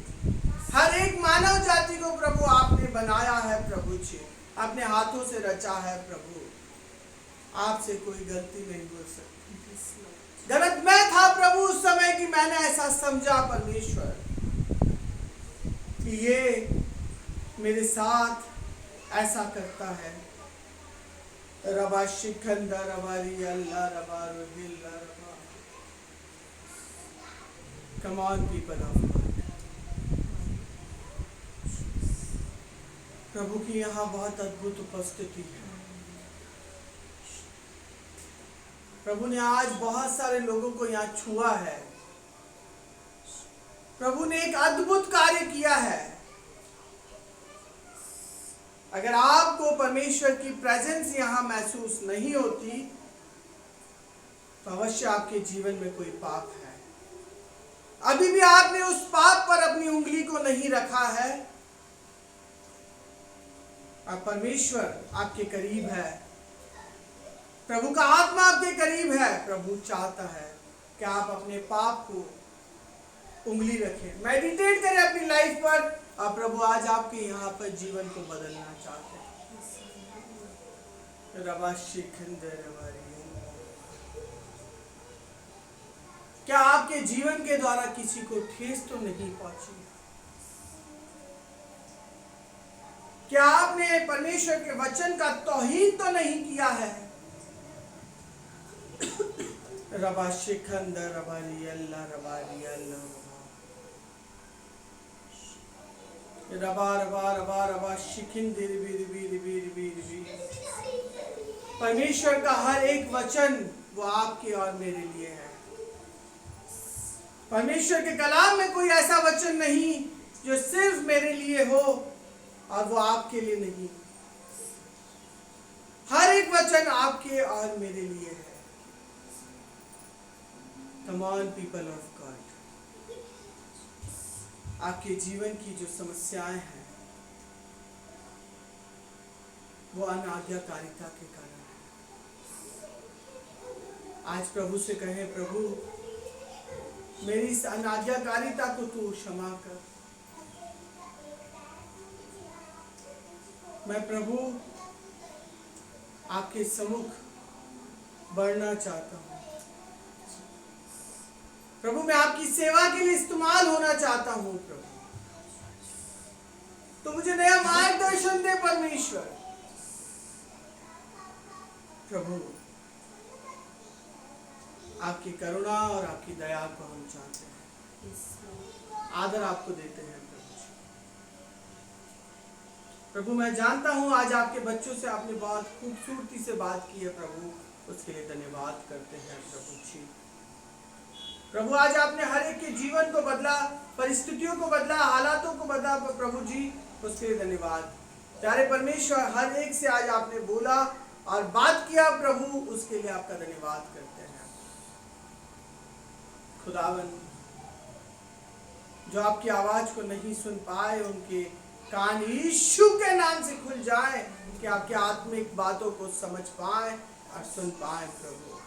हर एक मानव जाति को प्रभु आपने बनाया है प्रभु जी, अपने हाथों से रचा है प्रभु। आपसे कोई गलती नहीं हो सकती। गलत मैं था प्रभु उस समय कि मैंने ऐसा समझा परमेश्वर कि ये मेरे साथ ऐसा करता है। रबा शिखंदा रबारी अल्लाह रबा रोहिल्ला रबा। Come on people of God, प्रभु की यहाँ बहुत अद्भुत उपस्थिति है। प्रभु ने आज बहुत सारे लोगों को यहाँ छुआ है। प्रभु ने एक अद्भुत कार्य किया है। अगर आपको परमेश्वर की प्रेजेंस यहाँ महसूस नहीं होती तो अवश्य आपके जीवन में कोई पाप है। अभी भी आपने उस पाप पर अपनी उंगली को नहीं रखा है और परमेश्वर आपके करीब है, प्रभु का आत्मा आपके करीब है। प्रभु चाहता है कि आप अपने पाप को उंगली रखें, मेडिटेट करें अपनी लाइफ पर। और प्रभु आज आपके यहाँ पर जीवन को बदलना चाहते हैं। क्या आपके जीवन के द्वारा किसी को ठेस तो नहीं पहुंची? क्या आपने परमेश्वर के वचन का तौहीन तो नहीं किया है? रबा शिखंदर रबारी अल्लाह रबारी अल्लाह रबा रबा रबा रबा शिखिन बीर बीर बीर बीर बीर बीर। परमेश्वर का हर एक वचन वो आपके और मेरे लिए है। परमेश्वर के कलाम में कोई ऐसा वचन नहीं जो सिर्फ मेरे लिए हो और वो आपके लिए नहीं। हर एक वचन आपके और मेरे लिए है। कम ऑन पीपल ऑफ गॉड, आपके जीवन की जो समस्याएं हैं वो अनाज्ञाकारिता के कारण है। आज प्रभु से कहें प्रभु मेरी इस अनाज्ञाकारिता को तू क्षमा कर। मैं प्रभु आपके सम्मुख बढ़ना चाहता हूँ। प्रभु मैं आपकी सेवा के लिए इस्तेमाल होना चाहता हूँ। प्रभु तो मुझे नया मार्गदर्शन दे परमेश्वर। प्रभु आपकी करुणा और आपकी दया को हम चाहते हैं, आदर आपको देते हैं प्रभु। मैं जानता हूं आज आपके बच्चों से आपने बहुत खूबसूरती से बात की है प्रभु, उसके लिए धन्यवाद करते हैं प्रभु जी। प्रभु आज आपने हर एक के जीवन को बदला, परिस्थितियों को बदला, हालातों को बदला प्रभु जी, उसके लिए धन्यवाद। प्यारे परमेश्वर, हर एक से आज आपने बोला और बात किया प्रभु, उसके लिए आपका धन्यवाद करते हैं। खुदावन, जो आपकी आवाज को नहीं सुन पाए उनके कान यीशु के नाम से खुल जाए, कि आपकी आत्मिक बातों को समझ पाए और सुन पाए प्रभु।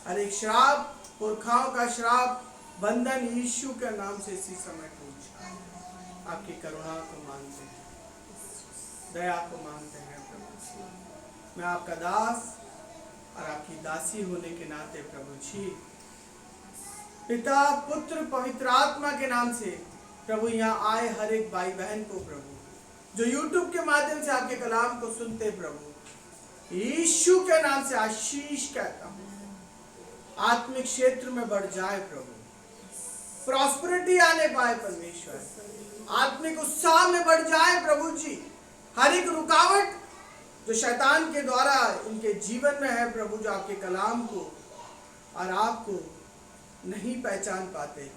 हर एक श्राप, पुरखाओं का श्राप, बंधन यीशु के नाम से इसी समय टूट जाए। आपकी करुणा को मांगते हैं, दया को मांगते हैं प्रभु। मैं आपका दास और आपकी दासी होने के नाते प्रभु जी, पिता, पुत्र, पवित्र आत्मा के नाम से प्रभु यहाँ आए हर एक भाई बहन को प्रभु, जो YouTube के माध्यम से आपके कलाम को सुनते प्रभु, यीशु के नाम से आशीष कहता हूँ। आत्मिक क्षेत्र में बढ़ जाए प्रभु, प्रॉस्पेरिटी आने पाए परमेश्वर, आत्मिक उत्साह में बढ़ जाए प्रभु जी। हर एक रुकावट जो शैतान के द्वारा इनके जीवन में है प्रभु, जो आपके कलाम को और आपको नहीं पहचान पाते,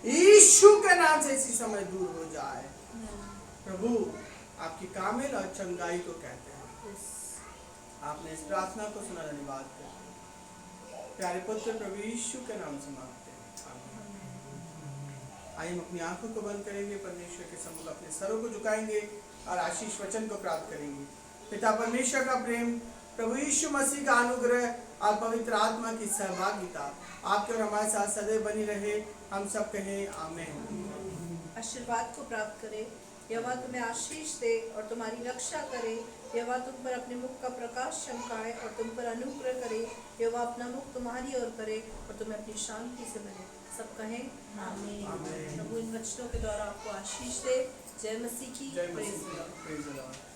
यीशु के नाम से इसी समय दूर हो जाए प्रभु। आपकी कामिल और चंगाई को कहते हैं। आपने इस प्रार्थना को सुना, धन्यवाद करते हैं प्यारे पुत्र प्रभु यीशु के नाम से मांगते हैं, आमीन। आइए हम अपनी आंखों को बंद करेंगे, परमेश्वर के सम्मुख अपने सरों को झुकाएंगे और आशीष वचन को प्राप्त करेंगे। पिता परमेश्वर का प्रेम, प्रभु यीशु मसीह का अनुग्रह और पवित्र आत्मा की सहभागिता आपके और हमारे साथ सदैव बनी रहे। हम सब कहें आमीन। आशीर्वाद को प्राप्त करें, यहोवा तुम्हें आशीष दे और तुम्हारी रक्षा करे। यहोवा तुम पर अपने मुख का प्रकाश चमकाए और तुम पर अनुग्रह करे। यहोवा अपना मुख तुम्हारी ओर करे और तुम्हें अपनी शांति से भरे। सब कहें आमीन। आमीन। प्रभु इन वचनों के द्वारा आपको आशीष दे। जय मसीह की। जय praise the Masih. Lord. Praise the Lord.